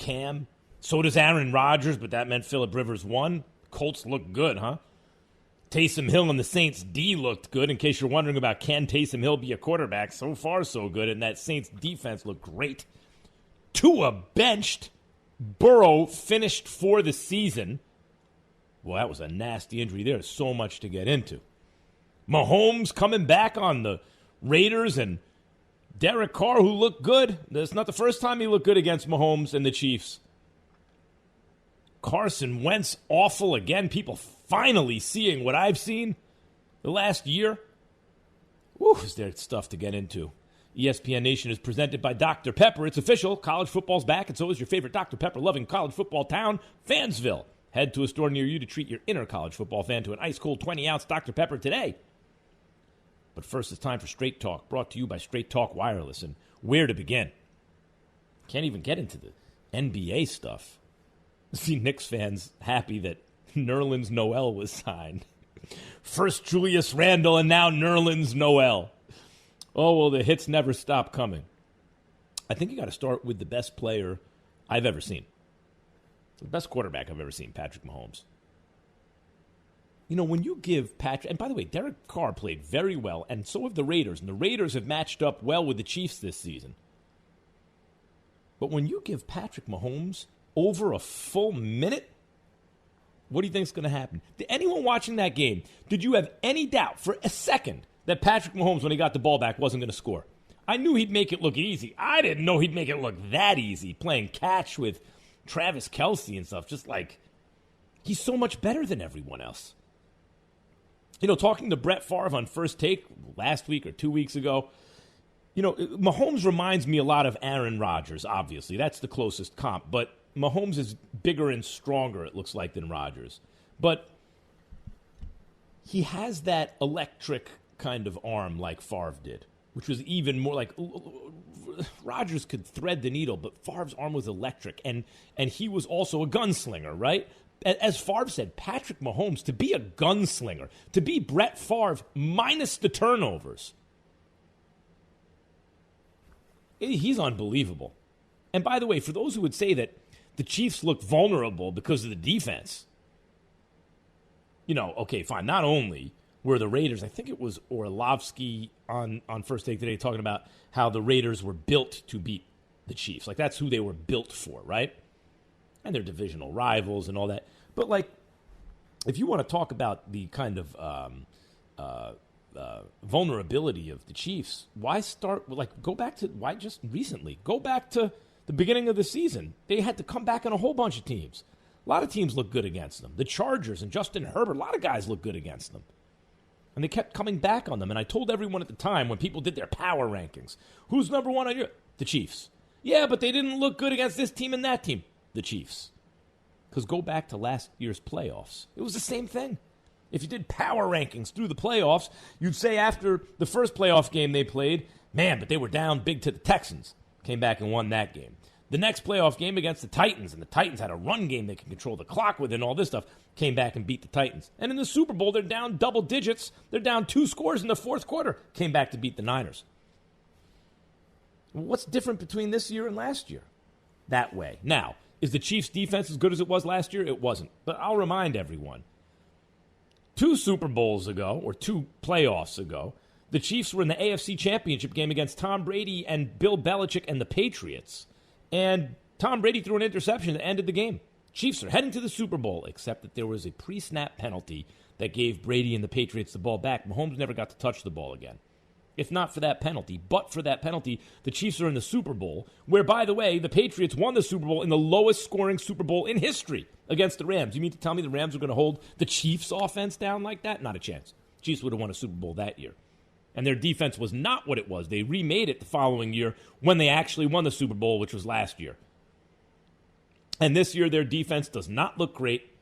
Cam. So does Aaron Rodgers, but that meant Phillip Rivers won. Colts look good, huh? Taysom Hill and the Saints D looked good. In case you're wondering about can Taysom Hill be a quarterback, so far so good, and that Saints defense looked great. Tua benched. Burrow finished for the season. Well, that was a nasty injury there. So much to get into. Mahomes coming back on the Raiders, and Derek Carr, who looked good. That's not the first time he looked good against Mahomes and the Chiefs. Carson Wentz, awful again. People finally seeing what I've seen the last year. Woo, is there stuff to get into. ESPN Nation is presented by Dr. Pepper. It's official. College football's back, and so is your favorite Dr. Pepper-loving college football town, Fansville. Head to a store near you to treat your inner college football fan to an ice-cold 20-ounce Dr. Pepper today. But first, it's time for Straight Talk, brought to you by Straight Talk Wireless. And where to begin? Can't even get into the NBA stuff. See Knicks fans happy that Nerlens Noel was signed. First Julius Randle and now Nerlens Noel. Oh, well, the hits never stop coming. I think you got to start with the best player I've ever seen. The best quarterback I've ever seen, Patrick Mahomes. You know, when you give Patrick, and by the way, Derek Carr played very well, and so have the Raiders, and the Raiders have matched up well with the Chiefs this season. But when you give Patrick Mahomes over a full minute, what do you think is going to happen? Did anyone watching that game, did you have any doubt for a second that Patrick Mahomes, when he got the ball back, wasn't going to score? I knew he'd make it look easy. I didn't know he'd make it look that easy, playing catch with Travis Kelce and stuff. Just like, he's so much better than everyone else. You know, talking to Brett Favre on First Take last week or 2 weeks ago, you know, Mahomes reminds me a lot of Aaron Rodgers, obviously. That's the closest comp. But Mahomes is bigger and stronger, it looks like, than Rodgers. But he has that electric kind of arm like Favre did, which was even more like Rodgers could thread the needle, but Favre's arm was electric. And he was also a gunslinger, right? As Favre said, Patrick Mahomes, to be a gunslinger, to be Brett Favre minus the turnovers, he's unbelievable. And by the way, for those who would say that the Chiefs looked vulnerable because of the defense, you know, okay, fine. Not only were the Raiders, I think it was Orlovsky on First Take today talking about how the Raiders were built to beat the Chiefs. Like, that's who they were built for, right? And they're divisional rivals and all that. But, like, if you want to talk about the kind of vulnerability of the Chiefs, why start, like, go back to, why just recently? Go back to the beginning of the season. They had to come back on a whole bunch of teams. A lot of teams look good against them. The Chargers and Justin Herbert, a lot of guys look good against them. And they kept coming back on them. And I told everyone at the time when people did their power rankings, who's number one on your? The Chiefs. Yeah, but they didn't look good against this team and that team. The Chiefs. Because go back to last year's playoffs. It was the same thing. If you did power rankings through the playoffs, you'd say after the first playoff game they played, man, but they were down big to the Texans. Came back and won that game. The next playoff game against the Titans, and the Titans had a run game they could control the clock with and all this stuff, came back and beat the Titans. And in the Super Bowl, they're down double digits. They're down 2 scores in the fourth quarter. Came back to beat the Niners. What's different between this year and last year? That way. Now, is the Chiefs' defense as good as it was last year? It wasn't. But I'll remind everyone, 2 Super Bowls ago, or 2 playoffs ago, the Chiefs were in the AFC Championship game against Tom Brady and Bill Belichick and the Patriots. And Tom Brady threw an interception that ended the game. Chiefs are heading to the Super Bowl, except that there was a pre-snap penalty that gave Brady and the Patriots the ball back. Mahomes never got to touch the ball again. If not for that penalty, but for that penalty, the Chiefs are in the Super Bowl, where, by the way, the Patriots won the Super Bowl in the lowest scoring Super Bowl in history against the Rams. You mean to tell me the Rams are going to hold the Chiefs' offense down like that? Not a chance. Chiefs would have won a Super Bowl that year. And their defense was not what it was. They remade it the following year when they actually won the Super Bowl, which was last year. And this year, their defense does not look great.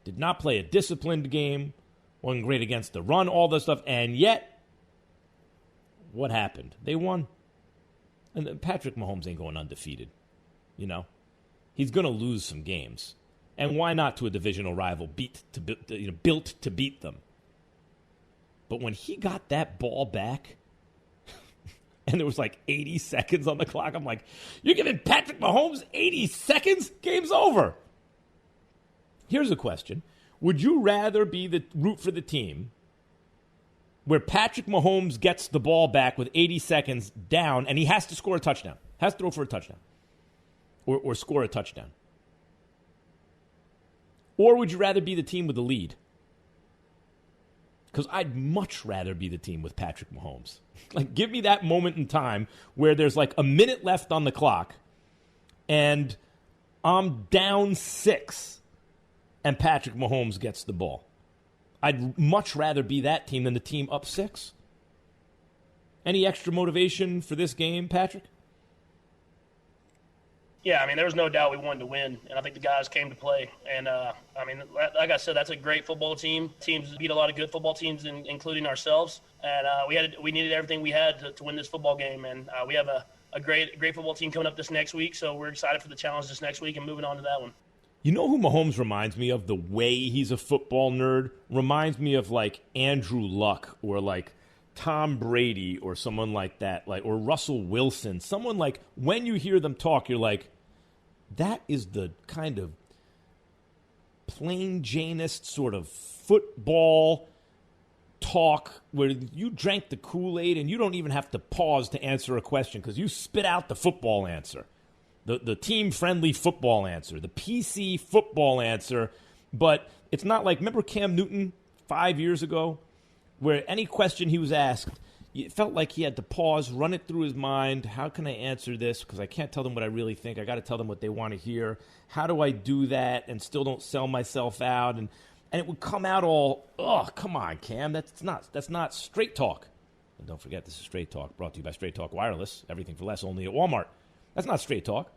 Did not play a disciplined game. Wasn't great against the run, all this stuff. And yet, what happened? They won. And Patrick Mahomes ain't going undefeated. You know? He's going to lose some games. And why not to a divisional rival built to beat them? But when he got that ball back, and there was like 80 seconds on the clock. I'm like, you're giving Patrick Mahomes 80 seconds? Game's over. Here's a question. Would you rather be the root for the team where Patrick Mahomes gets the ball back with 80 seconds down and he has to score a touchdown, has to throw for a touchdown or score a touchdown? Or would you rather be the team with the lead? Because I'd much rather be the team with Patrick Mahomes. Like, give me that moment in time where there's like a minute left on the clock and I'm down 6 and Patrick Mahomes gets the ball. I'd much rather be that team than the team up 6. Any extra motivation for this game, Patrick? Yeah, I mean, there was no doubt we wanted to win, and I think the guys came to play. And, I mean, like I said, that's a great football team. Teams beat a lot of good football teams, including ourselves. And we needed everything we had to win this football game. And we have a great football team coming up this next week, so we're excited for the challenge this next week and moving on to that one. You know who Mahomes reminds me of? The way he's a football nerd reminds me of, like, Andrew Luck or, like, Tom Brady or someone like that, like, or Russell Wilson. Someone like, when you hear them talk, you're like, that is the kind of plain Janist sort of football talk where you drank the Kool-Aid and you don't even have to pause to answer a question because you spit out the football answer, the team-friendly football answer, the PC football answer. But it's not like, remember Cam Newton 5 years ago where any question he was asked, it felt like he had to pause, run it through his mind. How can I answer this? Because I can't tell them what I really think. I got to tell them what they want to hear. How do I do that and still don't sell myself out? And it would come out all, oh, come on, Cam. That's not straight talk. And don't forget, this is Straight Talk, brought to you by Straight Talk Wireless. Everything for less, only at Walmart. That's not straight talk.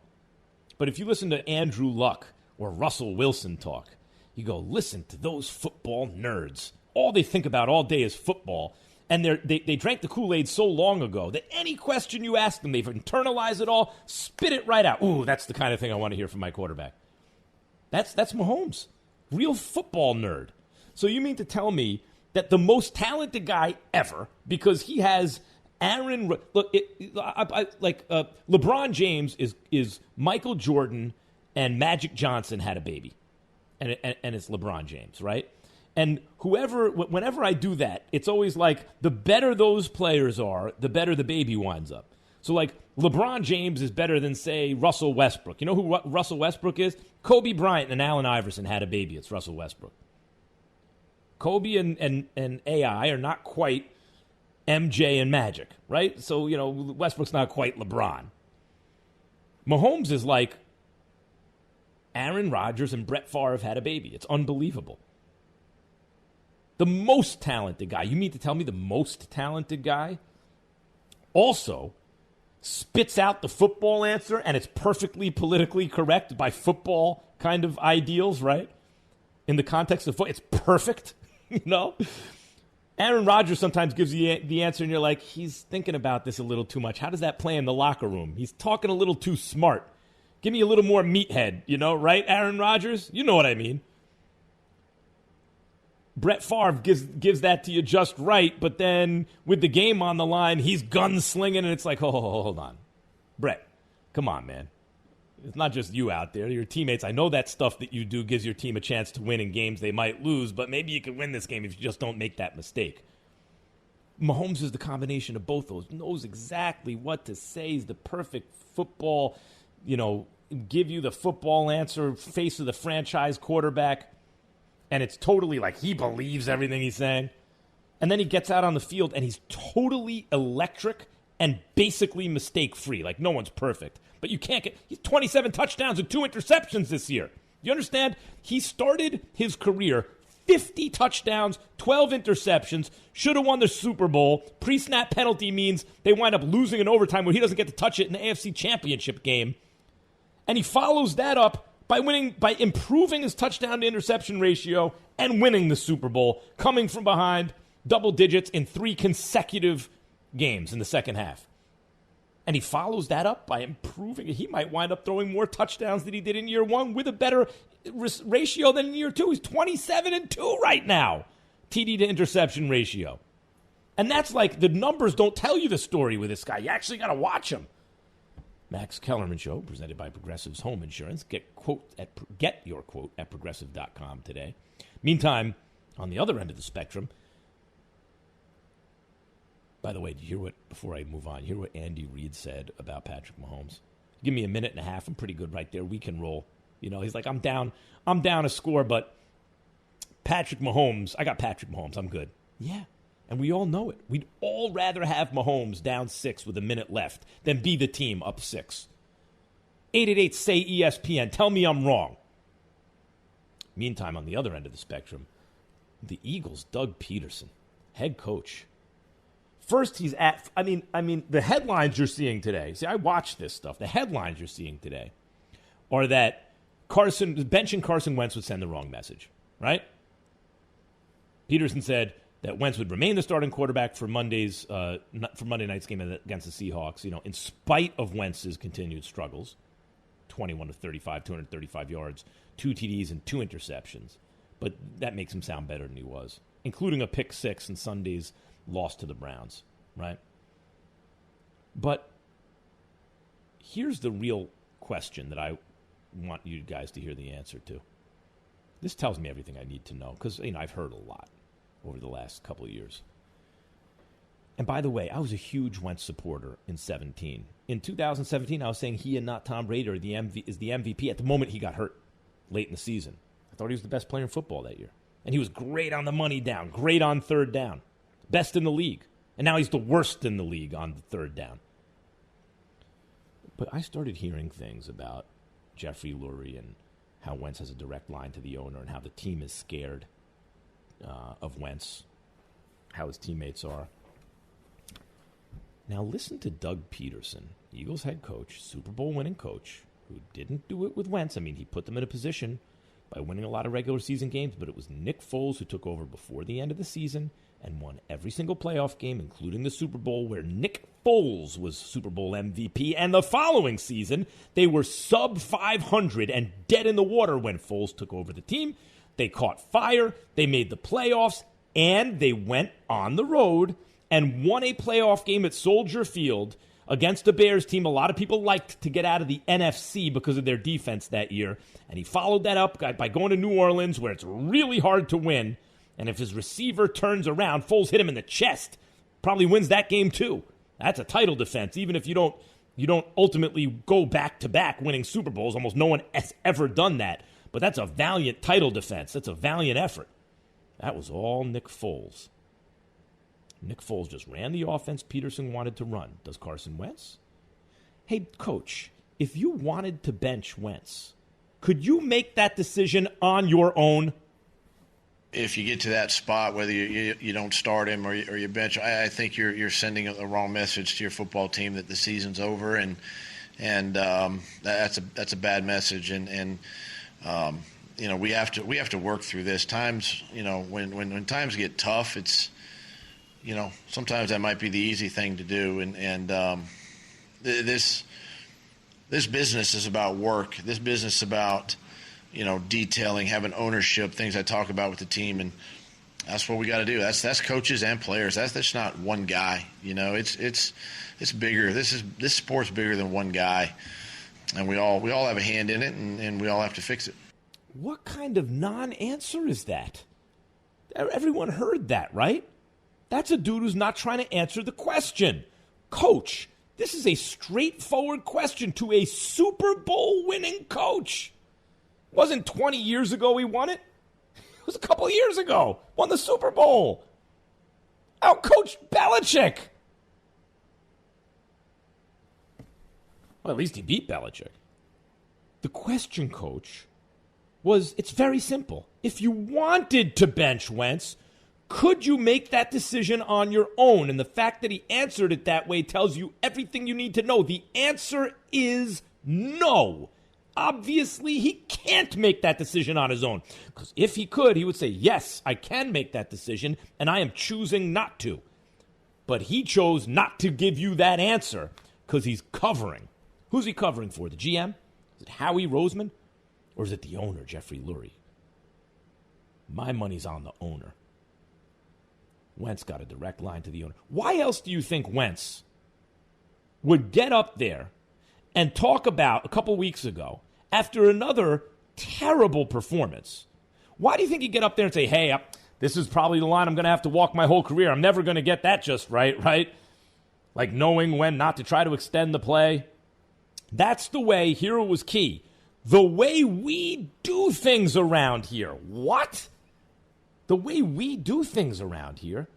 But if you listen to Andrew Luck or Russell Wilson talk, you go, listen to those football nerds. All they think about all day is football. And they drank the Kool-Aid so long ago that any question you ask them, they've internalized it all, spit it right out. Ooh, that's the kind of thing I want to hear from my quarterback. That's Mahomes, real football nerd. So you mean to tell me that the most talented guy ever, because he has Aaron, look, LeBron James is Michael Jordan and Magic Johnson had a baby, and it's LeBron James, right? And whenever I do that, it's always like the better those players are, the better the baby winds up. So, like, LeBron James is better than, say, Russell Westbrook. You know who Russell Westbrook is? Kobe Bryant and Allen Iverson had a baby. It's Russell Westbrook. Kobe and AI are not quite MJ and Magic, right? So, you know, Westbrook's not quite LeBron. Mahomes is like Aaron Rodgers and Brett Favre had a baby. It's unbelievable. The most talented guy. You mean to tell me the most talented guy also spits out the football answer and it's perfectly politically correct by football kind of ideals, right? In the context of football, it's perfect, you know? Aaron Rodgers sometimes gives you the answer and you're like, he's thinking about this a little too much. How does that play in the locker room? He's talking a little too smart. Give me a little more meathead, you know, right, Aaron Rodgers? You know what I mean. Brett Favre gives that to you just right, but then with the game on the line, he's gunslinging, and it's like, oh, hold on. Brett, come on, man. It's not just you out there. Your teammates, I know that stuff that you do gives your team a chance to win in games they might lose, but maybe you can win this game if you just don't make that mistake. Mahomes is the combination of both those. Knows exactly what to say. He's the perfect football, you know, give you the football answer, face of the franchise quarterback. And it's totally like he believes everything he's saying. And then he gets out on the field and he's totally electric and basically mistake-free. Like, no one's perfect. But you can't get... He's 27 touchdowns and 2 interceptions this year. You understand? He started his career 50 touchdowns, 12 interceptions, should have won the Super Bowl. Pre-snap penalty means they wind up losing in overtime where he doesn't get to touch it in the AFC Championship game. And he follows that up by improving his touchdown to interception ratio and winning the Super Bowl, coming from behind double digits in 3 consecutive games in the second half. And he follows that up by improving. He might wind up throwing more touchdowns than he did in year 1 with a better ratio than in year 2. He's 27-2 right now, TD to interception ratio. And that's like the numbers don't tell you the story with this guy. You actually got to watch him. Max Kellerman Show, presented by Progressive's Home Insurance. Get your quote at progressive.com today. Meantime, on the other end of the spectrum, by the way, do you hear before I move on, hear what Andy Reid said about Patrick Mahomes? Give me a minute and a half. I'm pretty good right there. We can roll. He's like, I'm down a score, but Patrick Mahomes, I got Patrick Mahomes. I'm good. Yeah. And we all know it. We'd all rather have Mahomes down 6 with a minute left than be the team up 6. 888-SAY-ESPN. Tell me I'm wrong. Meantime, on the other end of the spectrum, the Eagles' Doug Peterson, head coach. First, he's at, the headlines you're seeing today. See, I watch this stuff. The headlines you're seeing today are that benching Carson Wentz would send the wrong message, right? Peterson said that Wentz would remain the starting quarterback for Monday night's game against the Seahawks, in spite of Wentz's continued struggles. 21 to 35, 235 yards, 2 TDs, and 2 interceptions. But that makes him sound better than he was, including a pick 6 in Sunday's loss to the Browns, right? But here's the real question that I want you guys to hear the answer to. This tells me everything I need to know because, I've heard a lot over the last couple of years. And by the way, I was a huge Wentz supporter in 2017. In 2017, I was saying he and not Tom Brady is the MVP at the moment he got hurt late in the season. I thought he was the best player in football that year. And he was great on the money down, great on third down, best in the league. And now he's the worst in the league on the third down. But I started hearing things about Jeffrey Lurie and how Wentz has a direct line to the owner and how the team is scared of Wentz, how his teammates are. Now listen to Doug Peterson, Eagles head coach, Super Bowl winning coach, who didn't do it with Wentz. He put them in a position by winning a lot of regular season games, but it was Nick Foles who took over before the end of the season and won every single playoff game, including the Super Bowl, where Nick Foles was Super Bowl MVP. And the following season, they were sub 500 and dead in the water when Foles took over the team. They caught fire, they made the playoffs, and they went on the road and won a playoff game at Soldier Field against a Bears team a lot of people liked to get out of the NFC because of their defense that year. And he followed that up by going to New Orleans, where it's really hard to win. And if his receiver turns around, Foles hit him in the chest, probably wins that game too. That's a title defense, even if you don't ultimately go back-to-back winning Super Bowls. Almost no one has ever done that. But that's a valiant title defense. That's a valiant effort. That was all Nick Foles. Nick Foles just ran the offense Peterson wanted to run. Does Carson Wentz? Hey, coach, if you wanted to bench Wentz, could you make that decision on your own? If you get to that spot, whether you don't start him or you bench, I think you're sending a wrong message to your football team that the season's over, and that's a bad message. And we have to work through this. Times, when times get tough, it's sometimes that might be the easy thing to do. And this business is about work. This business is about detailing, having ownership, things I talk about with the team, and that's what we got to do. That's coaches and players. That's not one guy. It's bigger. This sport's bigger than one guy, and we all have a hand in it, and we all have to fix it. What kind of non-answer is that? Everyone heard that, right? That's a dude who's not trying to answer the question. Coach, this is a straightforward question to a Super Bowl winning coach. It wasn't 20 years ago he won it. It was a couple of years ago. Won the Super Bowl. Out-coached Belichick. Well, at least he beat Belichick. The question, coach, was, it's very simple. If you wanted to bench Wentz, could you make that decision on your own? And the fact that he answered it that way tells you everything you need to know. The answer is no. Obviously, he can't make that decision on his own. Because if he could, he would say, yes, I can make that decision, and I am choosing not to. But he chose not to give you that answer because he's covering. Who's he covering for? The GM? Is it Howie Roseman? Or is it the owner, Jeffrey Lurie? My money's on the owner. Wentz got a direct line to the owner. Why else do you think Wentz would get up there and talk about a couple weeks ago, after another terrible performance, why do you think he'd get up there and say, hey, this is probably the line I'm going to have to walk my whole career. I'm never going to get that just right? Like knowing when not to try to extend the play. That's the way. Here it was key. The way we do things around here. What? The way we do things around here.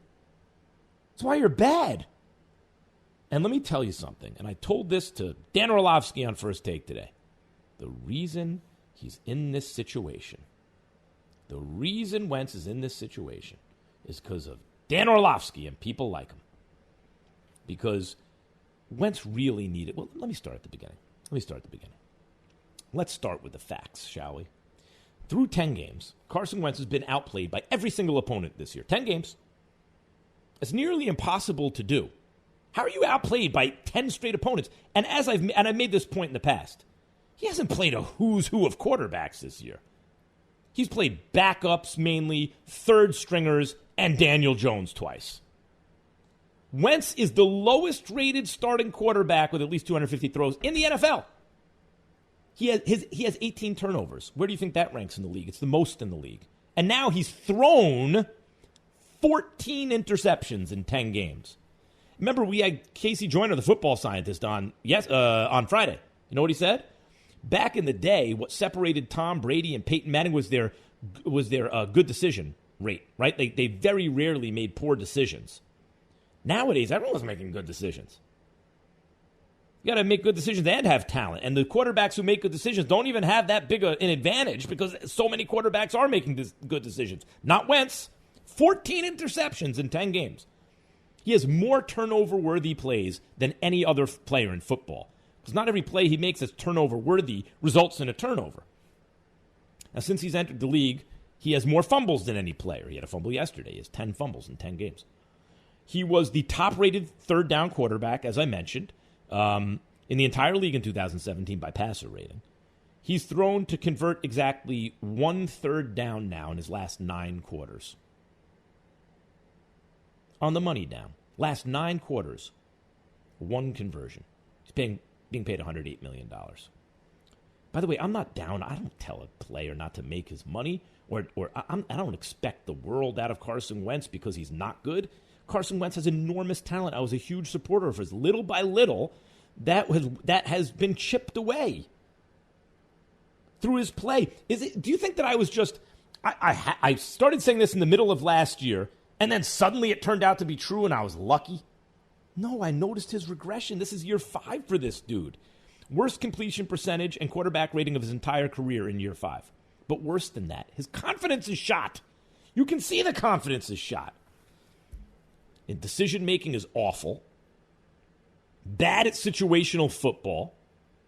That's why you're bad. And let me tell you something. And I told this to Dan Orlovsky on First Take today. The reason he's in this situation, the reason Wentz is in this situation is because of Dan Orlovsky and people like him. Because Wentz really needed... Well, let me start at the beginning. Let's start with the facts, shall we? Through 10 games, Carson Wentz has been outplayed by every single opponent this year. 10 games. It's nearly impossible to do. How are you outplayed by 10 straight opponents? And I've made this point in the past, he hasn't played a who's who of quarterbacks this year. He's played backups mainly, third stringers, and Daniel Jones twice. Wentz is the lowest rated starting quarterback with at least 250 throws in the NFL. He has 18 turnovers. Where do you think that ranks in the league? It's the most in the league. And now he's thrown 14 interceptions in 10 games. Remember, we had Casey Joyner, the football scientist, on Friday. You know what he said? Back in the day, what separated Tom Brady and Peyton Manning was their good decision rate, right? They very rarely made poor decisions. Nowadays, everyone's making good decisions. You got to make good decisions and have talent. And the quarterbacks who make good decisions don't even have that big an advantage because so many quarterbacks are making good decisions. Not Wentz. 14 interceptions in 10 games. He has more turnover-worthy plays than any other player in football. Because not every play he makes that's turnover-worthy results in a turnover. Now, since he's entered the league, he has more fumbles than any player. He had a fumble yesterday. He has 10 fumbles in 10 games. He was the top-rated third-down quarterback, as I mentioned, in the entire league in 2017 by passer rating. He's thrown to convert exactly 1 third down now in his last 9 quarters. On the money down. Last 9 quarters, 1 conversion. He's being paid $108 million. By the way, I'm not down. I don't tell a player not to make his money, or I don't expect the world out of Carson Wentz because he's not good. Carson Wentz has enormous talent. I was a huge supporter of his. Little by little, that has been chipped away through his play. Do you think that I was just... I started saying this in the middle of last year, and then suddenly it turned out to be true and I was lucky? No, I noticed his regression. This is year 5 for this dude. Worst completion percentage and quarterback rating of his entire career in year 5. But worse than that, his confidence is shot. You can see the confidence is shot. And decision-making is awful. Bad at situational football.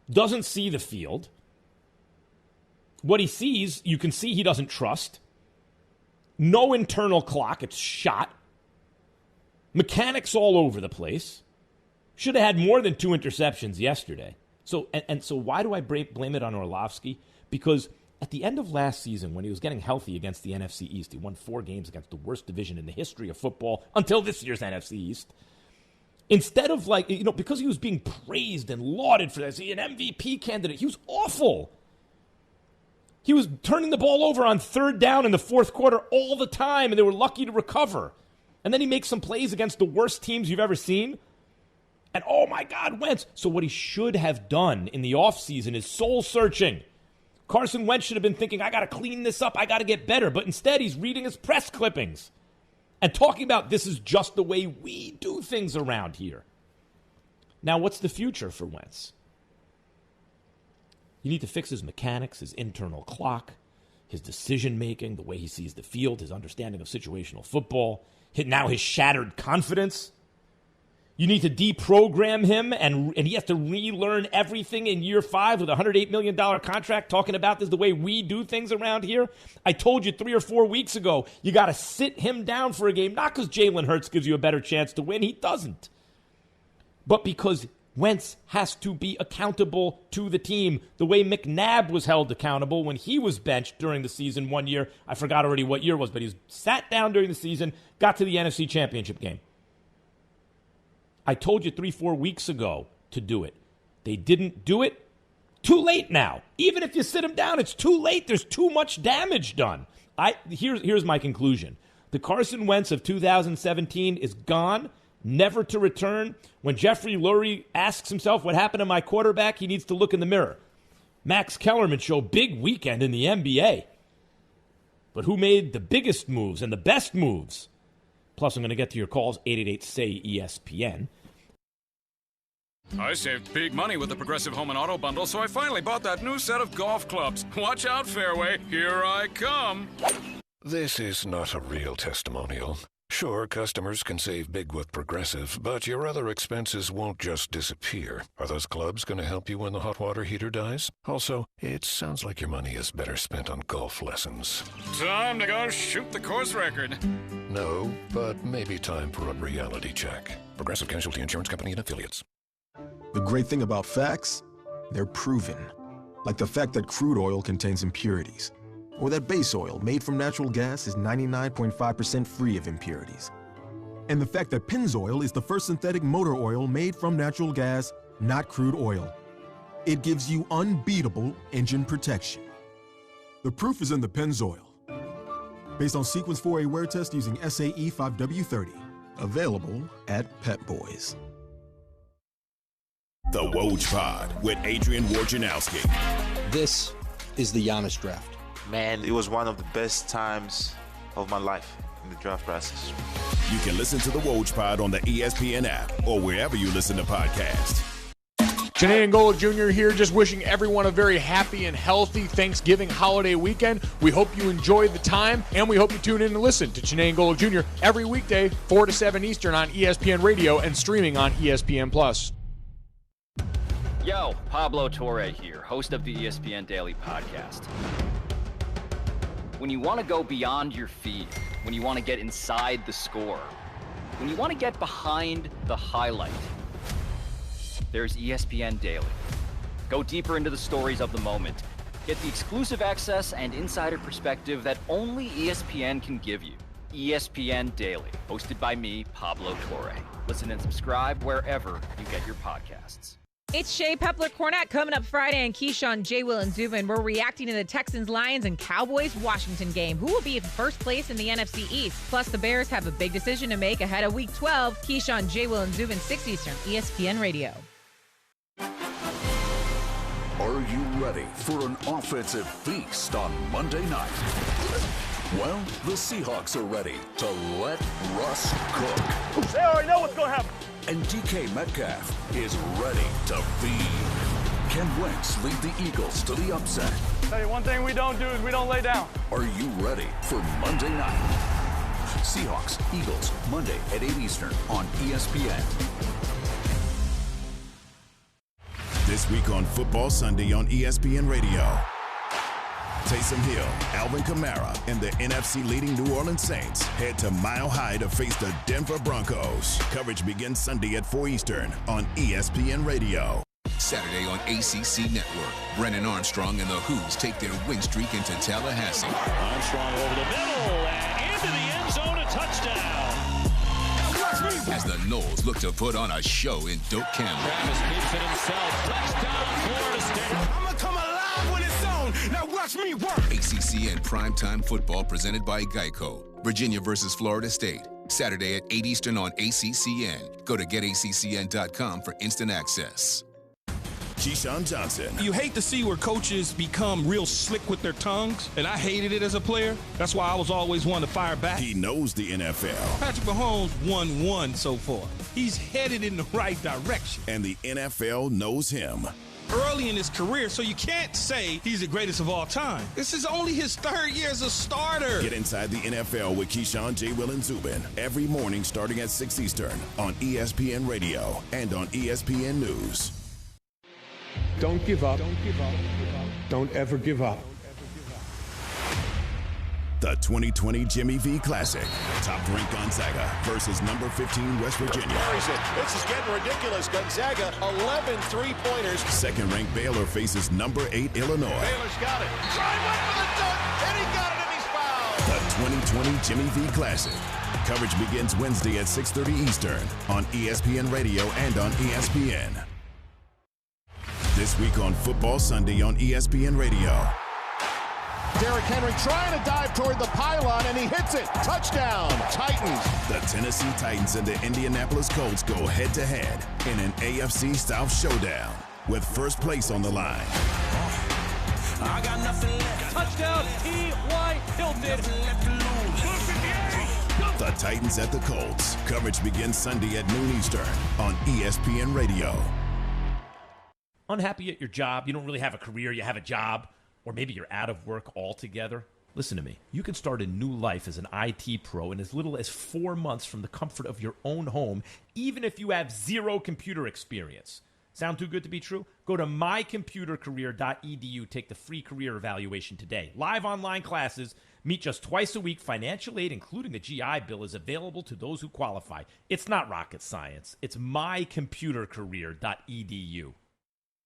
Doesn't see the field. What he sees, you can see he doesn't trust. No internal clock. It's shot. Mechanics all over the place. Should have had more than 2 interceptions yesterday. So why do I blame it on Orlovsky? Because at the end of last season, when he was getting healthy against the NFC East, he won 4 games against the worst division in the history of football until this year's NFC East. Instead of because he was being praised and lauded for this, an MVP candidate, he was awful. He was turning the ball over on 3rd down in the 4th quarter all the time, and they were lucky to recover. And then he makes some plays against the worst teams you've ever seen. And oh my God, Wentz. So what he should have done in the offseason is soul searching. Carson Wentz should have been thinking, I got to clean this up. I got to get better. But instead, he's reading his press clippings and talking about this is just the way we do things around here. Now, what's the future for Wentz? You need to fix his mechanics, his internal clock, his decision-making, the way he sees the field, his understanding of situational football, now his shattered confidence. You need to deprogram him, and he has to relearn everything in year 5 with a $108 million contract, talking about this is the way we do things around here. I told you 3 or 4 weeks ago, you got to sit him down for a game, not because Jalen Hurts gives you a better chance to win. He doesn't. But because Wentz has to be accountable to the team the way McNabb was held accountable when he was benched during the season one year. I forgot already what year it was, but he was sat down during the season, got to the NFC Championship game. I told you 3-4 weeks ago to do it. They didn't do it. Too late now. Even if you sit him down, it's too late. There's too much damage done. Here's my conclusion. The Carson Wentz of 2017 is gone, never to return. When Jeffrey Lurie asks himself what happened to my quarterback, he needs to look in the mirror. Max Kellerman Show, big weekend in the NBA. But who made the biggest moves and the best moves? Plus, I'm going to get to your calls, 888-SAY-ESPN. I saved big money with the Progressive Home and Auto Bundle, so I finally bought that new set of golf clubs. Watch out, Fairway. Here I come. This is not a real testimonial. Sure, customers can save big with Progressive, but your other expenses won't just disappear. Are those clubs going to help you when the hot water heater dies? Also, it sounds like your money is better spent on golf lessons. Time to go shoot the course record. No, but maybe time for a reality check. Progressive Casualty Insurance Company and Affiliates. The great thing about facts, they're proven. Like the fact that crude oil contains impurities. Or that base oil made from natural gas is 99.5% free of impurities. And the fact that Pennzoil is the first synthetic motor oil made from natural gas, not crude oil. It gives you unbeatable engine protection. The proof is in the Pennzoil. Based on Sequence 4A wear test using SAE 5W30. Available at Pep Boys. The Woj Pod with Adrian Wojnarowski. This is the Giannis draft. Man, it was one of the best times of my life in the draft process. You can listen to the Woj Pod on the ESPN app or wherever you listen to podcasts. Cheney Angola Jr. here, just wishing everyone a very happy and healthy Thanksgiving holiday weekend. We hope you enjoyed the time, and we hope you tune in and listen to Cheney Angola Jr. every weekday, 4 to 7 Eastern on ESPN Radio and streaming on ESPN+. Yo, Pablo Torre here, host of the ESPN Daily Podcast. When you want to go beyond your feed, when you want to get inside the score, when you want to get behind the highlight, there's ESPN Daily. Go deeper into the stories of the moment. Get the exclusive access and insider perspective that only ESPN can give you. ESPN Daily, hosted by me, Pablo Torre. Listen and subscribe wherever you get your podcasts. It's Shea Pepler-Cornett coming up Friday on Keyshawn, J. Will, and Zubin. We're reacting to the Texans, Lions, and Cowboys-Washington game. Who will be in first place in the NFC East? Plus, the Bears have a big decision to make ahead of Week 12. Keyshawn, J. Will, and Zubin, 6 Eastern, ESPN Radio. Are you ready for an offensive feast on Monday night? Well, the Seahawks are ready to let Russ cook. They already know what's going to happen. And DK Metcalf is ready to feed. Can Wentz lead the Eagles to the upset? Tell you one thing we don't do is we don't lay down. Are you ready for Monday night? Seahawks, Eagles, Monday at 8 Eastern on ESPN. This week on Football Sunday on ESPN Radio. Taysom Hill, Alvin Kamara, and the NFC-leading New Orleans Saints head to Mile High to face the Denver Broncos. Coverage begins Sunday at 4 Eastern on ESPN Radio. Saturday on ACC Network. Brennan Armstrong and the Who's take their win streak into Tallahassee. Armstrong over the middle and into the end zone, a touchdown. As the Noles look to put on a show in Doak Campbell. Travis keeps it himself. Touchdown, Florida State. I'm going to come alive when it's on. Now watch me work. ACC and primetime football presented by Geico. Virginia versus Florida State. Saturday at 8 Eastern on ACCN. Go to getaccn.com for instant access. Keyshawn Johnson. You hate to see where coaches become real slick with their tongues, and I hated it as a player. That's why I was always one to fire back. He knows the NFL. Patrick Mahomes won one so far. He's headed in the right direction. And the NFL knows him. Early in his career, so you can't say he's the greatest of all time. This is only his third year as a starter. Get inside the NFL with Keyshawn, J. Will, and Zubin every morning starting at 6 Eastern on ESPN Radio and on ESPN News. Don't give up. Don't ever give up. The 2020 Jimmy V Classic. Top-ranked Gonzaga versus number 15 West Virginia. This is getting ridiculous. Gonzaga, 11 3-pointers. Second-ranked Baylor faces number 8 Illinois. Baylor's got it. Drive went for the dunk, and he got it, and he's fouled. The 2020 Jimmy V Classic. Coverage begins Wednesday at 6:30 Eastern on ESPN Radio and on ESPN. This week on Football Sunday on ESPN Radio. Derrick Henry trying to dive toward the pylon, and he hits it. Touchdown, Titans. The Tennessee Titans and the Indianapolis Colts go head-to-head in an AFC South showdown with first place on the line. I got nothing left. Touchdown, T.Y. Hilton. The Titans at the Colts. Coverage begins Sunday at noon Eastern on ESPN Radio. Unhappy at your job? You don't really have a career, you have a job. Or maybe you're out of work altogether. Listen to me. You can start a new life as an IT pro in as little as 4 months from the comfort of your own home, even if you have zero computer experience. Sound too good to be true? Go to mycomputercareer.edu. Take the free career evaluation today. Live online classes. Meet just twice a week. Financial aid, including the GI Bill, is available to those who qualify. It's not rocket science. It's mycomputercareer.edu.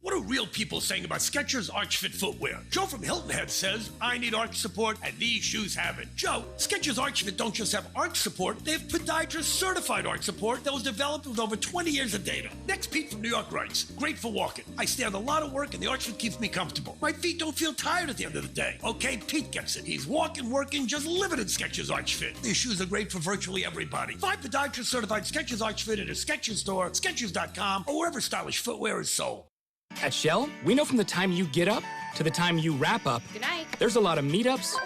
What are real people saying about Skechers Arch Fit footwear? Joe from Hilton Head says, I need arch support, and these shoes have it. Joe, Skechers Arch Fit don't just have arch support, they have podiatrist-certified arch support that was developed with over 20 years of data. Next, Pete from New York writes, great for walking. I stand a lot of work, and the Arch Fit keeps me comfortable. My feet don't feel tired at the end of the day. Okay, Pete gets it. He's walking, working, just living in Skechers Arch Fit. These shoes are great for virtually everybody. Find podiatrist-certified Skechers Arch Fit at a Skechers store, Skechers.com, or wherever stylish footwear is sold. At Shell, we know from the time you get up to the time you wrap up, good night. There's a lot of meetups,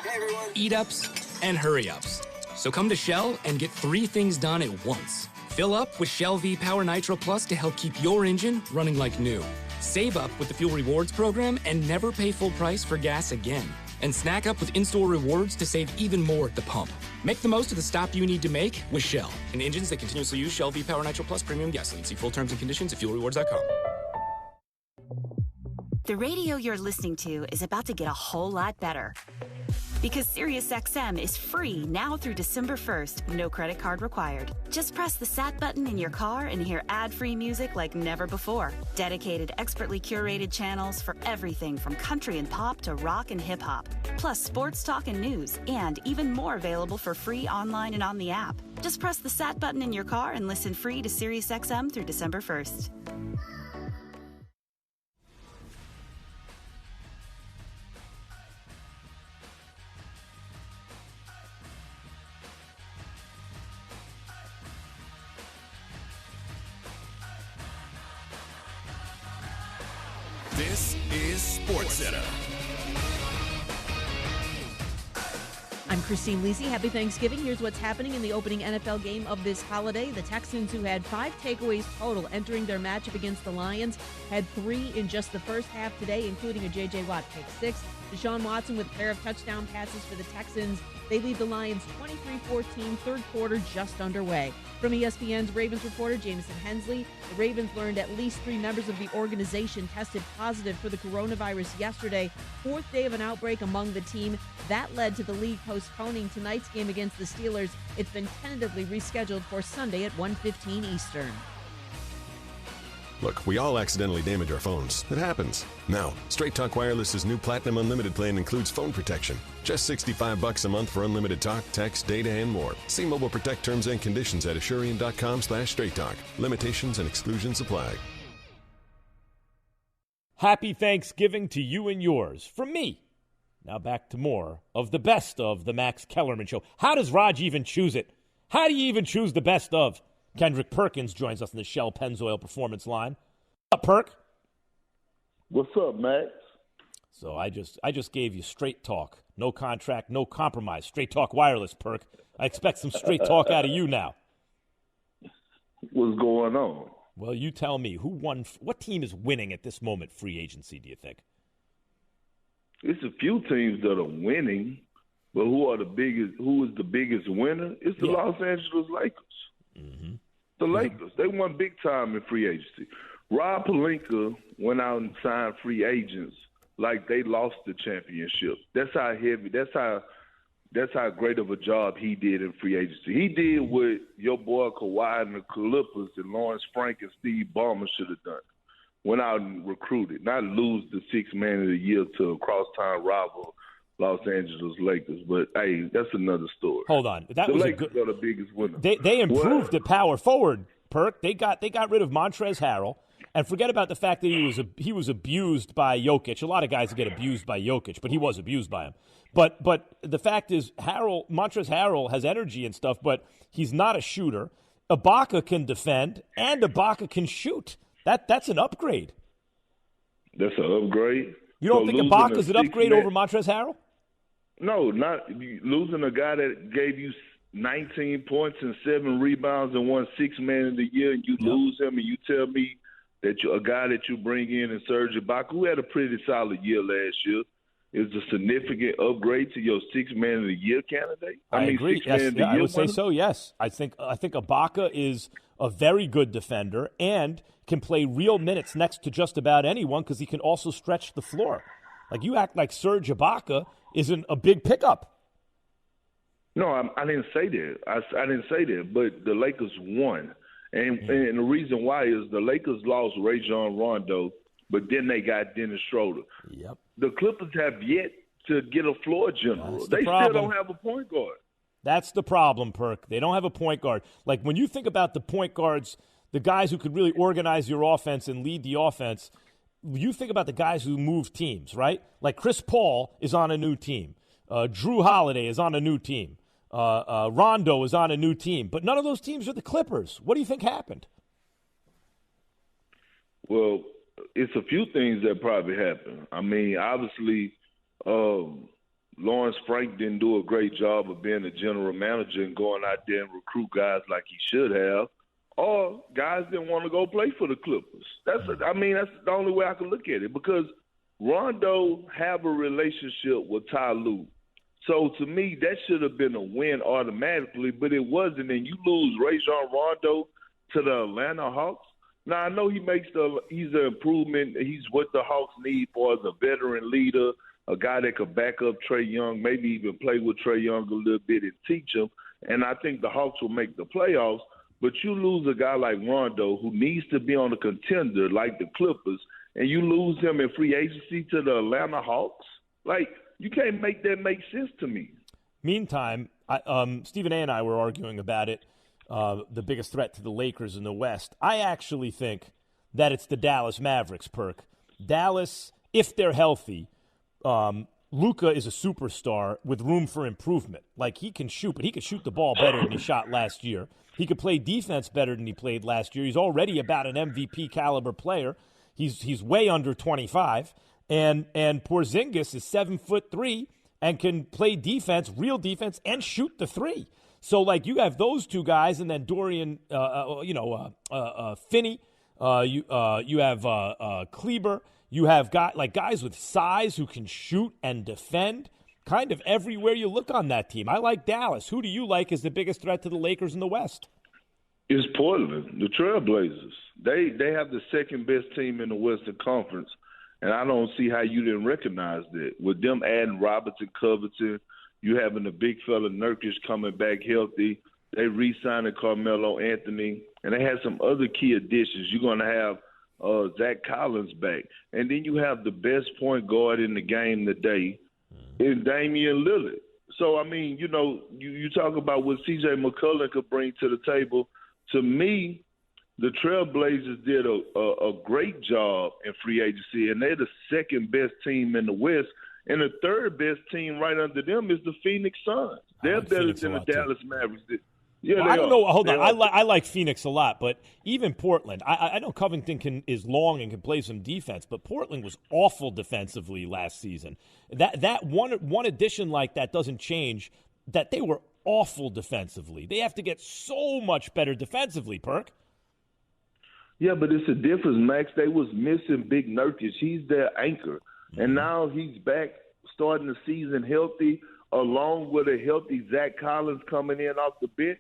eat-ups, and hurry-ups. So come to Shell and get 3 things done at once. Fill up with Shell V-Power Nitro Plus to help keep your engine running like new. Save up with the Fuel Rewards program and never pay full price for gas again. And snack up with in-store rewards to save even more at the pump. Make the most of the stop you need to make with Shell. And engines that continuously use Shell V-Power Nitro Plus premium gasoline. See full terms and conditions at fuelrewards.com. The radio you're listening to is about to get a whole lot better. Because SiriusXM is free now through December 1st, no credit card required. Just press the Sat button in your car and hear ad-free music like never before. Dedicated, expertly curated channels for everything from country and pop to rock and hip-hop. Plus sports talk and news, and even more available for free online and on the app. Just press the Sat button in your car and listen free to SiriusXM through December 1st. This is SportsCenter. I'm Christine Lisi. Happy Thanksgiving. Here's what's happening in the opening NFL game of this holiday. The Texans, who had 5 takeaways total entering their matchup against the Lions, had 3 in just the first half today, including a J.J. Watt pick 6. Deshaun Watson with a pair of touchdown passes for the Texans. They lead the Lions 23-14, third quarter just underway. From ESPN's Ravens reporter Jamison Hensley, the Ravens learned at least 3 members of the organization tested positive for the coronavirus yesterday, 4th day of an outbreak among the team. That led to the league postponing tonight's game against the Steelers. It's been tentatively rescheduled for Sunday at 1:15 Eastern. Look, we all accidentally damage our phones. It happens. Now, Straight Talk Wireless's new Platinum Unlimited plan includes phone protection. Just $65 a month for unlimited talk, text, data, and more. See Mobile Protect terms and conditions at Asurion.com/Straight Talk. Limitations and exclusions apply. Happy Thanksgiving to you and yours from me. Now back to more of the best of the Max Kellerman Show. How does Raj even choose it? How do you even choose the best of? Kendrick Perkins joins us in the Shell Pennzoil Performance line. What's up, Perk? What's up, Max? So I just gave you straight talk. No contract, no compromise. Straight Talk Wireless, Perk. I expect some straight talk out of you now. What's going on? Well, you tell me. Who won? What team is winning at this moment free agency, do you think? It's a few teams that are winning, but who is the biggest winner? It's the Los Angeles Lakers. Mm-hmm. The Lakers, they won big time in free agency. Rob Pelinka went out and signed free agents like they lost the championship. That's how That's how great of a job he did in free agency. He did what your boy Kawhi and the Clippers and Lawrence Frank and Steve Ballmer should have done. Went out and recruited, not lose the sixth man of the year to a crosstown rival, Los Angeles Lakers. But, hey, that's another story. Hold on. The Lakers are the biggest winner. They improved the power forward, Perk. They got rid of Montrezl Harrell. And forget about the fact that he was abused by Jokic. A lot of guys get abused by Jokic, but he was abused by him. But the fact is, Montrezl Harrell has energy and stuff, but he's not a shooter. Ibaka can defend, and Ibaka can shoot. That's an upgrade. That's an upgrade. You don't think Ibaka's an upgrade over Montrezl Harrell? No, not losing a guy that gave you 19 points and 7 rebounds and won sixth man of the year, and you lose him, and you tell me that a guy that you bring in and Serge Ibaka, who had a pretty solid year last year, is a significant upgrade to your sixth man of the year candidate. I agree. Yes, I would say so. Yes, I think Ibaka is a very good defender and can play real minutes next to just about anyone because he can also stretch the floor. Like, you act like Serge Ibaka isn't a big pickup. No, I didn't say that. I didn't say that. But the Lakers won. And the reason why is the Lakers lost Rajon Rondo, but then they got Dennis Schroeder. Yep. The Clippers have yet to get a floor general. They still don't have a point guard. That's the problem, Perk. They don't have a point guard. Like, when you think about the point guards, the guys who could really organize your offense and lead the offense, you think about the guys who move teams, right? Like Chris Paul is on a new team. Drew Holiday is on a new team. Rondo is on a new team. But none of those teams are the Clippers. What do you think happened? Well, it's a few things that probably happened. I mean, obviously, Lawrence Frank didn't do a great job of being a general manager and going out there and recruit guys like he should have. Or guys didn't want to go play for the Clippers. That's the only way I can look at it, because Rondo have a relationship with Ty Lue. So to me, that should have been a win automatically, but it wasn't. And you lose Rajon Rondo to the Atlanta Hawks. Now, I know he's an improvement. He's what the Hawks need for as a veteran leader, a guy that could back up Trae Young, maybe even play with Trae Young a little bit and teach him. And I think the Hawks will make the playoffs. But you lose a guy like Rondo who needs to be on a contender like the Clippers, and you lose him in free agency to the Atlanta Hawks? Like, you can't make that make sense to me. Meantime, Stephen A. and I were arguing about it, the biggest threat to the Lakers in the West. I actually think that it's the Dallas Mavericks, Perk. Dallas, if they're healthy, Luka is a superstar with room for improvement. Like, he can shoot, but he could shoot the ball better than he shot last year. He could play defense better than he played last year. He's already about an MVP caliber player. He's way under 25. And Porzingis is 7'3" and can play defense, real defense, and shoot the three. So, like, you have those two guys, and then Dorian, Finney. You have Kleber. You have guys with size who can shoot and defend kind of everywhere you look on that team. I like Dallas. Who do you like as the biggest threat to the Lakers in the West? It's Portland, the Trailblazers. They have the second best team in the Western Conference, and I don't see how you didn't recognize that. With them adding Robertson, Covington, you having the big fella Nurkic coming back healthy. They re-signed Carmelo Anthony, and they had some other key additions. You're going to have Zach Collins back. And then you have the best point guard in the game today in Damian Lillard. So, I mean, you talk about what C.J. McCollum could bring to the table. To me, the Trailblazers did a great job in free agency, and they're the second best team in the West. And the third best team right under them is the Phoenix Suns. They're better than the Dallas Mavericks. Yeah, well, I don't know. Hold on. I like Phoenix a lot, but even Portland. I know Covington is long and can play some defense, but Portland was awful defensively last season. That one addition like that doesn't change that they were awful defensively. They have to get so much better defensively, Perk. Yeah, but it's a difference, Max. They was missing Big Nurkic. He's their anchor. And now he's back starting the season healthy, along with a healthy Zach Collins coming in off the bench.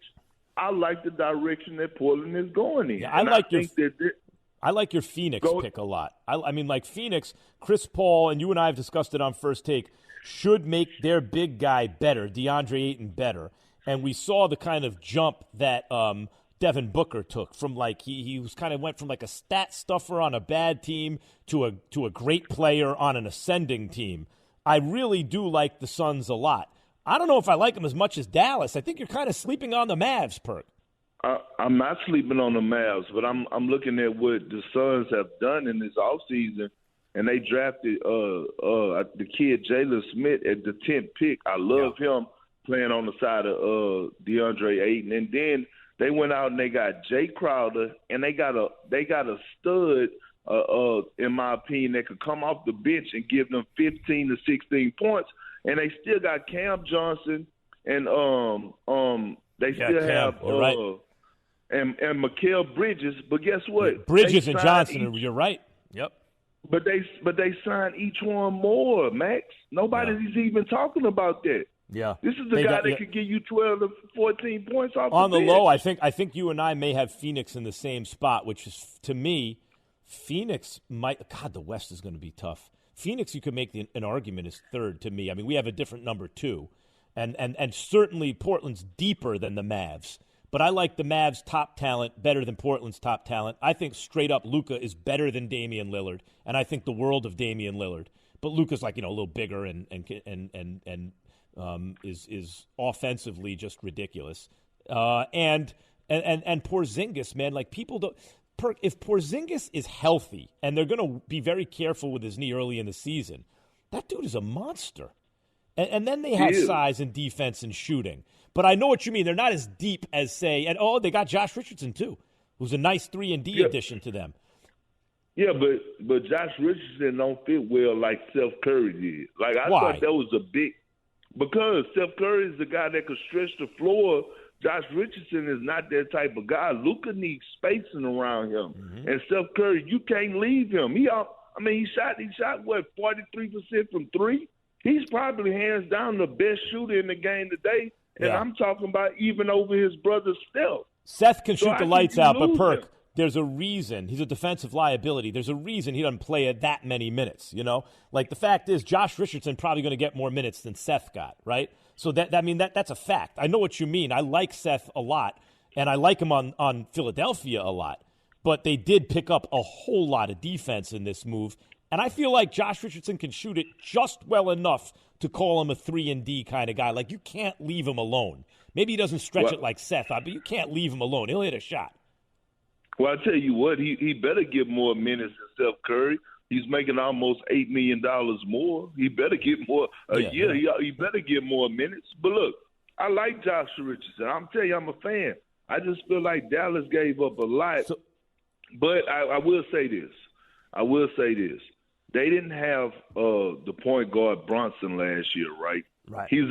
I like the direction that Portland is going in. Yeah, I like your Phoenix pick a lot. I mean, like Phoenix, Chris Paul, and you and I have discussed it on First Take. should make their big guy better, DeAndre Ayton better. And we saw the kind of jump that Devin Booker took from he was kind of went from like a stat stuffer on a bad team to a great player on an ascending team. I really do like the Suns a lot. I don't know if I like them as much as Dallas. I think you're kind of sleeping on the Mavs, Perk. I'm not sleeping on the Mavs, but I'm looking at what the Suns have done in this offseason, and they drafted the kid Jalen Smith at the 10th pick. I love him playing on the side of DeAndre Ayton, and then they went out and they got Jay Crowder, and they got a stud. In my opinion, that could come off the bench and give them 15 to 16 points, and they still got Cam Johnson, and they still have and Mikal Bridges. But guess what? Bridges and Johnson. You're right. Yep. But they signed each one more, Max. Nobody's even talking about that. Yeah. This is the guy that could give you 12 to 14 points off on the the bench. low. I think you and I may have Phoenix in the same spot, which is, to me, Phoenix might – God, the West is going to be tough. Phoenix, you could make an argument, is third to me. I mean, we have a different number two. And certainly Portland's deeper than the Mavs. But I like the Mavs' top talent better than Portland's top talent. I think straight up Luka is better than Damian Lillard, and I think the world of Damian Lillard. But Luka's a little bigger and is offensively just ridiculous. And Porzingis, man, people don't – if Porzingis is healthy, and they're going to be very careful with his knee early in the season, that dude is a monster. And then they have size and defense and shooting. But I know what you mean. They're not as deep as, say, and they got Josh Richardson, too, who's a nice 3-and-D addition to them. Yeah, but Josh Richardson don't fit well like Steph Curry did. I thought that was because Steph Curry is the guy that could stretch the floor. Josh Richardson is not that type of guy. Luka needs spacing around him. Mm-hmm. And Steph Curry, you can't leave him. He shot what, 43% from three? He's probably hands down the best shooter in the game today. And I'm talking about even over his brother Steph. Seth can shoot the lights out, but Perk, there's a reason. He's a defensive liability. There's a reason he doesn't play at that many minutes, the fact is Josh Richardson probably going to get more minutes than Seth got, right? So that's a fact. I know what you mean. I like Seth a lot, and I like him on Philadelphia a lot. But they did pick up a whole lot of defense in this move, and I feel like Josh Richardson can shoot it just well enough to call him a 3-and-D kind of guy. You can't leave him alone. Maybe he doesn't stretch it like Seth, but you can't leave him alone. He'll hit a shot. Well, I tell you what, he better get more minutes than Steph Curry. He's making almost $8 million more. He better get more a year. He better get more minutes. But look, I like Josh Richardson. I'm telling you, I'm a fan. I just feel like Dallas gave up a lot. But I will say this. They didn't have the point guard Bronson last year, right? Right. He's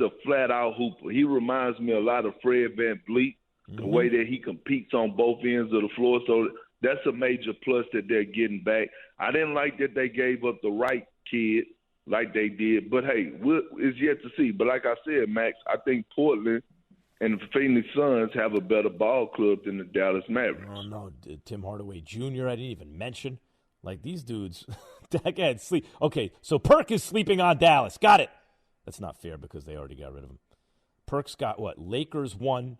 a flat out hooper. He reminds me a lot of Fred VanVleet, the way that he competes on both ends of the floor. So that's a major plus that they're getting back. I didn't like that they gave up the right kid like they did, but hey, it's yet to see. But like I said, Max, I think Portland and the Phoenix Suns have a better ball club than the Dallas Mavericks. Oh, no, Tim Hardaway Jr., I didn't even mention. These dudes, again, sleep. Okay, so Perk is sleeping on Dallas. Got it. That's not fair because they already got rid of him. Perk's got what? Lakers 1,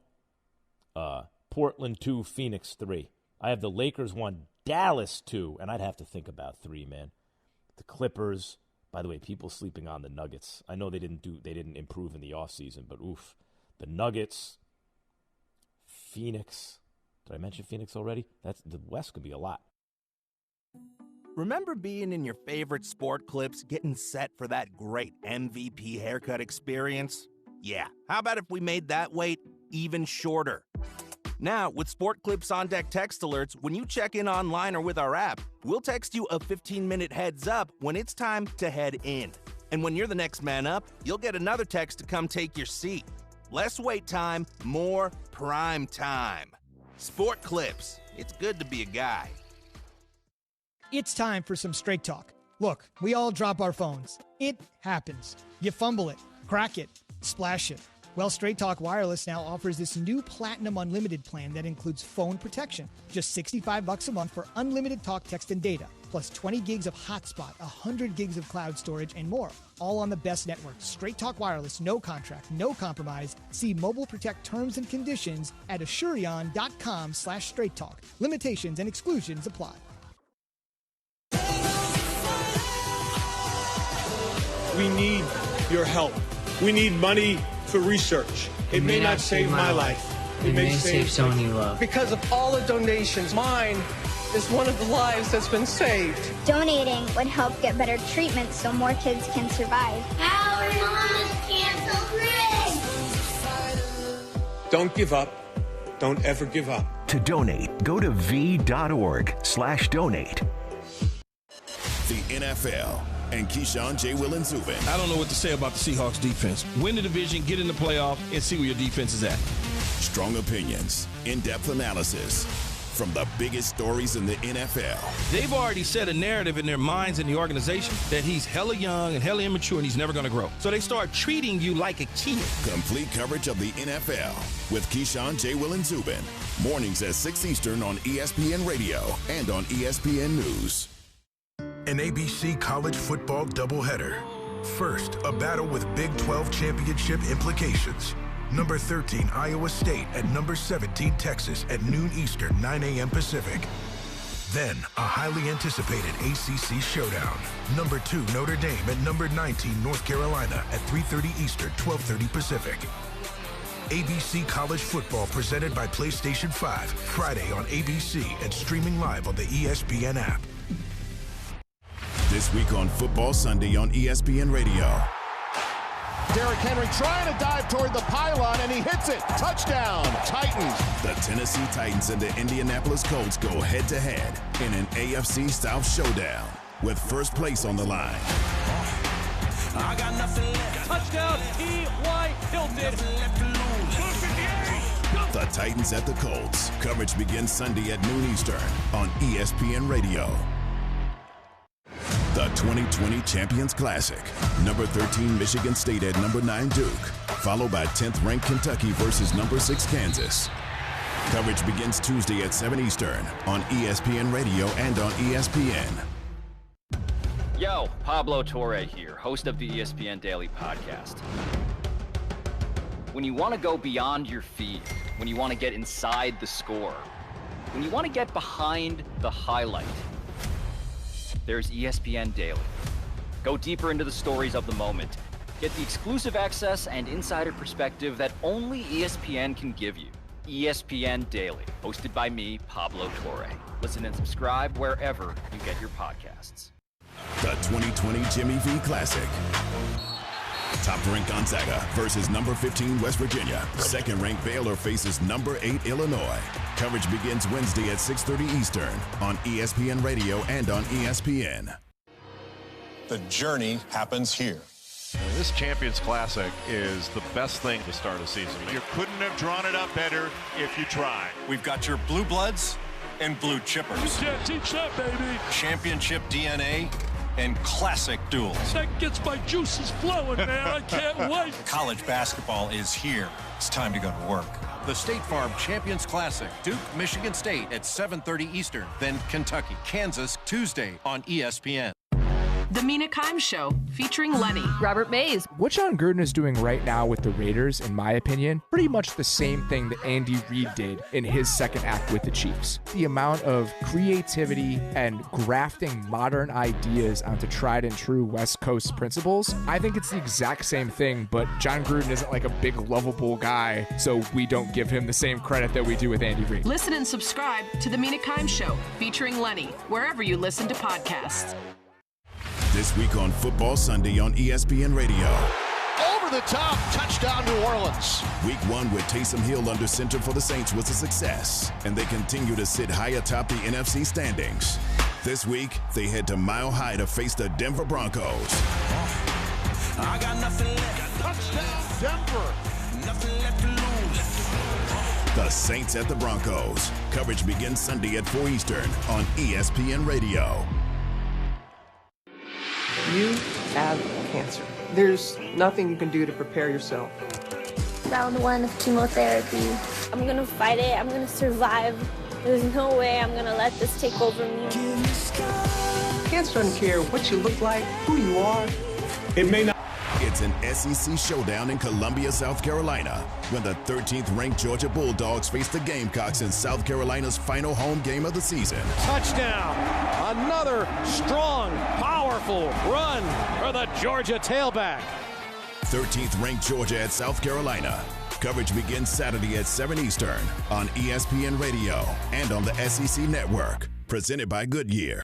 Portland 2, Phoenix 3. I have the Lakers 1, Dallas 2, and I'd have to think about 3, man. The Clippers. By the way, people sleeping on the Nuggets. I know they didn't improve in the offseason, but oof. The Nuggets, Phoenix. Did I mention Phoenix already? The West could be a lot. Remember being in your favorite sport clips, getting set for that great MVP haircut experience? Yeah, how about if we made that wait even shorter? Now, with Sport Clips On Deck text alerts, when you check in online or with our app, we'll text you a 15-minute heads up when it's time to head in. And when you're the next man up, you'll get another text to come take your seat. Less wait time, more prime time. Sport Clips. It's good to be a guy. It's time for some straight talk. Look, we all drop our phones. It happens. You fumble it, crack it, splash it. Well, Straight Talk Wireless now offers this new Platinum Unlimited plan that includes phone protection. Just $65 a month for unlimited talk, text, and data. plus 20 gigs of hotspot, 100 gigs of cloud storage, and more. All on the best network. Straight Talk Wireless, no contract, no compromise. See Mobile Protect terms and conditions at Asurion.com/Straight Talk. Limitations and exclusions apply. We need your help. We need money for research. It may not save my life. It may save someone you love. Because of all the donations, mine is one of the lives that's been saved. Donating would help get better treatment so more kids can survive. Our mom is cancer-free! Don't give up. Don't ever give up. To donate, go to v.org/donate. The NFL and Keyshawn, J. Will, and Zubin. I don't know what to say about the Seahawks defense. Win the division, get in the playoff, and see where your defense is at. Strong opinions, in-depth analysis from the biggest stories in the NFL. They've already set a narrative in their minds and the organization that he's hella young and hella immature and he's never going to grow. So they start treating you like a kid. Complete coverage of the NFL with Keyshawn, J. Will, and Zubin. Mornings at 6 Eastern on ESPN Radio and on ESPN News. An ABC college football doubleheader. First, a battle with Big 12 championship implications. Number 13, Iowa State at number 17, Texas at noon Eastern, 9 a.m. Pacific. Then, a highly anticipated ACC showdown. Number 2, Notre Dame at number 19, North Carolina at 3:30 Eastern, 12:30 Pacific. ABC College Football presented by PlayStation 5, Friday on ABC and streaming live on the ESPN app. This week on Football Sunday on ESPN Radio. Derrick Henry trying to dive toward the pylon, and he hits it. Touchdown, Titans. The Tennessee Titans and the Indianapolis Colts go head-to-head in an AFC South showdown with first place on the line. I got nothing left. Touchdown, T.Y. Hilton. The Titans at the Colts. Coverage begins Sunday at noon Eastern on ESPN Radio. The 2020 Champions Classic. Number 13 Michigan State at number 9 Duke, followed by 10th ranked Kentucky versus number 6 Kansas. Coverage begins Tuesday at 7 Eastern on ESPN Radio and on ESPN. Yo, Pablo Torre here, host of the ESPN Daily Podcast. When you want to go beyond your feed, when you want to get inside the score, when you want to get behind the highlight, there's ESPN Daily. Go deeper into the stories of the moment. Get the exclusive access and insider perspective that only ESPN can give you. ESPN Daily, hosted by me, Pablo Torre. Listen and subscribe wherever you get your podcasts. The 2020 Jimmy V Classic. Top-ranked Gonzaga versus number 15 West Virginia. Second-ranked Baylor faces number 8 Illinois. Coverage begins Wednesday at 6:30 Eastern on ESPN Radio and on ESPN. The journey happens here. This Champions Classic is the best thing to start a season. You couldn't have drawn it up better if you tried. We've got your blue bloods and blue chippers. You can't teach that, baby. Championship DNA and classic duels. That gets my juices flowing, man. I can't wait. College basketball is here. It's time to go to work. The State Farm Champions Classic, Duke, Michigan State at 7:30 Eastern, then Kentucky, Kansas, Tuesday on ESPN. The Mina Kimes Show, featuring Lenny. Robert Mays. What John Gruden is doing right now with the Raiders, in my opinion, pretty much the same thing that Andy Reid did in his second act with the Chiefs. The amount of creativity and grafting modern ideas onto tried and true West Coast principles, I think it's the exact same thing, but John Gruden isn't like a big, lovable guy, so we don't give him the same credit that we do with Andy Reid. Listen and subscribe to The Mina Kimes Show, featuring Lenny, wherever you listen to podcasts. This week on Football Sunday on ESPN Radio. Over the top, touchdown New Orleans. Week 1 with Taysom Hill under center for the Saints was a success, and they continue to sit high atop the NFC standings. This week, they head to Mile High to face the Denver Broncos. I got nothing left. Touchdown Denver. Nothing left to lose. The Saints at the Broncos. Coverage begins Sunday at 4 Eastern on ESPN Radio. You have cancer. There's nothing you can do to prepare yourself. Round 1 of chemotherapy. I'm gonna fight it. I'm gonna survive. There's no way I'm gonna let this take over me. Kids don't care what you look like, who you are. It may not. It's an SEC showdown in Columbia, South Carolina, when the 13th-ranked Georgia Bulldogs face the Gamecocks in South Carolina's final home game of the season. Touchdown. Another strong, powerful run for the Georgia tailback. 13th-ranked Georgia at South Carolina. Coverage begins Saturday at 7 Eastern on ESPN Radio and on the SEC Network. Presented by Goodyear.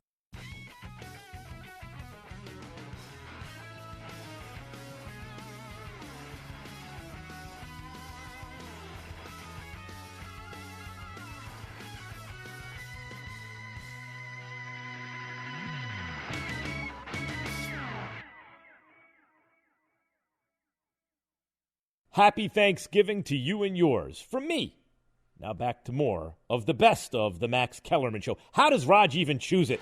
Happy Thanksgiving to you and yours from me. Now back to more of the best of the Max Kellerman Show. How does Raj even choose it?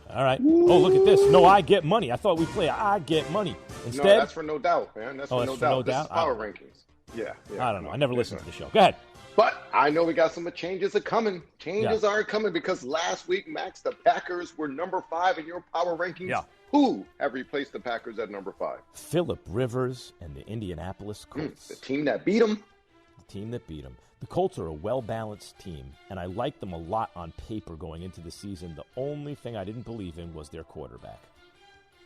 All right. Oh, look at this. No, I get money. I thought we play I get money. Instead, no, that's for No Doubt, man. That's for No Doubt. This is Power Rankings. Yeah. I don't know. I never listened to the show. Go ahead. But I know we got some changes are coming. Changes are coming because last week, Max, the Packers were number 5 in your Power Rankings. Yeah. Who have replaced the Packers at number 5? Phillip Rivers and the Indianapolis Colts. The team that beat them. The team that beat them. The Colts are a well-balanced team, and I like them a lot on paper going into the season. The only thing I didn't believe in was their quarterback.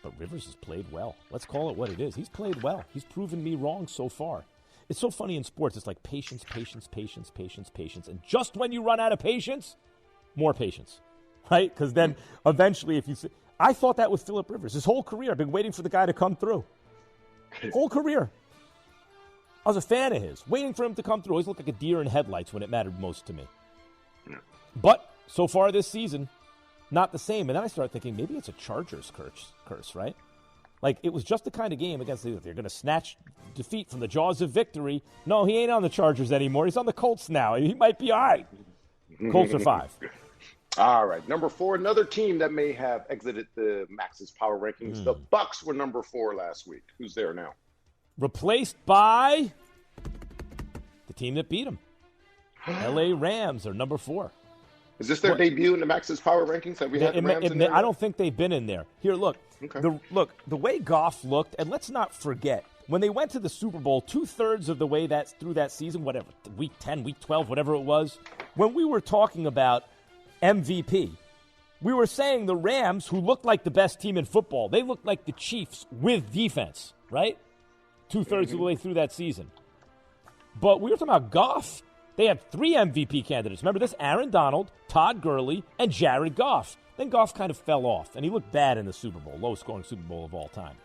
But Rivers has played well. Let's call it what it is. He's played well. He's proven me wrong so far. It's so funny in sports. It's like patience, patience, patience, patience, patience. And just when you run out of patience, more patience, right? Because then eventually if you – I thought that with Phillip Rivers. His whole career, I've been waiting for the guy to come through. Whole career. I was a fan of his, waiting for him to come through. Always looked like a deer in headlights when it mattered most to me. But so far this season, not the same. And then I started thinking maybe it's a Chargers curse, right? Like it was just the kind of game against they're going to snatch defeat from the jaws of victory. No, he ain't on the Chargers anymore. He's on the Colts now. He might be all right. Colts are 5. All right, number 4, another team that may have exited the Max's Power Rankings. The Bucs were number 4 last week. Who's there now? Replaced by the team that beat them. L.A. Rams are number 4. Is this their debut in the Max's Power Rankings? Have we had the Rams in there? I don't think they've been in there. Here, look. Okay. The way Goff looked, and let's not forget, when they went to the Super Bowl, 2/3 of the way through that season, whatever, week 10, week 12, whatever it was, when we were talking about MVP, we were saying the Rams, who looked like the best team in football, they looked like the Chiefs with defense, right? 2/3 of the way through that season. But we were talking about Goff. They had 3 MVP candidates. Remember this? Aaron Donald, Todd Gurley, and Jared Goff. Then Goff kind of fell off, and he looked bad in the Super Bowl, lowest-scoring Super Bowl of all time.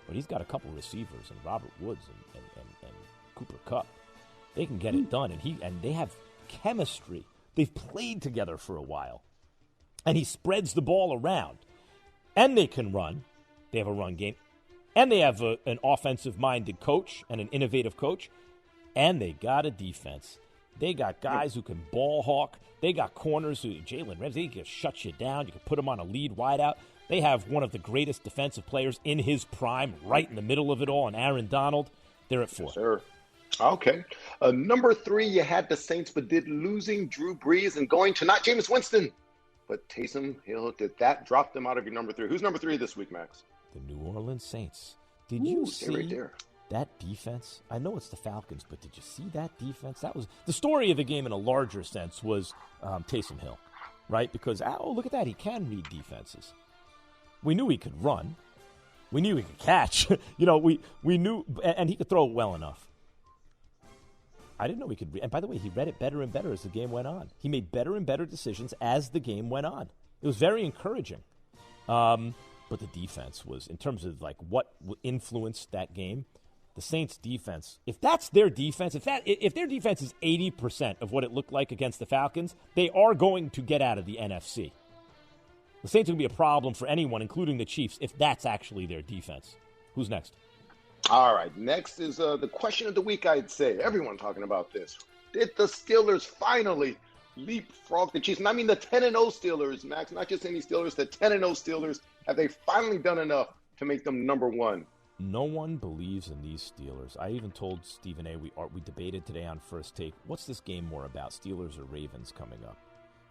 But he's got a couple receivers, and Robert Woods and Cooper Kupp. They can get it done, and they have chemistry. They've played together for a while. And he spreads the ball around. And they can run. They have a run game. And they have an offensive-minded coach and an innovative coach. And they got a defense. They got guys who can ball hawk. They got corners who, Jalen Ramsey, he can shut you down. You can put him on a lead wideout. They have one of the greatest defensive players in his prime right in the middle of it all, and Aaron Donald. They're at 4. Yes, sir. Okay. Number 3, you had the Saints, but did losing Drew Brees and going to not Jameis Winston, but Taysom Hill. Did that drop them out of your number 3? Who's number 3 this week, Max? The New Orleans Saints. Did you see right there. That defense? I know it's the Falcons, but did you see that defense? That was the story of the game in a larger sense was Taysom Hill, right? Because, look at that. He can read defenses. We knew he could run. We knew he could catch. we knew, and he could throw it well enough. I didn't know he could read. And by the way, he read it better and better as the game went on. He made better and better decisions as the game went on. It was very encouraging. But the defense was, in terms of like what influenced that game, the Saints' defense, if that's their defense, if their defense is 80% of what it looked like against the Falcons, they are going to get out of the NFC. The Saints are going to be a problem for anyone, including the Chiefs, if that's actually their defense. Who's next? All right, next is the question of the week, I'd say. Everyone talking about this. Did the Steelers finally leapfrog the Chiefs? And I mean the 10-0 Steelers, Max, not just any Steelers, the 10-0 Steelers. Have they finally done enough to make them number 1? No one believes in these Steelers. I even told Stephen A. We debated today on First Take. What's this game more about, Steelers or Ravens coming up?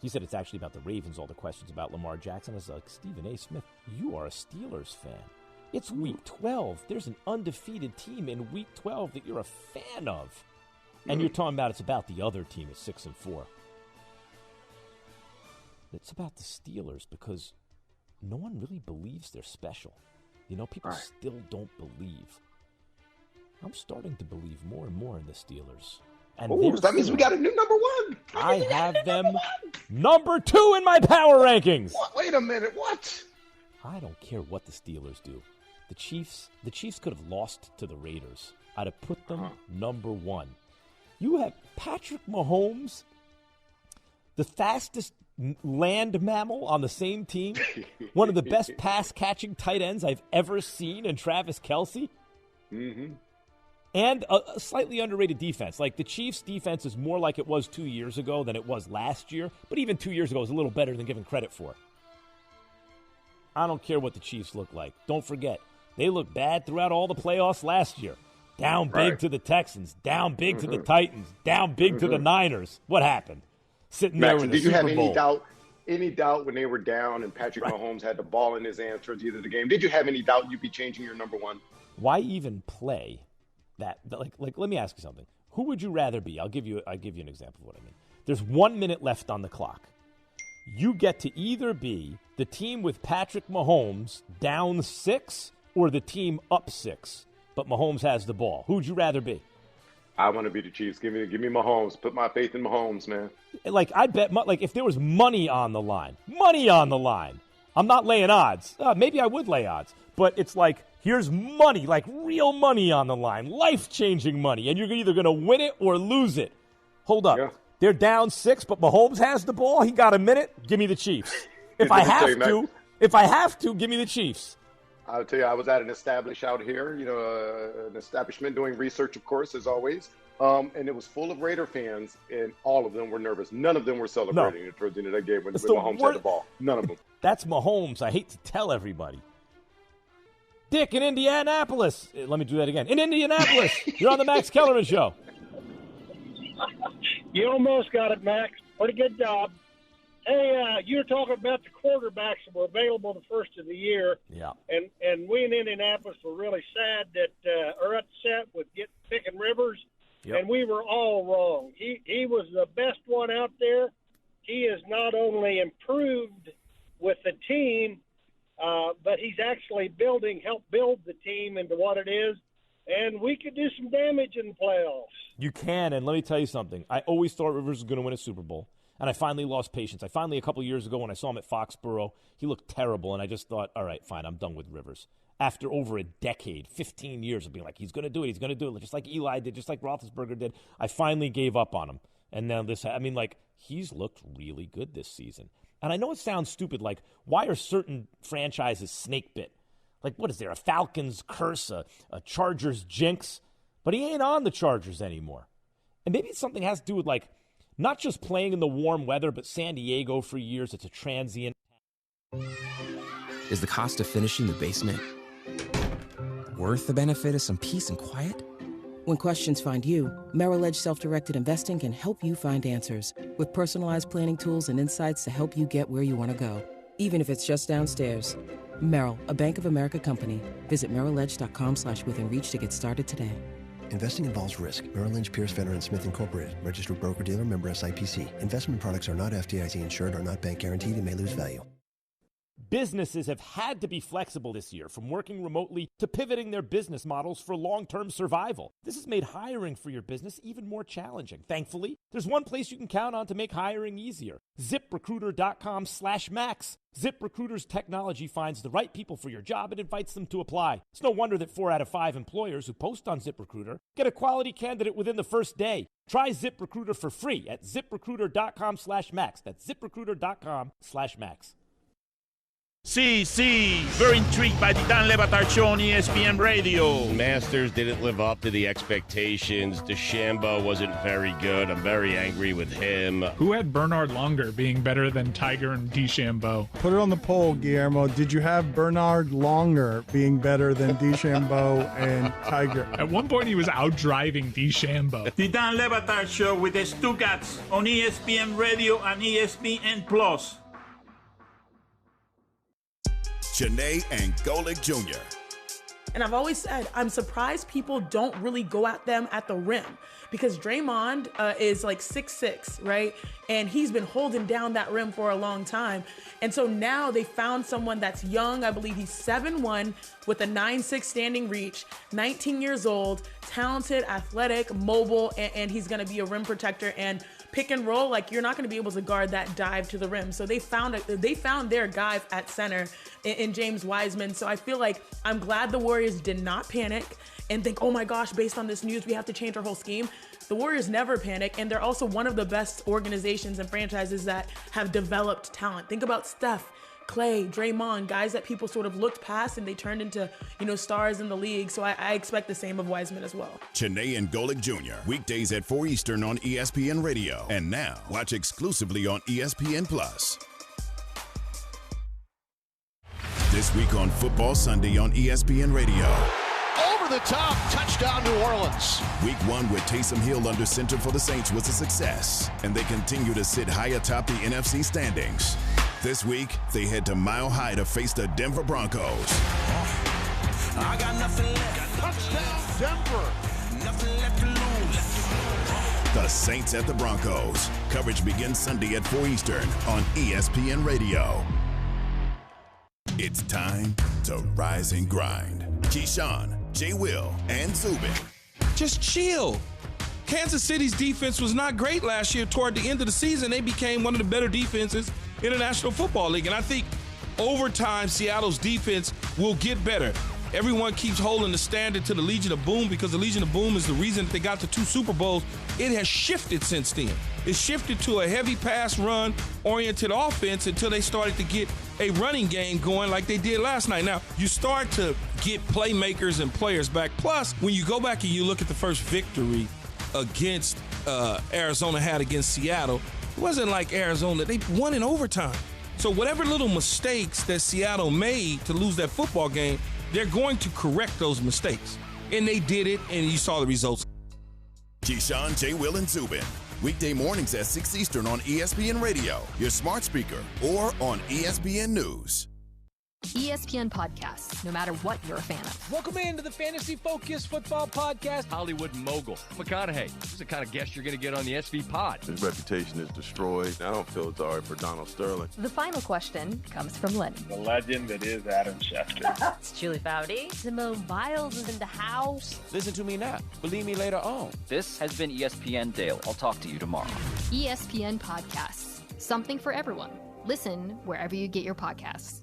He said it's actually about the Ravens, all the questions about Lamar Jackson. I was like, Stephen A. Smith, you are a Steelers fan. It's Week 12. There's an undefeated team in Week 12 that you're a fan of. And you're talking about it's about the other team at 6-4. It's about the Steelers because no one really believes they're special. You know, people still don't believe. I'm starting to believe more and more in the Steelers. And that means we got a new number one. I have them number 2 in my power rankings. What? Wait a minute. What? I don't care what the Steelers do. The Chiefs could have lost to the Raiders. I'd have put them number 1. You have Patrick Mahomes, the fastest land mammal on the same team, one of the best pass-catching tight ends I've ever seen in Travis Kelce. Mm-hmm. And a slightly underrated defense. Like, the Chiefs' defense is more like it was 2 years ago than it was last year. But even 2 years ago was a little better than given credit for. I don't care what the Chiefs look like. Don't forget, they looked bad throughout all the playoffs last year. Down big to the Texans. Down big to the Titans. Down big to the Niners. What happened? Sitting there with the Super Bowl. Did you have any doubt when they were down and Patrick Mahomes had the ball in his hands towards the end of the game? Did you have any doubt you'd be changing your number 1? Why even play that? Like, let me ask you something. Who would you rather be? I'll give you an example of what I mean. There's 1 minute left on the clock. You get to either be the team with Patrick Mahomes down 6 or the team up 6, but Mahomes has the ball. Who would you rather be? I want to be the Chiefs. Give me Mahomes. Put my faith in Mahomes, man. Like, I bet, like, if there was money on the line, I'm not laying odds. Maybe I would lay odds, but it's like, here's money, like real money on the line, life-changing money, and you're either going to win it or lose it. Hold up. Yeah. They're down 6, but Mahomes has the ball. He got a minute. Give me the Chiefs. If I have to, give me the Chiefs. I'll tell you, I was at an establishment out here, an establishment doing research, of course, as always. And it was full of Raider fans, and all of them were nervous. None of them were celebrating towards the end of that game when Mahomes had the ball. None of them. That's Mahomes. I hate to tell everybody. Dick in Indianapolis. Let me do that again. In Indianapolis, you're on the Max Kellerman Show. You almost got it, Max. Pretty good job. Hey, you were talking about the quarterbacks that were available the first of the year. Yeah. And we in Indianapolis were really sad or upset with picking Rivers. Yep. And we were all wrong. He was the best one out there. He has not only improved with the team, but he's actually helped build the team into what it is. And we could do some damage in the playoffs. You can, and let me tell you something. I always thought Rivers was going to win a Super Bowl, and I finally lost patience. A couple years ago when I saw him at Foxborough, he looked terrible, and I just thought, all right, fine, I'm done with Rivers. After over a decade, 15 years of being like, he's going to do it, just like Eli did, just like Roethlisberger did, I finally gave up on him. And now he's looked really good this season. And I know it sounds stupid, like, why are certain franchises snake bit? Like, what is there, a Falcons curse, a Chargers jinx? But he ain't on the Chargers anymore. And maybe something has to do with, like, not just playing in the warm weather, but San Diego for years. It's a transient. Is the cost of finishing the basement worth the benefit of some peace and quiet? When questions find you, Merrill Edge Self-Directed Investing can help you find answers with personalized planning tools and insights to help you get where you want to go, even if it's just downstairs. Merrill, a Bank of America company. Visit merrilledge.com/withinreach to get started today. Investing involves risk. Merrill Lynch, Pierce, Fenner & Smith Incorporated. Registered broker-dealer, member SIPC. Investment products are not FDIC insured, are not bank guaranteed, and may lose value. Businesses have had to be flexible this year, from working remotely to pivoting their business models for long-term survival. This has made hiring for your business even more challenging. Thankfully, there's one place you can count on to make hiring easier. ZipRecruiter.com/Max. ZipRecruiter's technology finds the right people for your job and invites them to apply. It's no wonder that 4 out of 5 employers who post on ZipRecruiter get a quality candidate within the first day. Try ZipRecruiter for free at ZipRecruiter.com/Max. That's ZipRecruiter.com/Max. Sí, very intrigued by the Dan Le Batard Show on ESPN Radio. Masters didn't live up to the expectations. DeChambeau wasn't very good. I'm very angry with him. Who had Bernard Longer being better than Tiger and DeChambeau? Put it on the poll, Guillermo. Did you have Bernard Longer being better than DeChambeau and Tiger? At one point, he was out-driving DeChambeau. The Dan Le Batard Show with the Stucats on ESPN Radio and ESPN Plus. Janae and Golick Jr. And I've always said, I'm surprised people don't really go at them at the rim, because Draymond is like 6'6", right? And he's been holding down that rim for a long time. And so now they found someone that's young. I believe he's 7'1", with a 9'6" standing reach, 19 years old, talented, athletic, mobile, and he's going to be a rim protector. And pick and roll, like, you're not going to be able to guard that dive to the rim. So they found their guy at center in James Wiseman. So I feel like I'm glad the Warriors did not panic and think, oh my gosh, based on this news, we have to change our whole scheme. The Warriors never panic, and they're also one of the best organizations and franchises that have developed talent. Think about Steph, Clay, Draymond, guys that people sort of looked past and they turned into, stars in the league. So I expect the same of Wiseman as well. Janae and Golick Jr. Weekdays at 4 Eastern on ESPN Radio. And now, watch exclusively on ESPN Plus. This week on Football Sunday on ESPN Radio. Over the top, touchdown New Orleans. Week 1 with Taysom Hill under center for the Saints was a success, and they continue to sit high atop the NFC standings. This week, they head to Mile High to face the Denver Broncos. I got nothing left. Touchdown Denver. Nothing left to lose. The Saints at the Broncos. Coverage begins Sunday at 4 Eastern on ESPN Radio. It's time to rise and grind. Keyshawn, J. Will, and Zubin. Just chill. Kansas City's defense was not great last year. Toward the end of the season, they became one of the better defenses in the National Football League. And I think over time, Seattle's defense will get better. Everyone keeps holding the standard to the Legion of Boom because the Legion of Boom is the reason that they got to 2 Super Bowls. It has shifted since then. It shifted to a heavy pass run oriented offense until they started to get a running game going like they did last night. Now, you start to get playmakers and players back. Plus, when you go back and you look at the first victory against Arizona had against Seattle, it wasn't like Arizona. They won in overtime. So whatever little mistakes that Seattle made to lose that football game, they're going to correct those mistakes. And they did it, and you saw the results. Keyshawn, J. Will, and Zubin. Weekday mornings at 6 Eastern on ESPN Radio, your smart speaker, or on ESPN News. ESPN Podcasts, no matter what you're a fan of. Welcome into the Fantasy Focus Football Podcast. Hollywood mogul McConaughey. This is the kind of guest you're going to get on the SV Pod. His reputation is destroyed. I don't feel sorry for Donald Sterling. The final question comes from Lenny. The legend that is Adam Schefter. It's Julie Foudy. Simone Biles is in the house. Listen to me now. Believe me later on. This has been ESPN Daily. I'll talk to you tomorrow. ESPN Podcasts. Something for everyone. Listen wherever you get your podcasts.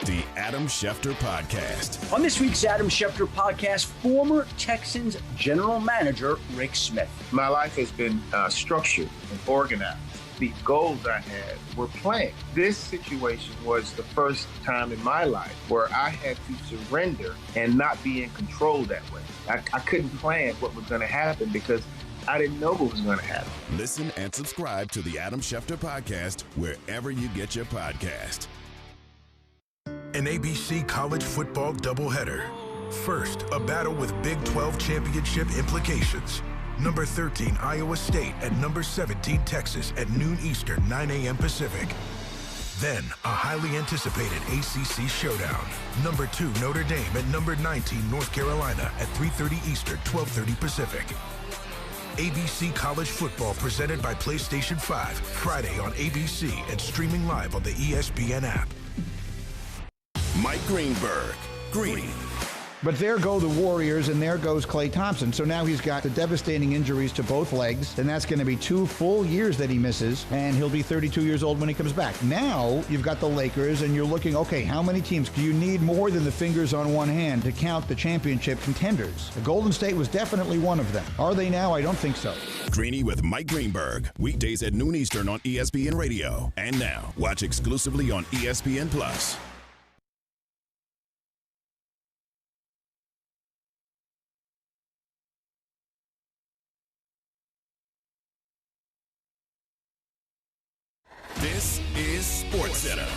The Adam Schefter Podcast. On this week's Adam Schefter Podcast, former Texans general manager Rick Smith. My life has been structured and organized. The goals I had were planned. This situation was the first time in my life where I had to surrender and not be in control that way. I couldn't plan what was going to happen because I didn't know what was going to happen. Listen and subscribe to the Adam Schefter Podcast wherever you get your podcast. An ABC college football doubleheader. First, a battle with Big 12 championship implications. Number 13, Iowa State at number 17, Texas at noon Eastern, 9 a.m. Pacific. Then, a highly anticipated ACC showdown. Number 2, Notre Dame at number 19, North Carolina at 3:30 Eastern, 12:30 Pacific. ABC College Football presented by PlayStation 5, Friday on ABC and streaming live on the ESPN app. Mike Greenberg, Greeny, But there go the Warriors, and there goes Klay Thompson. So now he's got the devastating injuries to both legs, and that's going to be 2 full years that he misses, and he'll be 32 years old when he comes back. Now you've got the Lakers, and you're looking, okay, how many teams? Do you need more than the fingers on one hand to count the championship contenders? The Golden State was definitely one of them. Are they now? I don't think so. Greeny with Mike Greenberg, weekdays at noon Eastern on ESPN Radio. And now, watch exclusively on ESPN+. This is SportsCenter.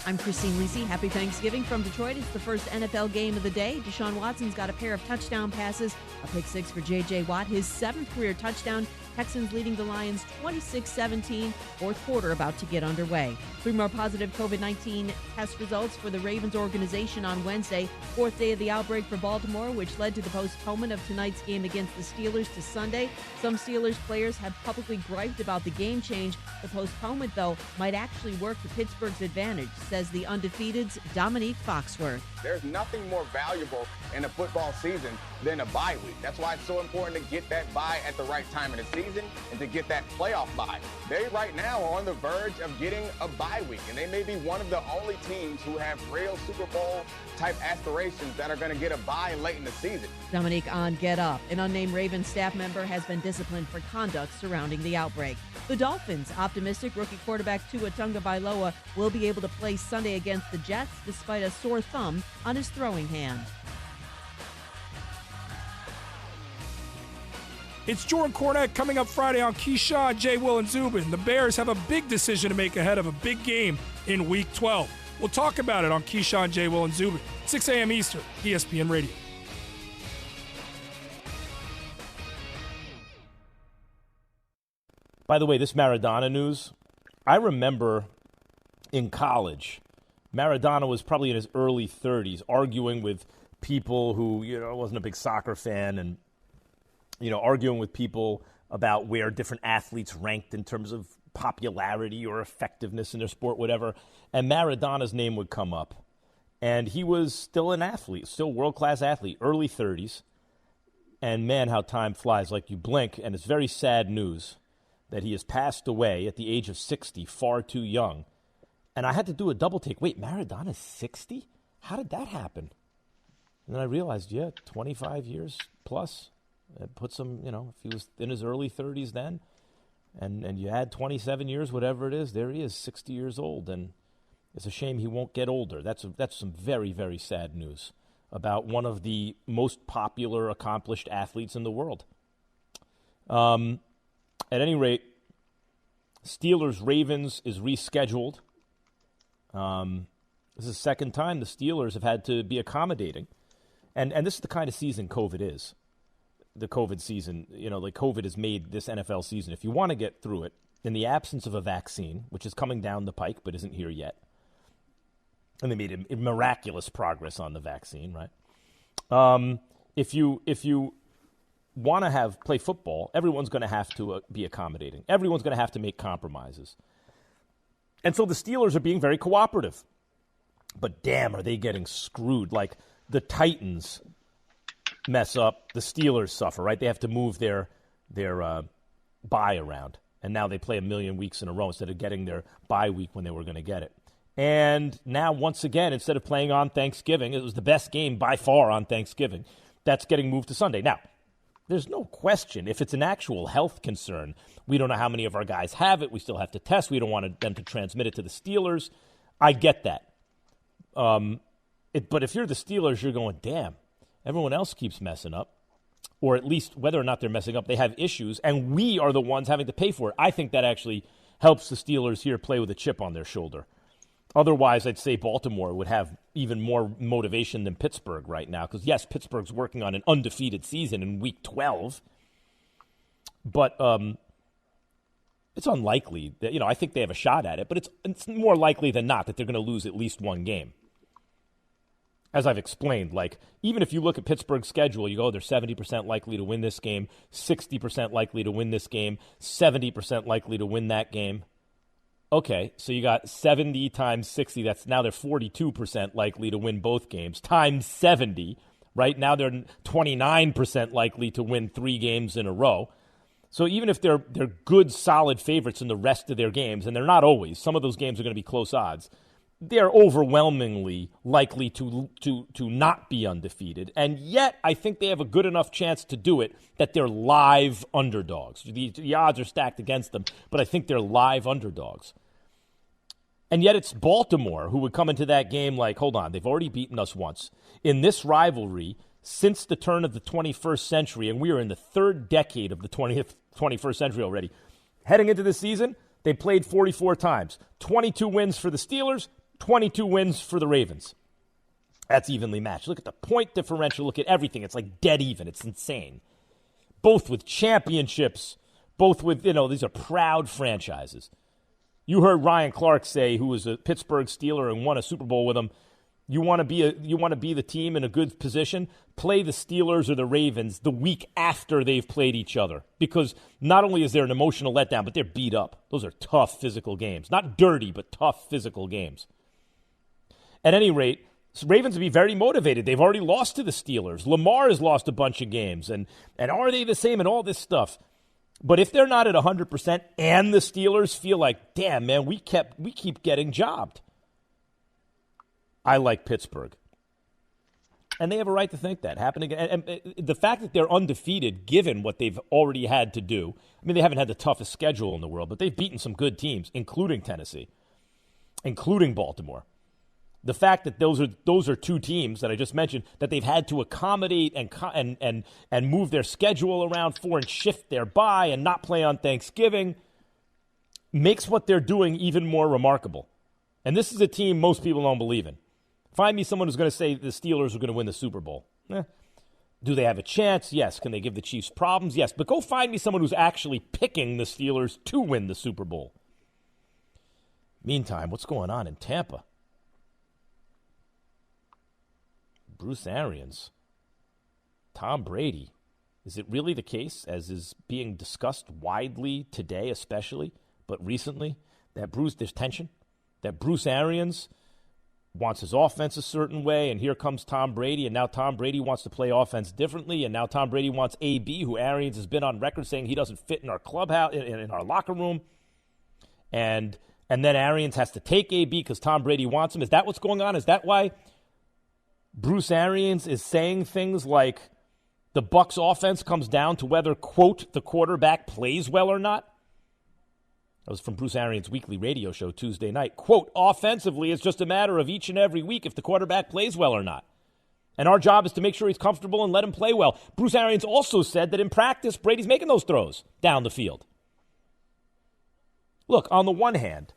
I'm Christine Lisi. Happy Thanksgiving from Detroit. It's the first NFL game of the day. Deshaun Watson's got a pair of touchdown passes, a pick six for J.J. Watt, his 7th career touchdown. Texans leading the Lions 26-17. Fourth quarter about to get underway. 3 more positive COVID-19 test results for the Ravens organization on Wednesday. 4th day of the outbreak for Baltimore, which led to the postponement of tonight's game against the Steelers to Sunday. Some Steelers players have publicly griped about the game change. The postponement, though, might actually work to Pittsburgh's advantage, says the undefeated's Dominique Foxworth. There's nothing more valuable in a football season than a bye week. That's why it's so important to get that bye at the right time of the season and to get that playoff bye. They right now are on the verge of getting a bye week, and they may be one of the only teams who have real Super Bowl type aspirations that are going to get a bye late in the season. Dominique on Get Up. An unnamed Ravens staff member has been disciplined for conduct surrounding the outbreak. The Dolphins, optimistic rookie quarterback Tua Tagovailoa will be able to play Sunday against the Jets despite a sore thumb on his throwing hand. It's Jordan Cornette coming up Friday on Keyshawn, J. Will, and Zubin. The Bears have a big decision to make ahead of a big game in Week 12. We'll talk about it on Keyshawn, J. Will, and Zubin, 6 a.m. Eastern, ESPN Radio. By the way, this Maradona news, I remember in college, Maradona was probably in his early 30s, arguing with people who, wasn't a big soccer fan and, arguing with people about where different athletes ranked in terms of popularity or effectiveness in their sport, whatever. And Maradona's name would come up. And he was still an athlete, still world-class athlete, early 30s. And man, how time flies. Like you blink, and it's very sad news that he has passed away at the age of 60, far too young. And I had to do a double take. Wait, Maradona's 60? How did that happen? And then I realized, 25 years plus. It puts him, if he was in his early 30s then, and you add 27 years, whatever it is, there he is, 60 years old. And it's a shame he won't get older. That's some very, very sad news about one of the most popular, accomplished athletes in the world. At any rate, Steelers-Ravens is rescheduled. This is the second time the Steelers have had to be accommodating. And this is the kind of season COVID is. The COVID season, COVID has made this NFL season, if you want to get through it, in the absence of a vaccine, which is coming down the pike but isn't here yet, and they made a miraculous progress on the vaccine, right? If you want to play football, everyone's going to have to be accommodating. Everyone's going to have to make compromises. And so the Steelers are being very cooperative. But damn, are they getting screwed. Like the Titans mess up, the Steelers suffer, right? They have to move their bye around. And now they play a million weeks in a row instead of getting their bye week when they were going to get it. And now, once again, instead of playing on Thanksgiving, it was the best game by far on Thanksgiving, that's getting moved to Sunday. Now, there's no question, if it's an actual health concern, we don't know how many of our guys have it. We still have to test. We don't want them to transmit it to the Steelers. I get that. But if you're the Steelers, you're going, damn, everyone else keeps messing up. Or at least whether or not they're messing up, they have issues, and we are the ones having to pay for it. I think that actually helps the Steelers here play with a chip on their shoulder. Otherwise, I'd say Baltimore would have even more motivation than Pittsburgh right now. Because, yes, Pittsburgh's working on an undefeated season in Week 12. But it's unlikely that, I think they have a shot at it. But it's more likely than not that they're going to lose at least one game. As I've explained, even if you look at Pittsburgh's schedule, you go, they're 70% likely to win this game, 60% likely to win this game, 70% likely to win that game. Okay, so you got 70 times 60. That's now they're 42% likely to win both games. Times 70, right? Now they're 29% likely to win 3 games in a row. So even if they're good, solid favorites in the rest of their games, and they're not always, some of those games are going to be close odds, they're overwhelmingly likely to not be undefeated. And yet, I think they have a good enough chance to do it that they're live underdogs. The odds are stacked against them, but I think they're live underdogs. And yet it's Baltimore who would come into that game like, hold on, they've already beaten us once. In this rivalry, since the turn of the 21st century, and we are in the 3rd decade of the 21st century already, heading into this season, they played 44 times. 22 wins for the Steelers, 22 wins for the Ravens. That's evenly matched. Look at the point differential. Look at everything. It's like dead even. It's insane. Both with championships, both with, these are proud franchises. You heard Ryan Clark say, who was a Pittsburgh Steeler and won a Super Bowl with them, you want to be the team in a good position, play the Steelers or the Ravens the week after they've played each other. Because not only is there an emotional letdown, but they're beat up. Those are tough physical games. Not dirty, but tough physical games. At any rate, Ravens would be very motivated. They've already lost to the Steelers. Lamar has lost a bunch of games. And are they the same and all this stuff? But if they're not at 100% and the Steelers feel like, damn, man, we keep getting jobbed, I like Pittsburgh. And they have a right to think that. Happening, and the fact that they're undefeated, given what they've already had to do, I mean, they haven't had the toughest schedule in the world, but they've beaten some good teams, including Tennessee, including Baltimore. The fact that those are 2 teams that I just mentioned that they've had to accommodate and move their schedule around for and shift their bye and not play on Thanksgiving makes what they're doing even more remarkable. And this is a team most people don't believe in. Find me someone who's going to say the Steelers are going to win the Super Bowl. Do they have a chance? Yes. Can they give the Chiefs problems? Yes. But go find me someone who's actually picking the Steelers to win the Super Bowl. Meantime, what's going on in Tampa? Bruce Arians, Tom Brady. Is it really the case, as is being discussed widely today especially, but recently, that there's tension? That Bruce Arians wants his offense a certain way, and here comes Tom Brady, and now Tom Brady wants to play offense differently, and now Tom Brady wants AB, who Arians has been on record saying he doesn't fit in our clubhouse, in our locker room, and then Arians has to take AB because Tom Brady wants him. Is that what's going on? Is that why Bruce Arians is saying things like the Bucs offense comes down to whether, quote, the quarterback plays well or not? That was from Bruce Arians' weekly radio show Tuesday night. Quote, offensively, it's just a matter of each and every week if the quarterback plays well or not. And our job is to make sure he's comfortable and let him play well. Bruce Arians also said that in practice, Brady's making those throws down the field. Look, on the one hand,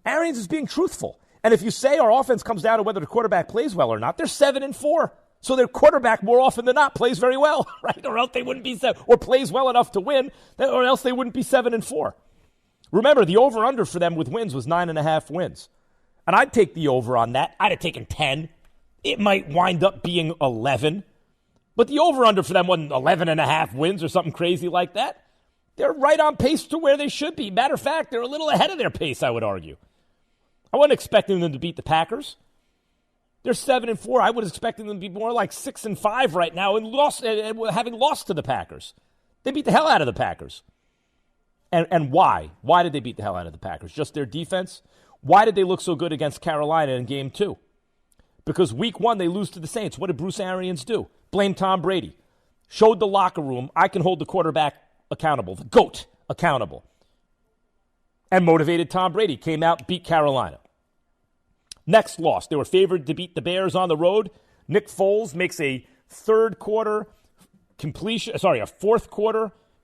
Arians is being truthful. And if you say our offense comes down to whether the quarterback plays well or not, they're 7-4. So their quarterback more often than not plays very well, right? Or else they wouldn't be or plays well enough to win, or else they wouldn't be 7-4. Remember, the over-under for them with wins was 9.5 wins. And I'd take the over on that. I'd have taken 10. It might wind up being 11. But the over-under for them wasn't 11.5 wins or something crazy like that. They're right on pace to where they should be. Matter of fact, they're a little ahead of their pace, I would argue. I wasn't expecting them to beat the Packers. They're 7-4. I was expecting them to be more like 6-5 right now and having lost to the Packers. They beat the hell out of the Packers. And why? Why did they beat the hell out of the Packers? Just their defense? Why did they look so good against Carolina in Game 2? Because Week 1, they lose to the Saints. What did Bruce Arians do? Blame Tom Brady. Showed the locker room, I can hold the quarterback accountable, the GOAT accountable. And motivated Tom Brady. Came out, beat Carolina. Next loss, they were favored to beat the Bears on the road. Nick Foles makes a fourth quarter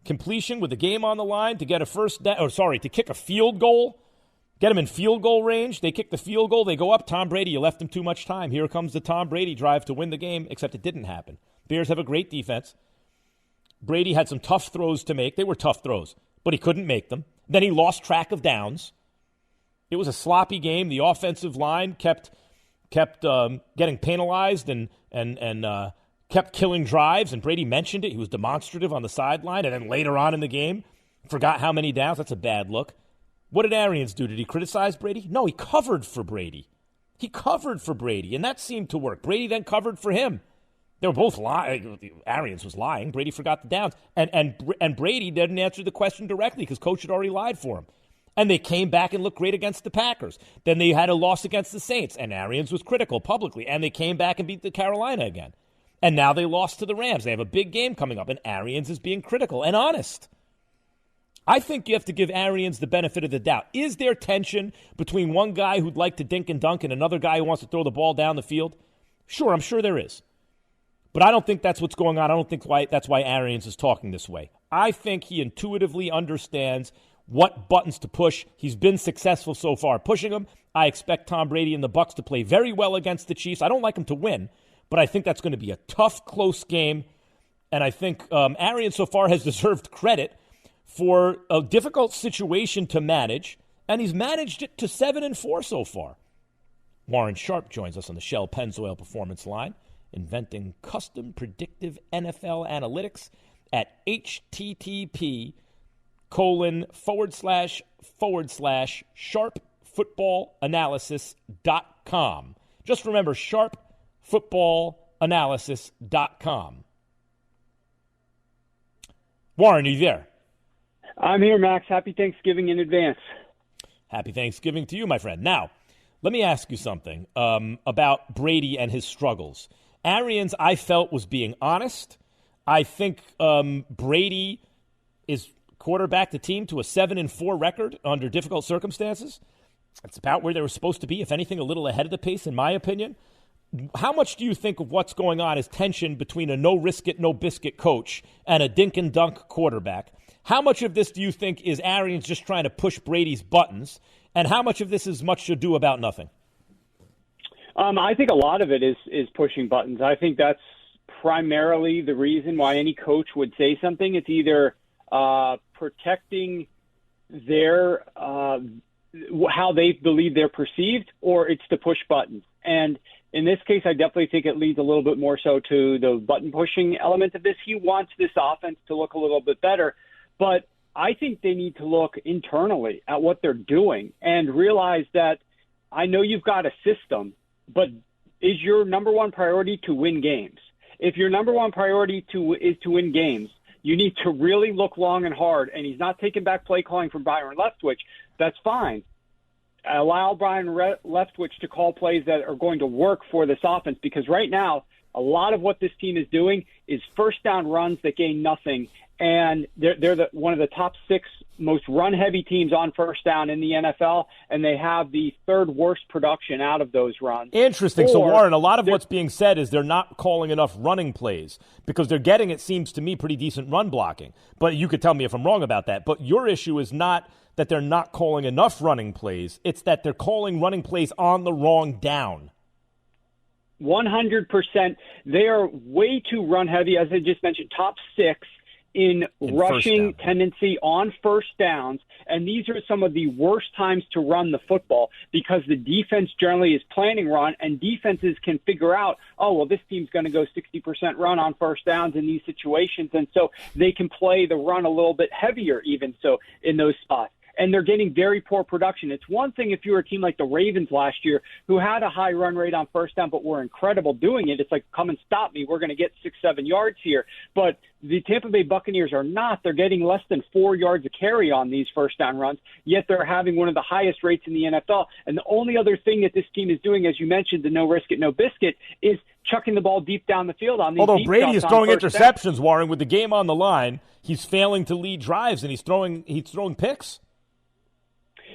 completion with the game on the line to get to kick a field goal. Get them in field goal range. They kick the field goal. They go up. Tom Brady, you left them too much time. Here comes the Tom Brady drive to win the game, except it didn't happen. Bears have a great defense. Brady had some tough throws to make. They were tough throws, but he couldn't make them. Then he lost track of downs. It was a sloppy game. The offensive line kept getting penalized and kept killing drives, and Brady mentioned it. He was demonstrative on the sideline, and then later on in the game, forgot how many downs. That's a bad look. What did Arians do? Did he criticize Brady? No, he covered for Brady. He covered for Brady, and that seemed to work. Brady then covered for him. They were both lying. Arians was lying. Brady forgot the downs. And Brady didn't answer the question directly because Coach had already lied for him. And they came back and looked great against the Packers. Then they had a loss against the Saints, and Arians was critical publicly. And they came back and beat the Carolina again. And now they lost to the Rams. They have a big game coming up, and Arians is being critical and honest. I think you have to give Arians the benefit of the doubt. Is there tension between one guy who'd like to dink and dunk and another guy who wants to throw the ball down the field? Sure, I'm sure there is. But I don't think that's what's going on. I don't think that's why Arians is talking this way. I think he intuitively understands what buttons to push. He's been successful so far pushing them. I expect Tom Brady and the Bucs to play very well against the Chiefs. I don't like them to win, but I think that's going to be a tough, close game. And I think Arians so far has deserved credit for a difficult situation to manage, and he's managed it to 7-4 so far. Warren Sharp joins us on the Shell Pennzoil Performance Line, inventing custom predictive NFL analytics at http://sharpfootballanalysis.com. Just remember, sharpfootballanalysis.com. Warren, are you there? I'm here, Max. Happy Thanksgiving in advance. Happy Thanksgiving to you, my friend. Now, let me ask you something about Brady and his struggles. Arians, I felt, was being honest. I think Brady is quarterbacked the team to a 7-4 record under difficult circumstances. It's about where they were supposed to be, if anything, a little ahead of the pace, in my opinion. How much do you think of what's going on is tension between a no-risk-it, no-biscuit coach and a dink-and-dunk quarterback? How much of this do you think is Arians just trying to push Brady's buttons, and how much of this is much ado about nothing? I think a lot of it is pushing buttons. I think that's primarily the reason why any coach would say something. It's either protecting their how they believe they're perceived, or it's to push buttons. And in this case, I definitely think it leads a little bit more so to the button-pushing element of this. He wants this offense to look a little bit better, but I think they need to look internally at what they're doing and realize that I know you've got a system, but is your number one priority to win games? If your number one priority is to win games, you need to really look long and hard, and he's not taking back play calling from Byron Leftwich. That's fine. Allow Byron Leftwich to call plays that are going to work for this offense, because right now a lot of what this team is doing is first down runs that gain nothing, and they're one of the top 6 most run-heavy teams on first down in the NFL, and they have the 3rd worst production out of those runs. Interesting. So, Warren, a lot of what's being said is they're not calling enough running plays because they're getting, it seems to me, pretty decent run blocking. But you could tell me if I'm wrong about that. But your issue is not that they're not calling enough running plays. It's that they're calling running plays on the wrong down. 100%. They are way too run-heavy, as I just mentioned, top 6 in rushing tendency on first downs, and these are some of the worst times to run the football because the defense generally is planning run, and defenses can figure out, oh, well, this team's going to go 60% run on first downs in these situations, and so they can play the run a little bit heavier even so in those spots. And they're getting very poor production. It's one thing if you were a team like the Ravens last year who had a high run rate on first down but were incredible doing it. It's like, come and stop me. We're going to get 6-7 yards here. But the Tampa Bay Buccaneers are not. They're getting less than 4 yards a carry on these first down runs, yet they're having one of the highest rates in the NFL. And the only other thing that this team is doing, as you mentioned, the no risk it, no biscuit, is chucking the ball deep down the field on these Although deep Brady is shots throwing on first interceptions, down. Warren, with the game on the line, he's failing to lead drives, and he's throwing picks.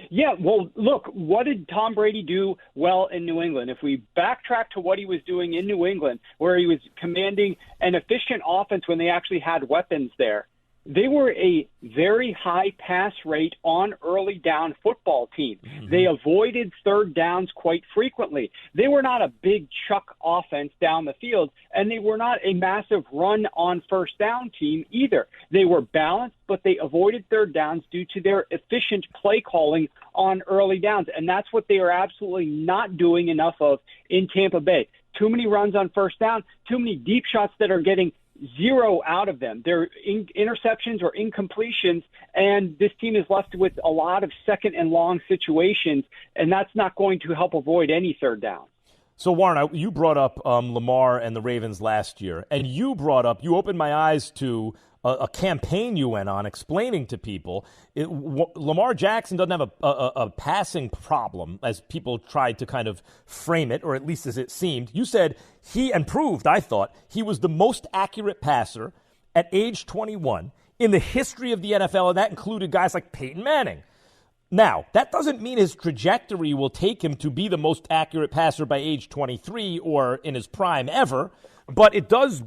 Yeah, well, look, what did Tom Brady do well in New England? If we backtrack to what he was doing in New England, where he was commanding an efficient offense when they actually had weapons there, they were a very high pass rate on early down football team. Mm-hmm. They avoided third downs quite frequently. They were not a big chuck offense down the field, and they were not a massive run on first down team either. They were balanced, but they avoided third downs due to their efficient play calling on early downs, and that's what they are absolutely not doing enough of in Tampa Bay. Too many runs on first down, too many deep shots that are getting 0 out of them. They're interceptions or incompletions, and this team is left with a lot of second and long situations, and that's not going to help avoid any third down. So, Warren, you brought up Lamar and the Ravens last year, and you opened my eyes to a campaign you went on explaining to people Lamar Jackson doesn't have a passing problem, as people tried to kind of frame it, or at least as it seemed. You said I thought, he was the most accurate passer at age 21 in the history of the NFL, and that included guys like Peyton Manning. Now, that doesn't mean his trajectory will take him to be the most accurate passer by age 23 or in his prime ever, but it does,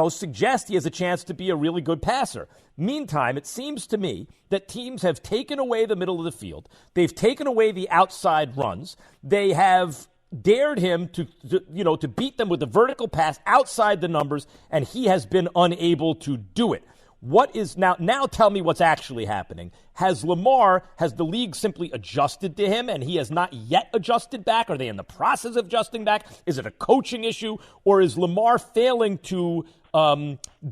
suggest he has a chance to be a really good passer. Meantime, it seems to me that teams have taken away the middle of the field. They've taken away the outside runs. They have dared him to beat them with the vertical pass outside the numbers, and he has been unable to do it. What is now tell me what's actually happening. Has the league simply adjusted to him and he has not yet adjusted back? Are they in the process of adjusting back? Is it a coaching issue? Or is Lamar failing to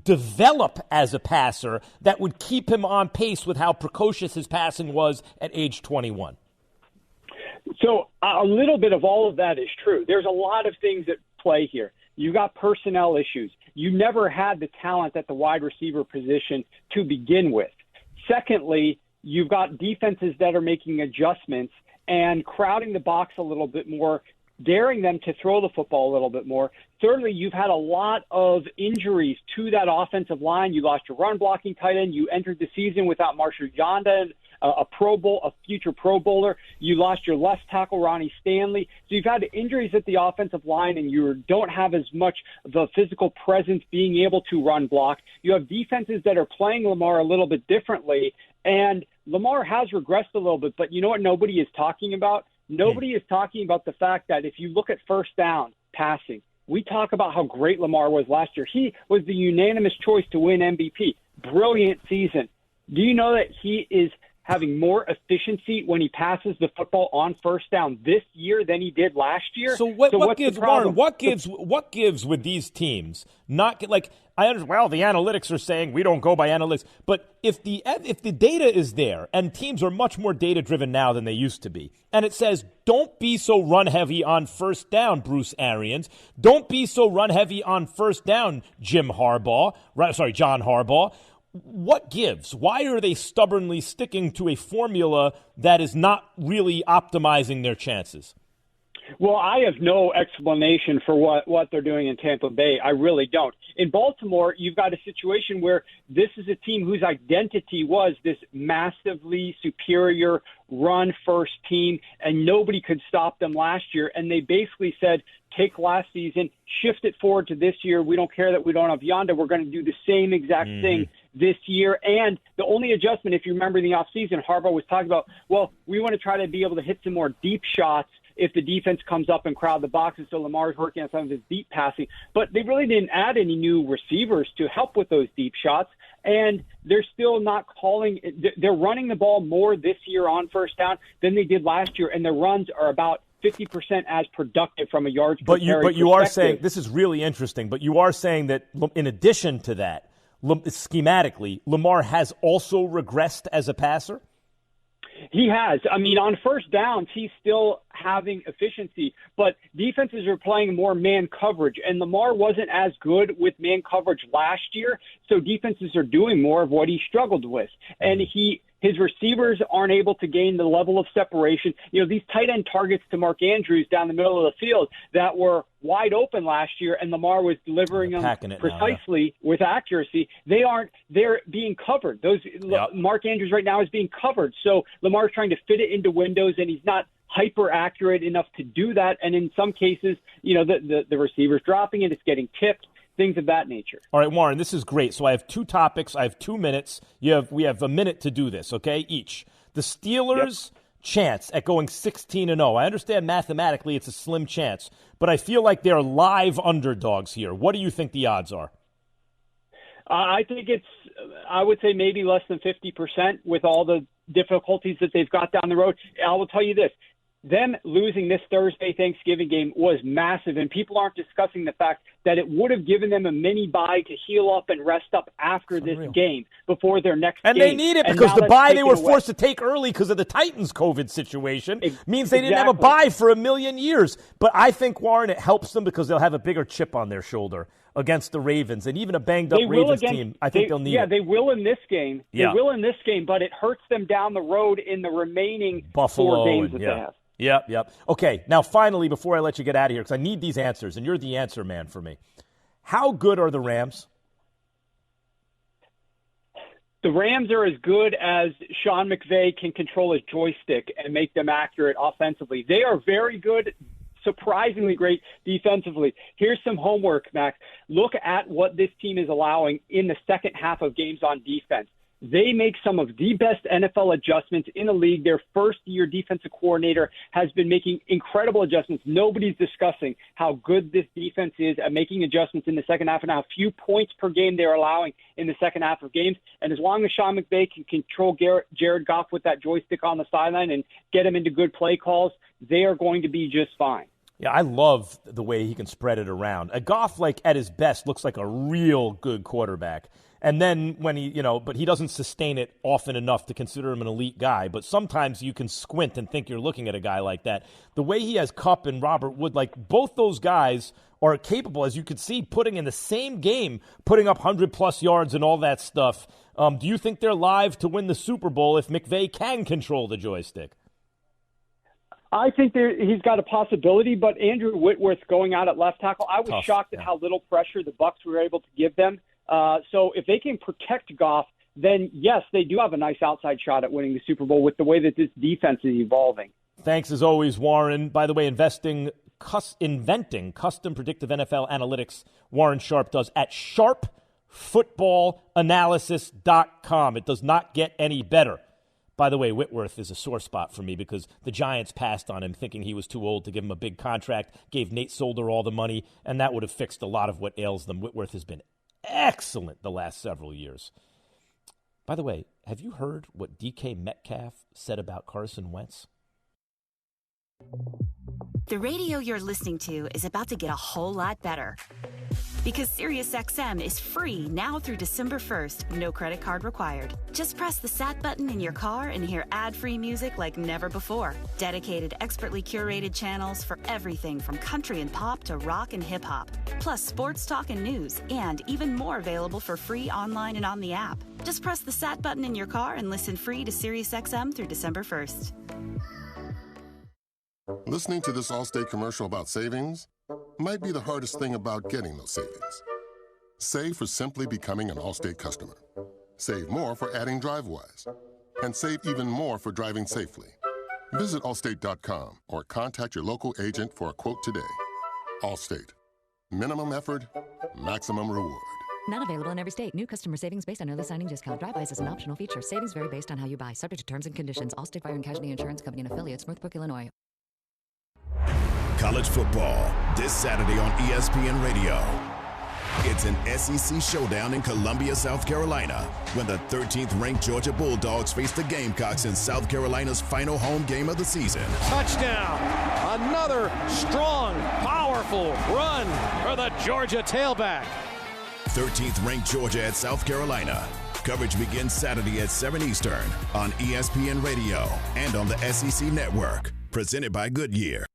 develop as a passer that would keep him on pace with how precocious his passing was at age 21? So a little bit of all of that is true. There's a lot of things at play here. You got personnel issues. You never had the talent at the wide receiver position to begin with. Secondly, you've got defenses that are making adjustments and crowding the box a little bit more, daring them to throw the football a little bit more. Thirdly, you've had a lot of injuries to that offensive line. You lost your run blocking tight end. You entered the season without Marshall Yanda, a future Pro Bowler. You lost your left tackle, Ronnie Stanley. So you've had injuries at the offensive line, and you don't have as much of a physical presence being able to run block. You have defenses that are playing Lamar a little bit differently, and Lamar has regressed a little bit. But you know what nobody is talking about? Nobody is talking about the fact that if you look at first down passing, we talk about how great Lamar was last year. He was the unanimous choice to win MVP. Brilliant season. Do you know that he is having more efficiency when he passes the football on first down this year than he did last year? So what gives, Warren, what gives with these teams? Not like, I understand, well, the analytics are saying we don't go by analytics, but if the data is there, and teams are much more data driven now than they used to be, and it says don't be so run heavy on first down, Bruce Arians, don't be so run heavy on first down, John Harbaugh. What gives? Why are they stubbornly sticking to a formula that is not really optimizing their chances? Well, I have no explanation for what they're doing in Tampa Bay. I really don't. In Baltimore, you've got a situation where this is a team whose identity was this massively superior run-first team, and nobody could stop them last year. And they basically said, take last season, shift it forward to this year. We don't care that we don't have Yonda. We're going to do the same exact thing this year. And the only adjustment, if you remember in the offseason, Harbaugh was talking about, well, we want to try to be able to hit some more deep shots if the defense comes up and crowd the boxes. So Lamar's working on some of his deep passing. But they really didn't add any new receivers to help with those deep shots. And they're still not calling – they're running the ball more this year on first down than they did last year. And their runs are about 50% as productive from a yards per carry But you are saying – this is really interesting. But you are saying that in addition to that, schematically, Lamar has also regressed as a passer? He has. I mean, on first downs, he's still having efficiency, but defenses are playing more man coverage, and Lamar wasn't as good with man coverage last year, so defenses are doing more of what he struggled with. And his receivers aren't able to gain the level of separation. You know, these tight end targets to Mark Andrews down the middle of the field that were wide open last year, and Lamar was delivering them precisely with accuracy. They're being covered. Mark Andrews right now is being covered. So Lamar's trying to fit it into windows, and he's not hyper accurate enough to do that. And in some cases, you know, the receiver's dropping it, it's getting tipped. Things of that nature. All right, Warren, this is great. So I have two topics. I have 2 minutes. We have a minute to do this, okay, each. The Steelers' chance at going 16-0. I understand mathematically it's a slim chance, but I feel like they're live underdogs here. What do you think the odds are? I think I would say maybe less than 50% with all the difficulties that they've got down the road. I will tell you this. them losing this Thursday Thanksgiving game was massive, and people aren't discussing the fact that it would have given them a mini bye to heal up and rest up after this game before their next and game. And they need it because the bye they were forced to take early because of the Titans' COVID situation means they didn't have a bye for a million years. But I think, Warren, it helps them because they'll have a bigger chip on their shoulder against the Ravens, and even a banged-up Ravens team. I think they'll need it. Yeah, they will in this game. They will in this game, but it hurts them down the road in the remaining Buffalo 4 games that they have. Yep. Okay, now finally, before I let you get out of here, because I need these answers, and you're the answer man for me. How good are the Rams? The Rams are as good as Sean McVay can control his joystick and make them accurate offensively. They are very good, surprisingly great defensively. Here's some homework, Max. Look at what this team is allowing in the second half of games on defense. They make some of the best NFL adjustments in the league. Their first-year defensive coordinator has been making incredible adjustments. Nobody's discussing how good this defense is at making adjustments in the second half and how few points per game they're allowing in the second half of games. And as long as Sean McVay can control Jared Goff with that joystick on the sideline and get him into good play calls, they are going to be just fine. Yeah, I love the way he can spread it around. Goff, like at his best, looks like a real good quarterback. And then when he, but he doesn't sustain it often enough to consider him an elite guy. But sometimes you can squint and think you're looking at a guy like that. The way he has Kupp and Robert Wood, like both those guys are capable, as you could see, putting in the same game, putting up 100-plus yards and all that stuff. Do you think they're live to win the Super Bowl if McVay can control the joystick? I think he's got a possibility, but Andrew Whitworth going out at left tackle, I was shocked at how little pressure the Bucs were able to give them. So if they can protect Goff, then yes, they do have a nice outside shot at winning the Super Bowl with the way that this defense is evolving. Thanks as always, Warren. By the way, inventing custom predictive NFL analytics, Warren Sharp does at sharpfootballanalysis.com. It does not get any better. By the way, Whitworth is a sore spot for me because the Giants passed on him thinking he was too old to give him a big contract, gave Nate Solder all the money, and that would have fixed a lot of what ails them. Whitworth has been excellent the last several years. By the way, have you heard what DK Metcalf said about Carson Wentz? The radio you're listening to is about to get a whole lot better. Because SiriusXM is free now through December 1st, no credit card required. Just press the Sat button in your car and hear ad-free music like never before. Dedicated, expertly curated channels for everything from country and pop to rock and hip-hop. Plus sports talk and news, and even more available for free online and on the app. Just press the Sat button in your car and listen free to SiriusXM through December 1st. Listening to this Allstate commercial about savings might be the hardest thing about getting those savings. Save for simply becoming an Allstate customer. Save more for adding DriveWise. And save even more for driving safely. Visit Allstate.com or contact your local agent for a quote today. Allstate. Minimum effort, maximum reward. Not available in every state. New customer savings based on early signing discount. DriveWise is an optional feature. Savings vary based on how you buy. Subject to terms and conditions. Allstate Fire and Casualty Insurance Company and affiliates. Northbrook, Illinois. College football this Saturday on ESPN Radio. It's an SEC showdown in Columbia, South Carolina, when the 13th-ranked Georgia Bulldogs face the Gamecocks in South Carolina's final home game of the season. Touchdown! Another strong, powerful run for the Georgia tailback. 13th-ranked Georgia at South Carolina. Coverage begins Saturday at 7 Eastern on ESPN Radio and on the SEC Network. Presented by Goodyear.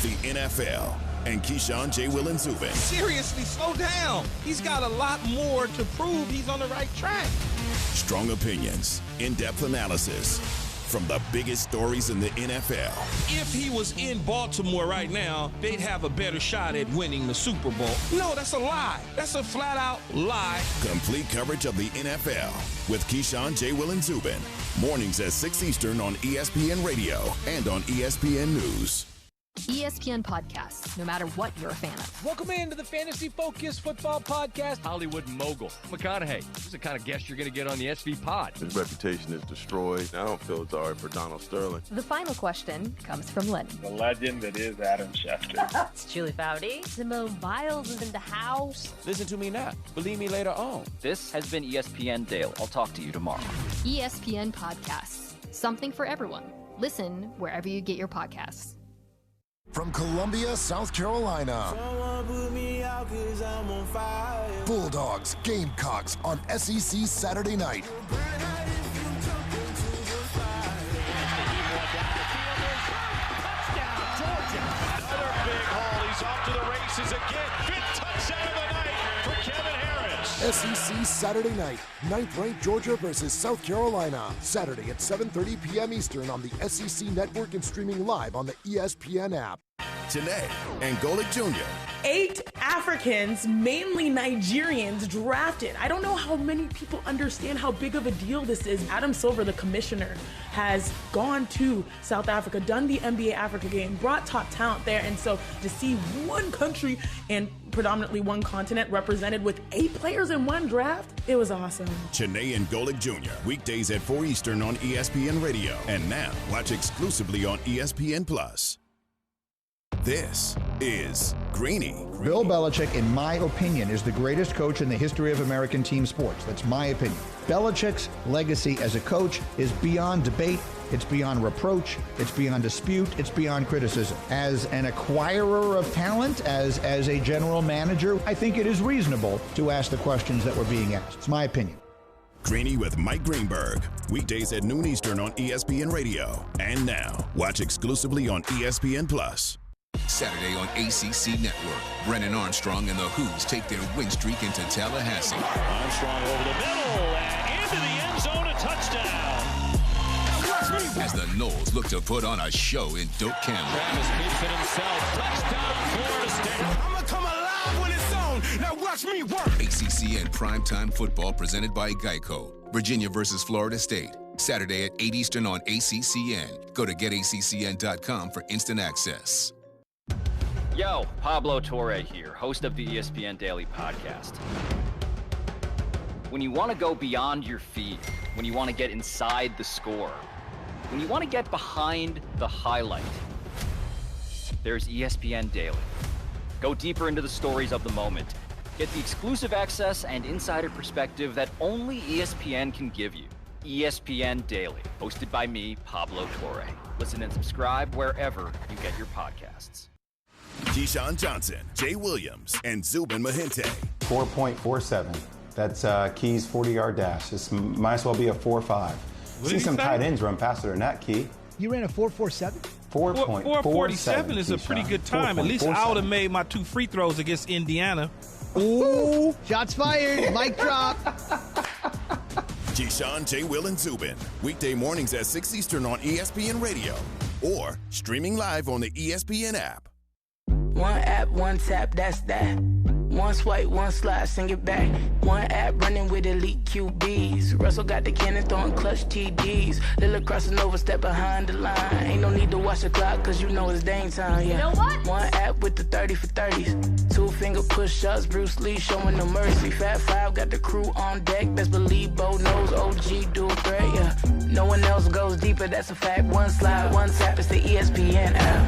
The NFL and Keyshawn J. Will and Zubin. Seriously, slow down. He's got a lot more to prove he's on the right track. Strong opinions, in-depth analysis from the biggest stories in the NFL. If he was in Baltimore right now, they'd have a better shot at winning the Super Bowl. No, that's a lie. That's a flat-out lie. Complete coverage of the NFL with Keyshawn J. Will and Zubin. Mornings at 6 Eastern on ESPN Radio and on ESPN News. ESPN Podcasts, no matter what you're a fan of. Welcome into the Fantasy Focus Football Podcast. Hollywood mogul McConaughey. This is the kind of guest you're going to get on the SV Pod. His reputation is destroyed. I don't feel sorry for Donald Sterling. The final question comes from Lennon. The legend that is Adam Schefter. It's Julie Foudy. Simone Biles is in the house. Listen to me now. Believe me later on. This has been ESPN Daily. I'll talk to you tomorrow. ESPN Podcasts, something for everyone. Listen wherever you get your podcasts. From Columbia, South Carolina, Bulldogs, Gamecocks on SEC Saturday night. Another big haul. He's off to the races again. Fifth touchdown of the night for Kevin Harris. SEC Saturday night, 9th-ranked Georgia versus South Carolina. Saturday at 7:30 p.m. Eastern on the SEC Network and streaming live on the ESPN app. Today, Angola Jr. 8 Africans, mainly Nigerians, drafted. I don't know how many people understand how big of a deal this is. Adam Silver, the commissioner, has gone to South Africa, done the NBA Africa game, brought top talent there. And so to see one country and predominantly one continent represented with 8 players in one draft, it was awesome. Chiney and Golick Jr. Weekdays at 4 Eastern on ESPN Radio. And now, watch exclusively on ESPN Plus. This is Greeny. Bill Belichick, in my opinion, is the greatest coach in the history of American team sports. That's my opinion. Belichick's legacy as a coach is beyond debate. It's beyond reproach. It's beyond dispute. It's beyond criticism. As an acquirer of talent, as a general manager, I think it is reasonable to ask the questions that were being asked. It's my opinion. Greeny with Mike Greenberg. Weekdays at noon Eastern on ESPN Radio. And now, watch exclusively on ESPN Plus. Saturday on ACC Network. Brennan Armstrong and the Who's take their win streak into Tallahassee. Armstrong over the middle and into the end zone, a touchdown. As the Noles look to put on a show in Doak Cameron. Travis keeps it himself. Touchdown, Florida State. I'm gonna come alive when it's on. Now watch me work. ACC and primetime football presented by Geico. Virginia versus Florida State. Saturday at 8 Eastern on ACCN. Go to getaccn.com for instant access. Yo, Pablo Torre here, host of the ESPN Daily Podcast. When you want to go beyond your feed, when you want to get inside the score, when you want to get behind the highlight, there's ESPN Daily. Go deeper into the stories of the moment. Get the exclusive access and insider perspective that only ESPN can give you. ESPN Daily, hosted by me, Pablo Torre. Listen and subscribe wherever you get your podcasts. Keyshawn Johnson, Jay Williams, and Zubin Mahente. 4.47. That's Key's 40-yard dash. This might as well be a 4.5. See some tight ends run faster than that, Key. You ran a 4.47? 4.47 is a pretty good time. At least I would have made my 2 free throws against Indiana. Ooh, shots fired. Mic drop. Keyshawn, Jay, Will, and Zubin. Weekday mornings at 6 Eastern on ESPN Radio. Or streaming live on the ESPN app. One app, one tap, that's that. One swipe, one slide, sing it back. One app running with elite QBs. Russell got the cannon throwing clutch TDs. Lillard crossing over, step behind the line. Ain't no need to watch the clock, cause you know it's Dame time, yeah. You know what? One app with the 30 for 30s. 2-finger push-ups, Bruce Lee showing no mercy. Fat Five got the crew on deck. Best believe Bo knows OG dual threat, yeah. No one else goes deeper, that's a fact. One slide, one tap, it's the ESPN app.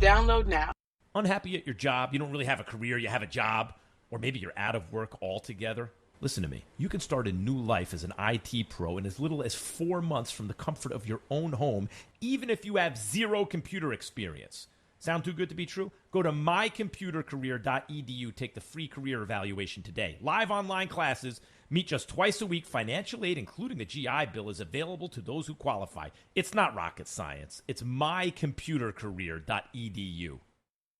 Download now. Unhappy at your job, you don't really have a career, you have a job, or maybe you're out of work altogether? Listen to me. You can start a new life as an IT pro in as little as 4 months from the comfort of your own home, even if you have zero computer experience. Sound too good to be true? Go to mycomputercareer.edu. Take the free career evaluation today. Live online classes. Meet just twice a week. Financial aid, including the GI Bill, is available to those who qualify. It's not rocket science. It's mycomputercareer.edu.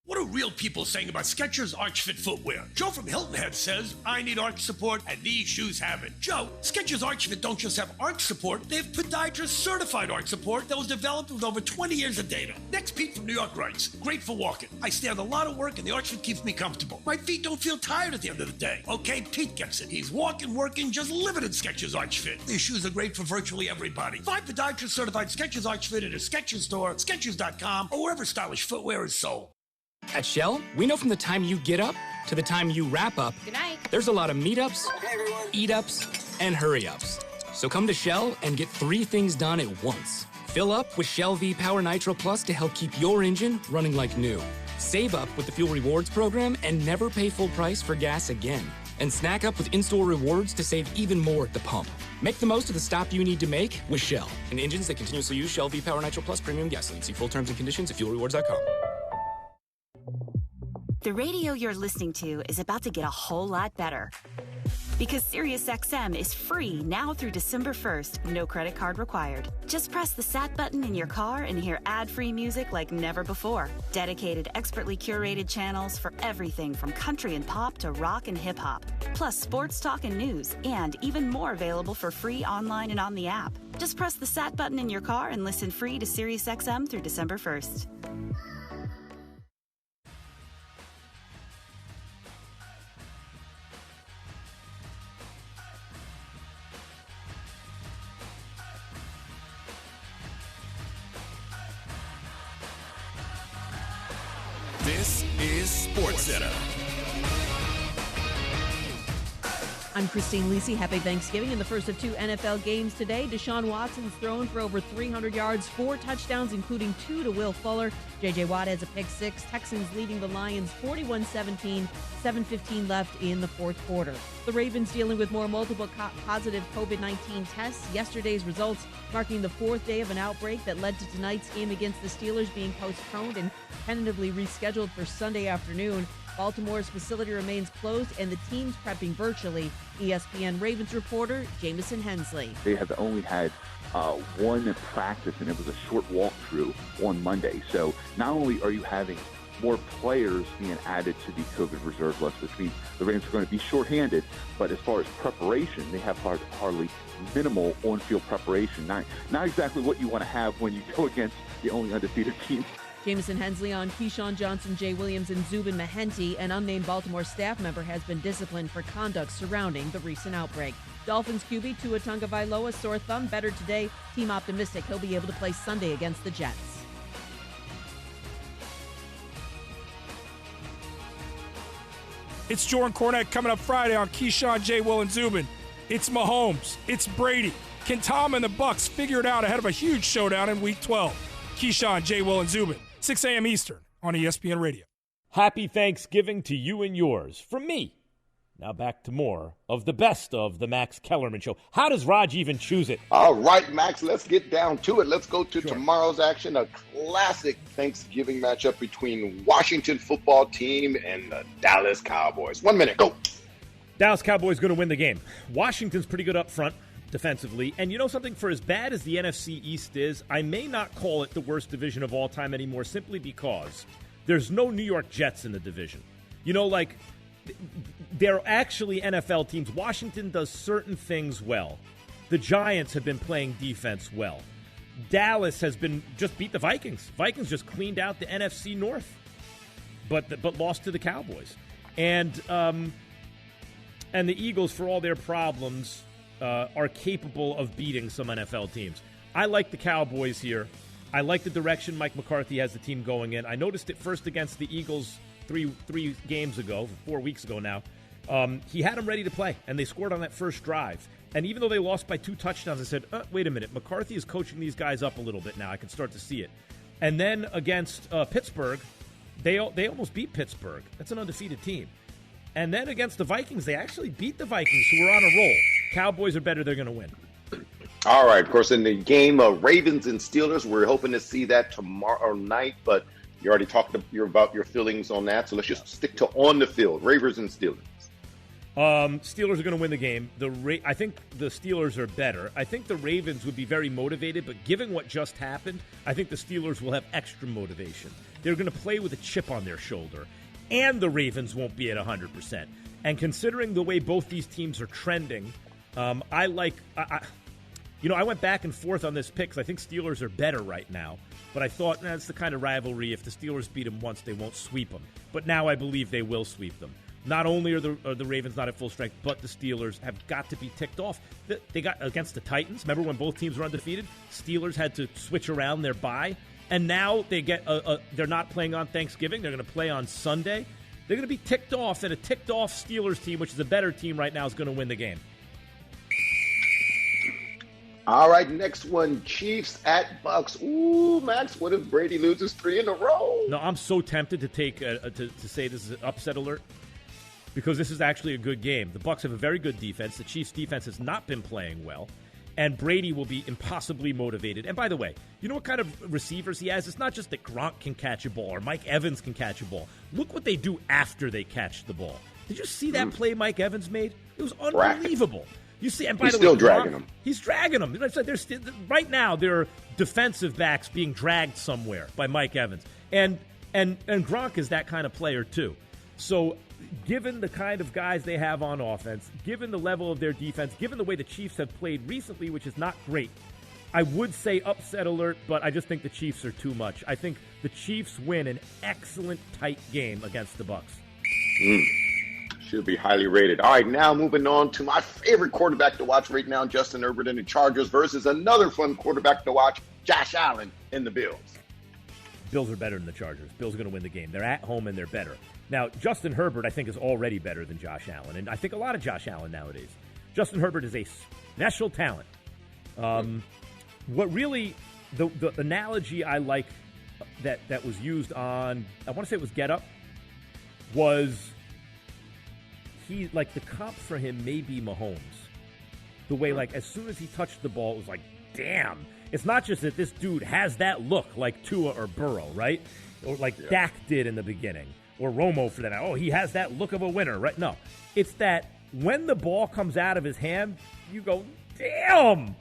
What are real people saying about Skechers Arch Fit footwear? Joe from Hilton Head says, I need arch support, and these shoes have it. Joe, Skechers Arch Fit don't just have arch support, they have podiatrist-certified arch support that was developed with over 20 years of data. Next, Pete from New York writes, great for walking. I stand a lot of work, and the Arch Fit keeps me comfortable. My feet don't feel tired at the end of the day. Okay, Pete gets it. He's walking, working, just living in Skechers Arch Fit. These shoes are great for virtually everybody. Find podiatrist-certified Skechers Arch Fit at a Skechers store, Skechers.com, or wherever stylish footwear is sold. At Shell, we know from the time you get up to the time you wrap up, Good night. There's a lot of meetups, eat-ups, and hurry-ups. So come to Shell and get 3 things done at once. Fill up with Shell V Power Nitro Plus to help keep your engine running like new. Save up with the Fuel Rewards program and never pay full price for gas again. And snack up with in-store rewards to save even more at the pump. Make the most of the stop you need to make with Shell and engines that continuously use Shell V-Power Nitro Plus Premium Gasoline. See full terms and conditions at fuelrewards.com. The radio you're listening to is about to get a whole lot better. Because SiriusXM is free now through December 1st, no credit card required. Just press the SAT button in your car and hear ad-free music like never before. Dedicated, expertly curated channels for everything from country and pop to rock and hip-hop. Plus sports talk and news, and even more available for free online and on the app. Just press the SAT button in your car and listen free to SiriusXM through December 1st. This is SportsCenter. I'm Christine Lisi. Happy Thanksgiving. In the first of two NFL games today, Deshaun Watson's thrown for over 300 yards, 4 touchdowns, including 2 to Will Fuller. J.J. Watt has a pick 6. Texans leading the Lions 41-17, 7:15 left in the fourth quarter. The Ravens dealing with more multiple positive COVID-19 tests. Yesterday's results marking the 4th day of an outbreak that led to tonight's game against the Steelers being postponed and tentatively rescheduled for Sunday afternoon. Baltimore's facility remains closed and the team's prepping virtually. ESPN Ravens reporter Jamison Hensley. They have only had one practice, and it was a short walkthrough on Monday. So not only are you having more players being added to the COVID reserve list, which means the Ravens are going to be shorthanded, but as far as preparation, they have hardly minimal on-field preparation. Not exactly what you want to have when you go against the only undefeated team. Jamison Hensley on Keyshawn Johnson, Jay Williams, and Zubin Mehenti. An unnamed Baltimore staff member has been disciplined for conduct surrounding the recent outbreak. Dolphins QB Tua Tagovailoa sore thumb, better today. Team optimistic he'll be able to play Sunday against the Jets. It's Jordan Cornette coming up Friday on Keyshawn, J. Will, and Zubin. It's Mahomes. It's Brady. Can Tom and the Bucs figure it out ahead of a huge showdown in Week 12? Keyshawn, J. Will, and Zubin, 6 a.m. Eastern on ESPN Radio. Happy Thanksgiving to you and yours from me. Now back to more of the best of the Max Kellerman Show. How does Raj even choose it? All right, Max, let's get down to it. Let's go to tomorrow's action, a classic Thanksgiving matchup between Washington football team and the Dallas Cowboys. 1 minute, go. Dallas Cowboys going to win the game. Washington's pretty good up front defensively. And you know something? For as bad as the NFC East is, I may not call it the worst division of all time anymore simply because there's no New York Jets in the division. You know, like, they're actually NFL teams. Washington does certain things well. The Giants have been playing defense well. Dallas has been just beat the Vikings. Vikings just cleaned out the NFC North, but lost to the Cowboys. And the Eagles, for all their problems, are capable of beating some NFL teams. I like the Cowboys here. I like the direction Mike McCarthy has the team going in. I noticed it first against the Eagles three games ago, 4 weeks ago now. He had them ready to play, and they scored on that first drive. And even though they lost by 2 touchdowns, I said, wait a minute, McCarthy is coaching these guys up a little bit now. I can start to see it. And then against Pittsburgh, they almost beat Pittsburgh. That's an undefeated team. And then against the Vikings, they actually beat the Vikings, who were on a roll. Cowboys are better. They're going to win. All right, of course, in the game of Ravens and Steelers, we're hoping to see that tomorrow night, but you already talked about your feelings on that, so let's just stick to on the field, Ravens and Steelers. Steelers are going to win the game. I think the Steelers are better. I think the Ravens would be very motivated, but given what just happened, I think the Steelers will have extra motivation. They're going to play with a chip on their shoulder, and the Ravens won't be at 100%. And considering the way both these teams are trending, I went back and forth on this pick because I think Steelers are better right now. But I thought, that's the kind of rivalry. If the Steelers beat them once, they won't sweep them. But now I believe they will sweep them. Not only are the Ravens not at full strength, but the Steelers have got to be ticked off. They got against the Titans. Remember when both teams were undefeated? Steelers had to switch around their bye. And now they get they're not playing on Thanksgiving. They're going to play on Sunday. They're going to be ticked off, and a ticked-off Steelers team, which is a better team right now, is going to win the game. All right, next one, Chiefs at Bucks. Ooh, Max, what if Brady loses 3 in a row? No, I'm so tempted to take to say this is an upset alert because this is actually a good game. The Bucks have a very good defense. The Chiefs' defense has not been playing well, and Brady will be impossibly motivated. And by the way, you know what kind of receivers he has? It's not just that Gronk can catch a ball or Mike Evans can catch a ball. Look what they do after they catch the ball. Did you see that play Mike Evans made? It was unbelievable. You see, and by He's the way, still dragging him. He's dragging him. Right now, there are defensive backs being dragged somewhere by Mike Evans, and Gronk is that kind of player too. So, given the kind of guys they have on offense, given the level of their defense, given the way the Chiefs have played recently, which is not great, I would say upset alert, but I just think the Chiefs are too much. I think the Chiefs win an excellent tight game against the Bucks. Should be highly rated. All right, now moving on to my favorite quarterback to watch right now, Justin Herbert and the Chargers versus another fun quarterback to watch, Josh Allen and the Bills. Bills are better than the Chargers. Bills are going to win the game. They're at home and they're better. Now, Justin Herbert, I think, is already better than Josh Allen, and I think a lot of Josh Allen nowadays. Justin Herbert is a special talent. What really, the analogy I like that was used on, I want to say it was Get Up, was he, like, the comp for him may be Mahomes. The way, like, as soon as he touched the ball, it was like, damn. It's not just that this dude has that look like Tua or Burrow, right? Or like Dak did in the beginning. Or Romo for that. Oh, he has that look of a winner, right? No. It's that when the ball comes out of his hand, you go, damn,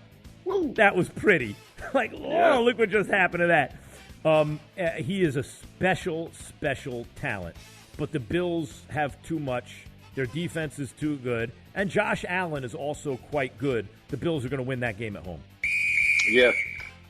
that was pretty. Like, oh, look what just happened to that. He is a special, special talent. But the Bills have too much. Their defense is too good. And Josh Allen is also quite good. The Bills are going to win that game at home. Yeah.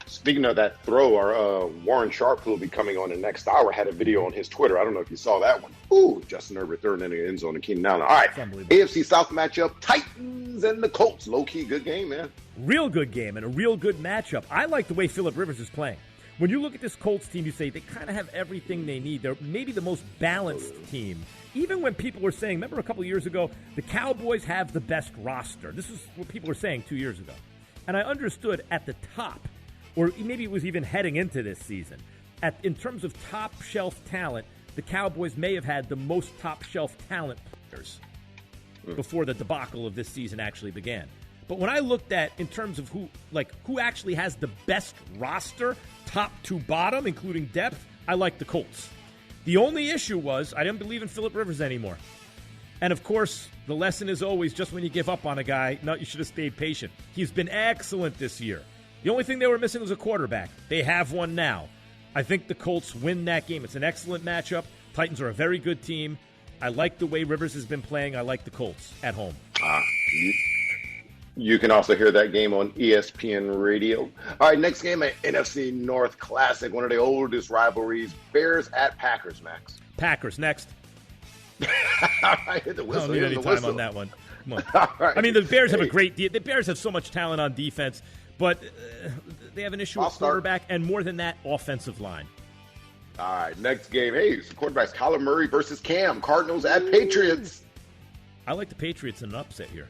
Speaking of that throw, our Warren Sharp, who will be coming on the next hour, had a video on his Twitter. I don't know if you saw that one. Ooh, Justin Herbert throwing in the end zone to Keenan Allen. All right, AFC South matchup, Titans and the Colts. Low-key good game, man. Real good game and a real good matchup. I like the way Phillip Rivers is playing. When you look at this Colts team, you say they kind of have everything they need. They're maybe the most balanced team. Even when people were saying, remember a couple of years ago, the Cowboys have the best roster. This is what people were saying 2 years ago. And I understood at the top, or maybe it was even heading into this season, in terms of top-shelf talent, the Cowboys may have had the most top-shelf talent players before the debacle of this season actually began. But when I looked at, in terms of who actually has the best roster, top to bottom, including depth, I like the Colts. The only issue was I didn't believe in Phillip Rivers anymore. And, of course, the lesson is always just when you give up on a guy, no, you should have stayed patient. He's been excellent this year. The only thing they were missing was a quarterback. They have one now. I think the Colts win that game. It's an excellent matchup. Titans are a very good team. I like the way Rivers has been playing. I like the Colts at home. You can also hear that game on ESPN Radio. All right, next game, an NFC North Classic, one of the oldest rivalries, Bears at Packers, Max. Packers, next. All right, hit the whistle. I don't need any time on that one. Come on. Right. I mean, the Bears have a great deal. The Bears have so much talent on defense, but they have an issue with quarterback, and more than that, offensive line. All right, next game. Hey, it's the quarterbacks, Kyler Murray versus Cam. Cardinals at Patriots. I like the Patriots in an upset here.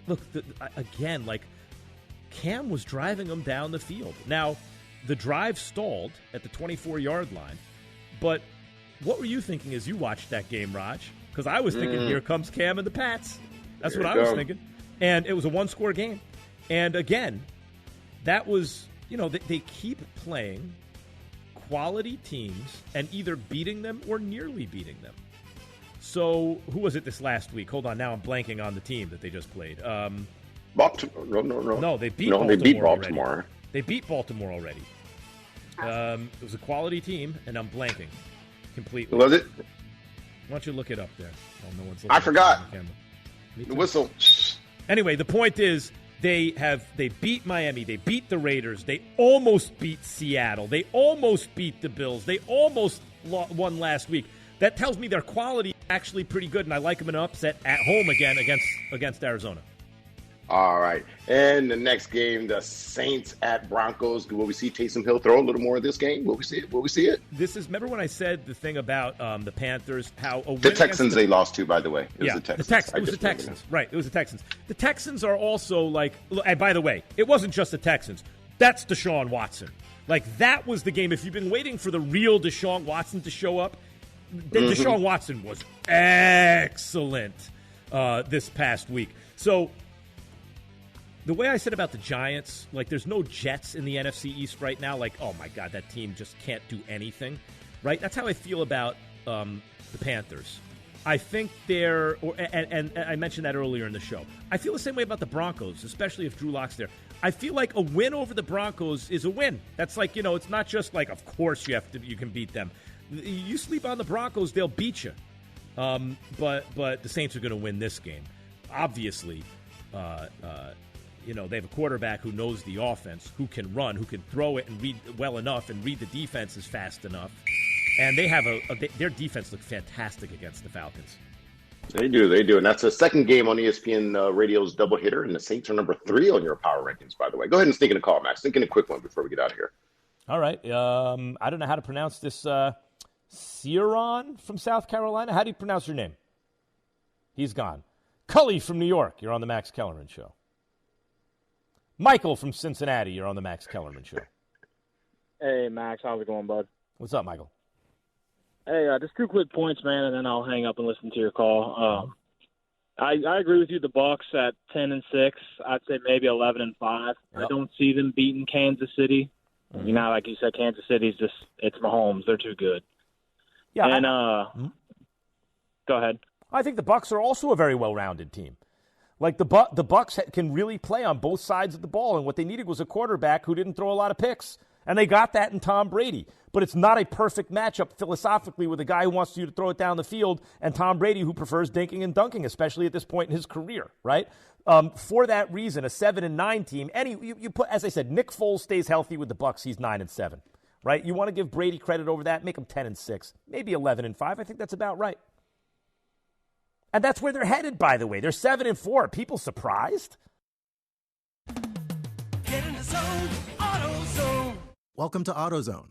Look, again, like, Cam was driving them down the field. Now, the drive stalled at the 24-yard line, but what were you thinking as you watched that game, Raj? Because I was thinking, here comes Cam and the Pats. That's what I was thinking. And it was a one-score game. And, again, that was, they keep playing quality teams and either beating them or nearly beating them. So, who was it this last week? Hold on, now I'm blanking on the team that they just played. Baltimore. No. No, they beat Baltimore. Already. They beat Baltimore already. It was a quality team, and I'm blanking completely. Was it? Why don't you look it up there? Oh, no one's looking. I forgot. The whistle. Anyway, the point is, they beat Miami. They beat the Raiders. They almost beat Seattle. They almost beat the Bills. They almost won last week. That tells me their quality is actually pretty good, and I like them in an upset at home again against Arizona. All right. And the next game, the Saints at Broncos. Will we see Taysom Hill throw a little more of this game? Will we see it? Will we see it? Remember when I said the thing about the Panthers, how the Texans they lost to, by the way. It was the Texans. It was the Texans. Right, it was the Texans. The Texans are also like, and by the way, it wasn't just the Texans. That's Deshaun Watson. Like, that was the game. If you've been waiting for the real Deshaun Watson to show up, then Deshaun Watson was excellent this past week. So, the way I said about the Giants, like, there's no Jets in the NFC East right now. Like, oh, my God, that team just can't do anything, right? That's how I feel about the Panthers. I think and I mentioned that earlier in the show. I feel the same way about the Broncos, especially if Drew Lock's there. I feel like a win over the Broncos is a win. That's like, it's not just like, of course you can beat them. You sleep on the Broncos, they'll beat you. But the Saints are going to win this game. Obviously, they have a quarterback who knows the offense, who can run, who can throw it and read well enough and read the defenses fast enough. And they have their defense looked fantastic against the Falcons. They do. And that's the second game on ESPN Radio's doubleheader, and the Saints are number 3 on your power rankings, by the way. Go ahead and sneak in a call, Max. Sneak in a quick one before we get out of here. All right. I don't know how to pronounce this. Ciaron from South Carolina. How do you pronounce your name? He's gone. Cully from New York. You're on the Max Kellerman Show. Michael from Cincinnati. You're on the Max Kellerman Show. Hey, Max. How's it going, bud? What's up, Michael? Hey, just 2 quick points, man, and then I'll hang up and listen to your call. I agree with you. The Bucs at 10-6. I'd say maybe 11-5. Yep. I don't see them beating Kansas City. Mm-hmm. Like you said, Kansas City's it's Mahomes. They're too good. Yeah. And go ahead. I think the Bucs are also a very well-rounded team. Like the Bucs can really play on both sides of the ball, and what they needed was a quarterback who didn't throw a lot of picks. And they got that in Tom Brady. But it's not a perfect matchup philosophically with a guy who wants you to throw it down the field and Tom Brady who prefers dinking and dunking, especially at this point in his career, right? For that reason, a 7-9 team, you put, as I said, Nick Foles stays healthy with the Bucs. He's 9-7, right? You want to give Brady credit over that, make him 10-6, maybe 11-5. I think that's about right. And that's where they're headed, by the way. They're 7-4. Are people surprised? Get in the zone, AutoZone. Welcome to AutoZone.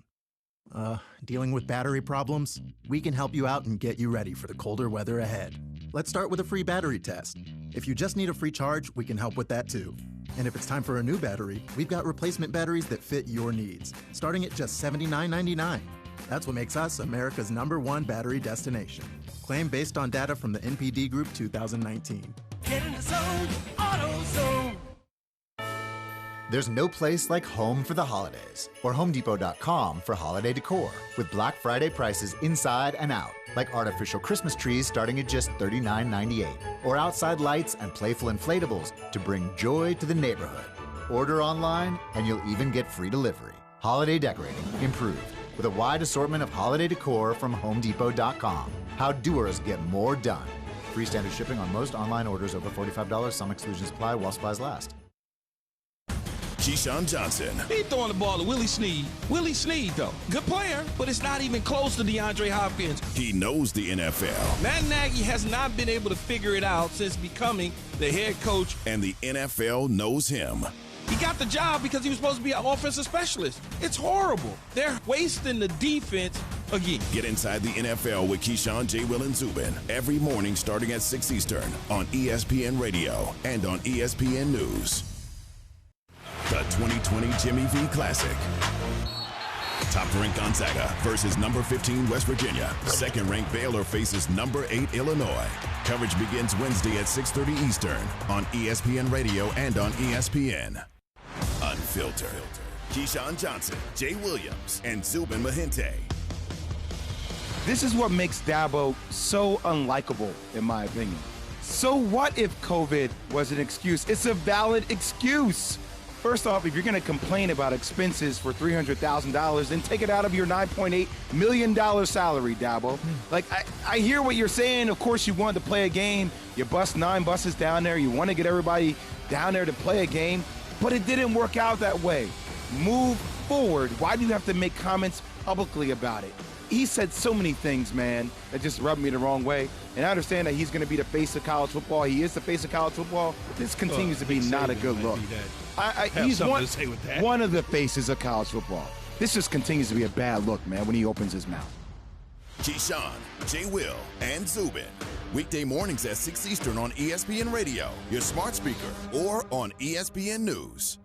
Dealing with battery problems? We can help you out and get you ready for the colder weather ahead. Let's start with a free battery test. If you just need a free charge, we can help with that too. And if it's time for a new battery, we've got replacement batteries that fit your needs, starting at just $79.99. That's what makes us America's #1 battery destination. Claim based on data from the NPD Group 2019. Get in the zone, AutoZone. There's no place like home for the holidays, or HomeDepot.com for holiday decor, with Black Friday prices inside and out, like artificial Christmas trees starting at just $39.98, or outside lights and playful inflatables to bring joy to the neighborhood. Order online, and you'll even get free delivery. Holiday decorating improved, with a wide assortment of holiday decor from HomeDepot.com. How doers get more done. Free standard shipping on most online orders over $45. Some exclusions apply while supplies last. Keyshawn Johnson. He throwing the ball to Willie Snead. Willie Snead, though. Good player, but it's not even close to DeAndre Hopkins. He knows the NFL. Matt Nagy has not been able to figure it out since becoming the head coach. And the NFL knows him. He got the job because he was supposed to be an offensive specialist. It's horrible. They're wasting the defense again. Get inside the NFL with Keyshawn, J. Will, and Zubin every morning starting at 6 Eastern on ESPN Radio and on ESPN News. The 2020 Jimmy V Classic. Top-ranked Gonzaga versus number 15 West Virginia. Second-ranked Baylor faces number 8 Illinois. Coverage begins Wednesday at 6:30 Eastern on ESPN Radio and on ESPN. Unfiltered. Keyshawn Johnson, Jay Williams, and Zubin Mahente. This is what makes Dabo so unlikable, in my opinion. So what if COVID was an excuse? It's a valid excuse. First off, if you're going to complain about expenses for $300,000, then take it out of your $9.8 million salary, Dabo. Like, I hear what you're saying. Of course, you want to play a game. You bust 9 buses down there. You want to get everybody down there to play a game. But it didn't work out that way. Move forward. Why do you have to make comments publicly about it? he said so many things, man, that just rubbed me the wrong way. And I understand that he's going to be the face of college football. He is the face of college football. But this continues to be not a good look. He's one of the faces of college football. This just continues to be a bad look, man, when he opens his mouth. Keyshawn, J. Will, and Zubin. Weekday mornings at 6 Eastern on ESPN Radio, your smart speaker, or on ESPN News.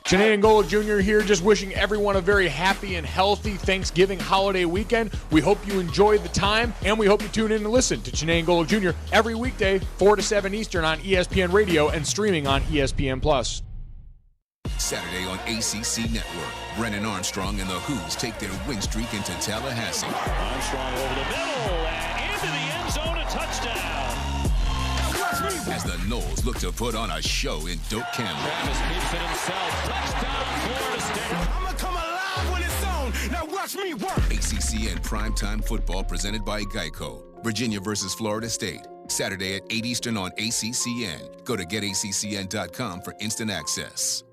Chiney Angola Jr. here, just wishing everyone a very happy and healthy Thanksgiving holiday weekend. We hope you enjoyed the time, and we hope you tune in and listen to Chiney Angola Jr. every weekday, 4 to 7 Eastern on ESPN Radio and streaming on ESPN+. Saturday on ACC Network, Brennan Armstrong and the Who's take their win streak into Tallahassee. Armstrong over the middle and into the end zone, a touchdown. As the Noles look to put on a show in Doak Cameron. Travis keeps it himself. Touchdown, Florida State. I'm going to come alive when it's on. Now watch me work. ACC and primetime football presented by Geico. Virginia versus Florida State. Saturday at 8 Eastern on ACCN. Go to getaccn.com for instant access.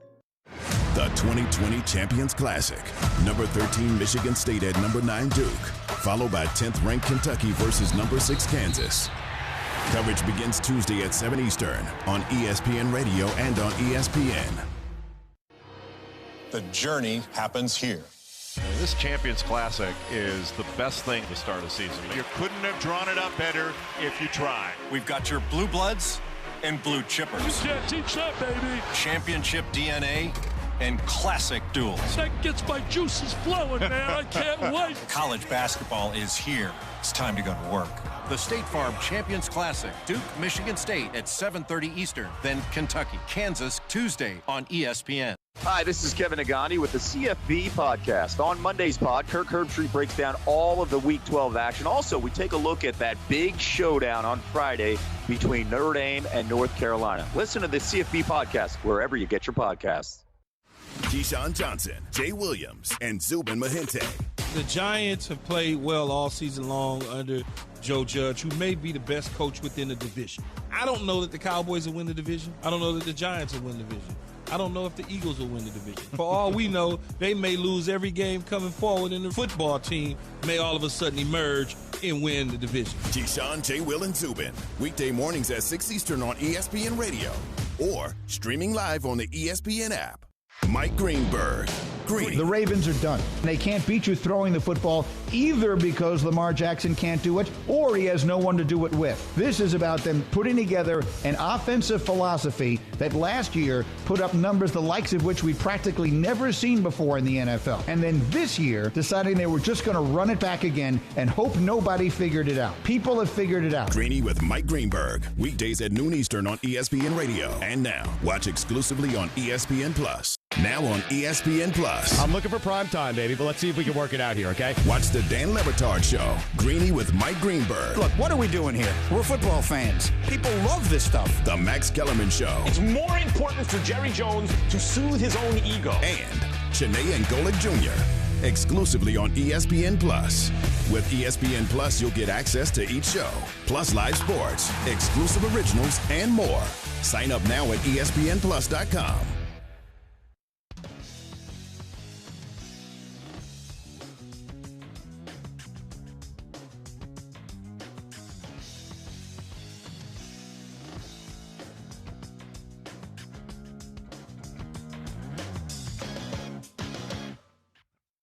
The 2020 Champions Classic. Number 13 Michigan State at number 9 Duke. Followed by 10th ranked Kentucky versus number 6 Kansas. Coverage begins Tuesday at 7 Eastern on ESPN Radio and on ESPN. The journey happens here. This Champions Classic is the best thing to start a season. You couldn't have drawn it up better if you tried. We've got your blue bloods and blue chippers. You can't teach that, baby. Championship DNA and classic duels. That gets my juices flowing, man. I can't wait. College basketball is here. It's time to go to work. The State Farm Champions Classic, Duke, Michigan State at 7:30 Eastern. Then Kentucky, Kansas, Tuesday on ESPN. Hi, this is Kevin Nagani with the CFB podcast. On Monday's pod, Kirk Herbstreit breaks down all of the Week 12 action. Also, we take a look at that big showdown on Friday between Notre Dame and North Carolina. Listen to the CFB podcast wherever you get your podcasts. Keyshawn Johnson, Jay Williams, and Zubin Mahente. The Giants have played well all season long under Joe Judge, who may be the best coach within the division. I don't know that the Cowboys will win the division. I don't know that the Giants will win the division. I don't know if the Eagles will win the division. For all we know, they may lose every game coming forward, and the football team may all of a sudden emerge and win the division. Keyshawn, J. Will, and Zubin. Weekday mornings at 6 Eastern on ESPN Radio or streaming live on the ESPN app. Mike Greenberg. The Ravens are done. They can't beat you throwing the football either because Lamar Jackson can't do it or he has no one to do it with. This is about them putting together an offensive philosophy that last year put up numbers the likes of which we've practically never seen before in the NFL. And then this year deciding they were just going to run it back again and hope nobody figured it out. People have figured it out. Greeny with Mike Greenberg. Weekdays at noon Eastern on ESPN Radio. And now, watch exclusively on ESPN Plus. Now on ESPN Plus. I'm looking for prime time, baby, but let's see if we can work it out here, okay? Watch the Dan Le Batard Show. Greeny with Mike Greenberg. Look, what are we doing here? We're football fans. People love this stuff. The Max Kellerman Show. It's more important for Jerry Jones to soothe his own ego. And Chiney Angola Jr. exclusively on ESPN Plus. With ESPN Plus, you'll get access to each show, plus live sports, exclusive originals, and more. Sign up now at ESPNplus.com.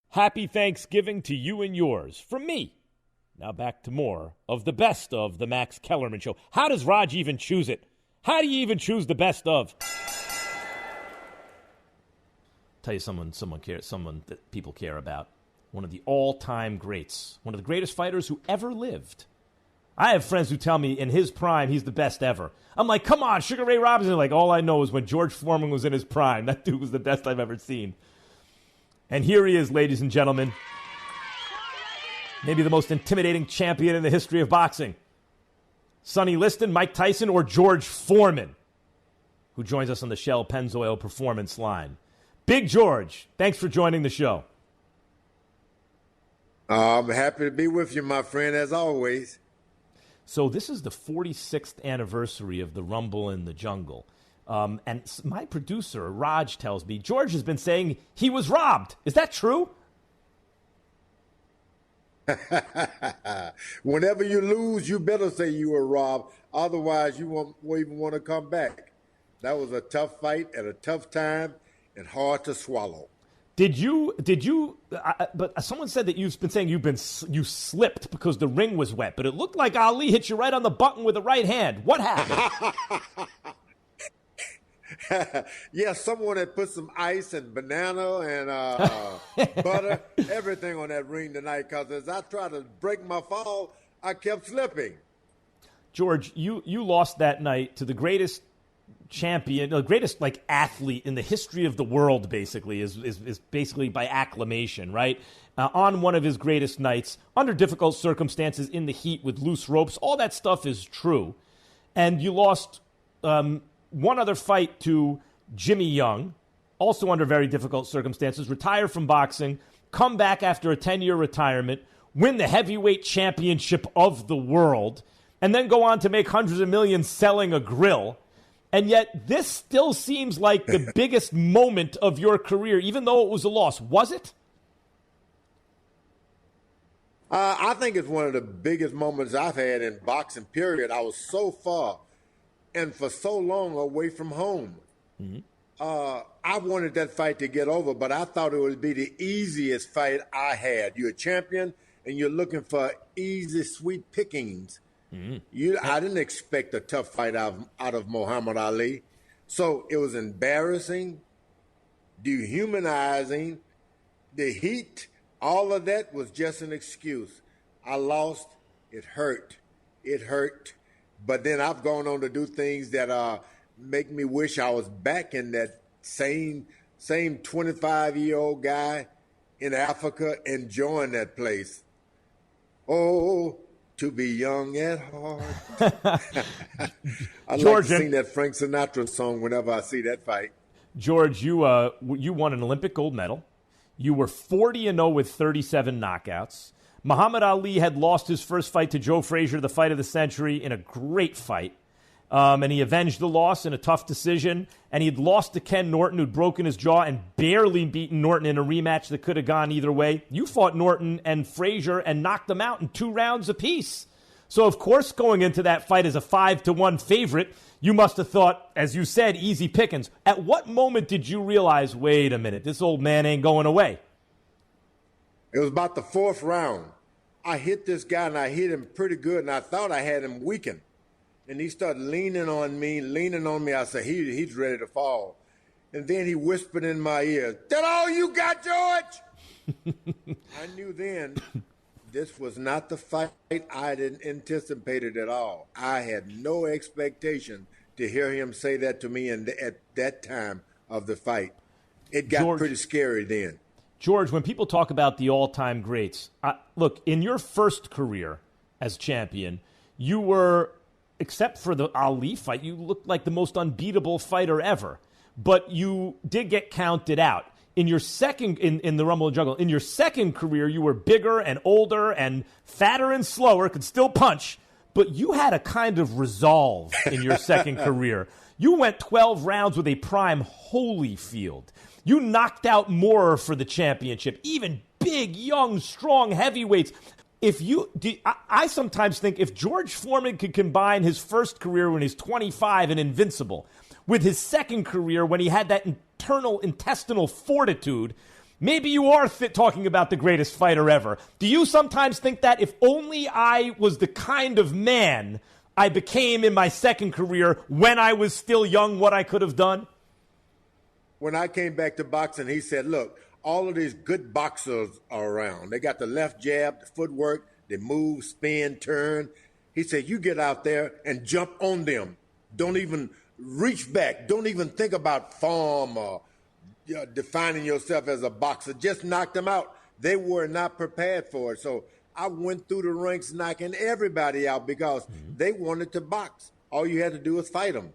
Happy Thanksgiving to you and yours from me. Now back to more of the best of the Max Kellerman Show. How does Raj even choose it? How do you even choose the best of? Tell you someone that people care about. One of the all-time greats. One of the greatest fighters who ever lived. I have friends who tell me in his prime he's the best ever. I'm like, come on, Sugar Ray Robinson. Like, all I know is when George Foreman was in his prime. That dude was the best I've ever seen. And here he is, ladies and gentlemen. Maybe the most intimidating champion in the history of boxing. Sonny Liston, Mike Tyson, or George Foreman, who joins us on the Shell Pennzoil Performance line. Big George, thanks for joining the show. I'm happy to be with you, my friend, as always. So this is the 46th anniversary of the Rumble in the Jungle. And my producer, Raj, tells me George has been saying he was robbed. Is that true? Whenever you lose, you better say you were robbed. Otherwise, you won't even want to come back. That was a tough fight at a tough time and hard to swallow. Did you? But someone said that you've been saying you slipped because the ring was wet. But it looked like Ali hit you right on the button with the right hand. What happened? Yeah, someone had put some ice and banana and butter, everything on that ring tonight. Because as I tried to break my fall, I kept slipping. George, you lost that night to the greatest champion, the greatest athlete in the history of the world. Basically, is basically by acclamation, right? On one of his greatest nights, under difficult circumstances, in the heat with loose ropes. All that stuff is true, and you lost one other fight to Jimmy Young, also under very difficult circumstances. Retire from boxing, come back after a 10-year retirement, win the heavyweight championship of the world, and then go on to make hundreds of millions selling a grill. And yet this still seems like the biggest moment of your career, even though it was a loss. Was it? I think it's one of the biggest moments I've had in boxing, period. I was so far and for so long away from home. Mm-hmm. I wanted that fight to get over, but I thought it would be the easiest fight I had. You're a champion, and you're looking for easy, sweet pickings. Mm-hmm. I didn't expect a tough fight out of Muhammad Ali. So it was embarrassing, dehumanizing. The heat, all of that was just an excuse. I lost. It hurt. It hurt. But then I've gone on to do things that make me wish I was back in that same 25-year-old guy in Africa enjoying that place. Oh, to be young at heart. I like to sing that Frank Sinatra song whenever I see that fight. George, you won an Olympic gold medal. You were 40-0 with 37 knockouts. Muhammad Ali had lost his first fight to Joe Frazier, the fight of the century, in a great fight. And he avenged the loss in a tough decision. And he had lost to Ken Norton, who'd broken his jaw and barely beaten Norton in a rematch that could have gone either way. You fought Norton and Frazier and knocked them out in 2 rounds apiece. So, of course, going into that fight as a 5-1 favorite, you must have thought, as you said, easy pickings. At what moment did you realize, wait a minute, this old man ain't going away? It was about the 4th round. I hit this guy, and I hit him pretty good, and I thought I had him weakened. And he started leaning on me. I said, he's ready to fall. And then he whispered in my ear, "That all you got, George?" I knew then this was not the fight I didn't anticipate it at all. I had no expectation to hear him say that to me at that time of the fight. It got pretty scary then. George, when people talk about the all-time greats, look, in your first career as champion, you were, except for the Ali fight, you looked like the most unbeatable fighter ever. But you did get counted out. In your second, in the Rumble and Jungle, in your second career, you were bigger and older and fatter and slower, could still punch, but you had a kind of resolve in your second career. You went 12 rounds with a prime Holyfield. You knocked out Moorer for the championship, even big, young, strong heavyweights. I sometimes think if George Foreman could combine his first career when he's 25 and invincible with his second career when he had that internal intestinal fortitude, maybe you are talking about the greatest fighter ever. Do you sometimes think that if only I was the kind of man I became in my second career when I was still young, what I could have done? When I came back to boxing, he said, look, all of these good boxers are around. They got the left jab, the footwork, they move, spin, turn. He said, you get out there and jump on them. Don't even reach back. Don't even think about form or defining yourself as a boxer. Just knock them out. They were not prepared for it. So I went through the ranks knocking everybody out because they wanted to box. All you had to do was fight them.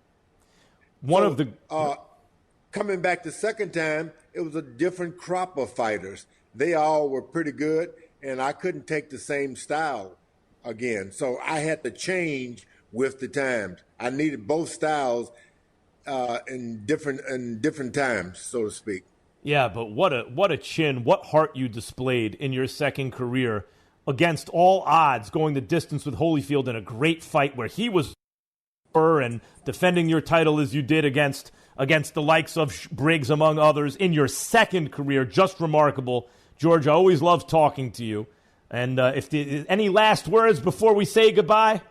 Coming back the second time, it was a different crop of fighters. They all were pretty good, and I couldn't take the same style again. So I had to change with the times. I needed both styles in different times, so to speak. Yeah, but what a chin, what heart you displayed in your second career against all odds, going the distance with Holyfield in a great fight where he was and defending your title as you did against the likes of Briggs, among others, in your second career. Just remarkable. George, I always love talking to you. And any last words before we say goodbye?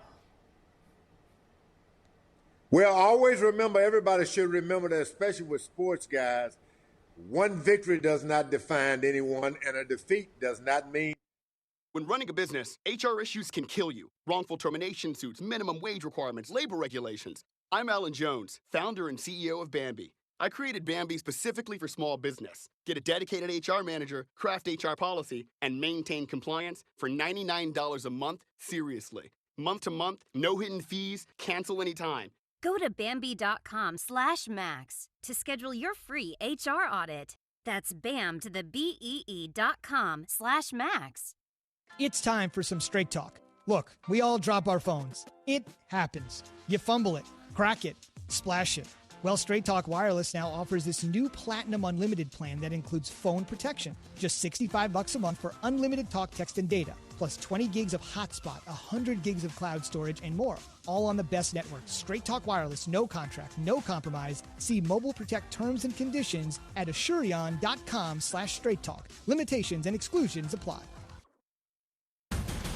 Well, always remember, everybody should remember that, especially with sports guys, one victory does not define anyone, and a defeat does not mean. When running a business, HR issues can kill you. Wrongful termination suits, minimum wage requirements, labor regulations. I'm Alan Jones, founder and CEO of Bambi. I created Bambi specifically for small business. Get a dedicated HR manager, craft HR policy, and maintain compliance for $99 a month, seriously. Month to month, no hidden fees, cancel anytime. Go to Bambi.com/Max to schedule your free HR audit. That's BAM to the BEE.com/Max. It's time for some straight talk. Look, we all drop our phones. It happens. You fumble it, crack it, splash it. Well, Straight Talk Wireless now offers this new Platinum Unlimited plan that includes phone protection. Just $65 a month for unlimited talk, text, and data, plus 20 gigs of hotspot, 100 gigs of cloud storage, and more. All on the best network. Straight Talk Wireless, no contract, no compromise. See Mobile Protect terms and conditions at Asurion.com/Straight Talk. Limitations and exclusions apply.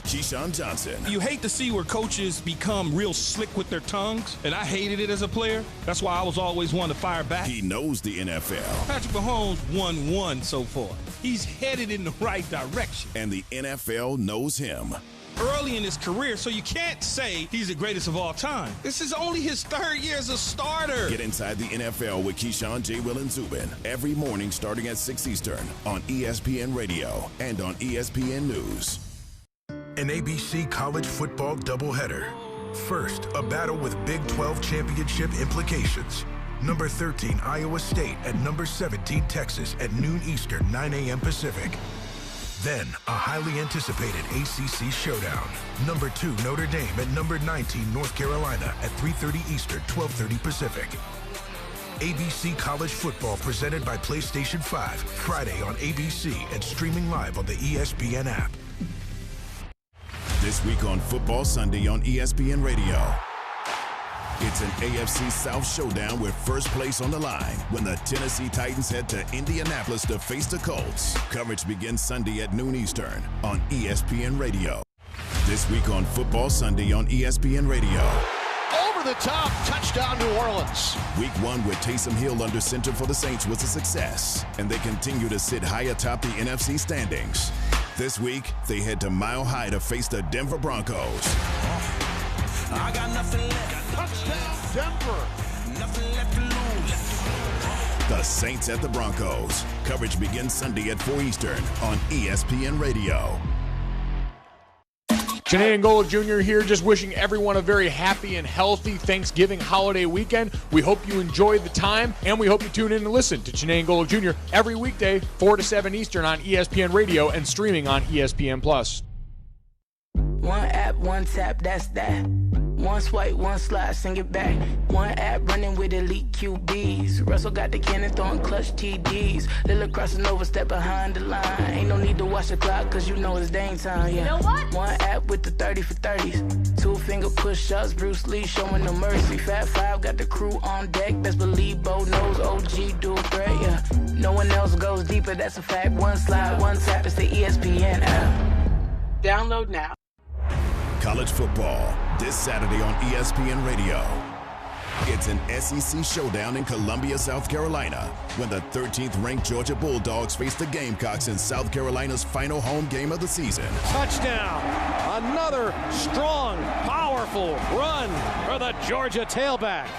Keyshawn Johnson. You hate to see where coaches become real slick with their tongues, and I hated it as a player. That's why I was always one to fire back. He knows the NFL. Patrick Mahomes won one so far. He's headed in the right direction. And the NFL knows him. Early in his career, so you can't say he's the greatest of all time. This is only his third year as a starter. Get inside the NFL with Keyshawn, J. Will, and Zubin every morning starting at 6 Eastern on ESPN Radio and on ESPN News. An ABC college football doubleheader. First, a battle with Big 12 championship implications. Number 13, Iowa State at number 17, Texas at noon Eastern, 9 a.m. Pacific. Then, a highly anticipated ACC showdown. Number 2, Notre Dame at number 19, North Carolina at 3:30 Eastern, 12:30 Pacific. ABC College Football presented by PlayStation 5, Friday on ABC and streaming live on the ESPN app. This week on Football Sunday on ESPN Radio. It's an AFC South showdown with first place on the line when the Tennessee Titans head to Indianapolis to face the Colts. Coverage begins Sunday at noon Eastern on ESPN Radio. This week on Football Sunday on ESPN Radio. Over the top, touchdown New Orleans. Week 1 with Taysom Hill under center for the Saints was a success, and they continue to sit high atop the NFC standings. This week, they head to Mile High to face the Denver Broncos. I got nothing left. Touchdown, Denver. Nothing left to lose. The Saints at the Broncos. Coverage begins Sunday at 4 Eastern on ESPN Radio. Cheney Angola Jr. here, just wishing everyone a very happy and healthy Thanksgiving holiday weekend. We hope you enjoyed the time, and we hope you tune in and listen to Cheney Angola Jr. every weekday, 4 to 7 Eastern on ESPN Radio and streaming on ESPN+. One app, one tap, that's that. One swipe, one slide, sing it back. One app running with elite QBs. Russell got the cannon throwing clutch TDs. Lilla crossing over, step behind the line. Ain't no need to watch the clock, cause you know it's dang time, yeah. You know what? One app with the 30 for 30s. 2-finger push-ups, Bruce Lee showing no mercy. Fat Five got the crew on deck. Best believe Bo knows OG dual threat, yeah. No one else goes deeper, that's a fact. One slide, one tap, it's the ESPN app. Download now. College football this Saturday on ESPN Radio. It's an SEC showdown in Columbia, South Carolina, when the 13th ranked Georgia Bulldogs face the Gamecocks in South Carolina's final home game of the season. Touchdown. Another strong, powerful run for the Georgia tailback.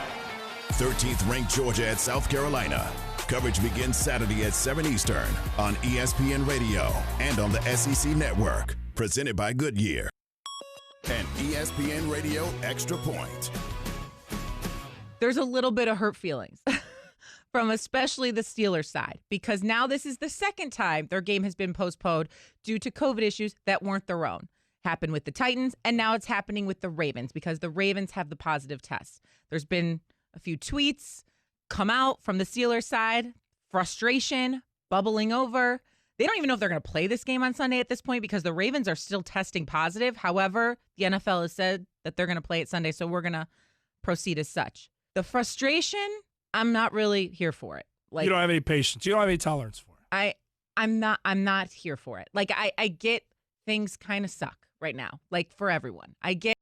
13th ranked Georgia at South Carolina. Coverage begins Saturday at 7 Eastern on ESPN Radio and on the SEC Network. Presented by Goodyear. An ESPN Radio Extra Point. There's a little bit of hurt feelings from especially the Steelers side, because now this is the second time their game has been postponed due to COVID issues that weren't their own. Happened with the Titans, and now it's happening with the Ravens because the Ravens have the positive test. There's been a few tweets come out from the Steelers side, frustration bubbling over. They don't even know if they're going to play this game on Sunday at this point because the Ravens are still testing positive. However, the NFL has said that they're going to play it Sunday, so we're going to proceed as such. The frustration, I'm not really here for it. Like, you don't have any patience. You don't have any tolerance for it. I'm not here for it. Like I get things kind of suck right now, like for everyone. I get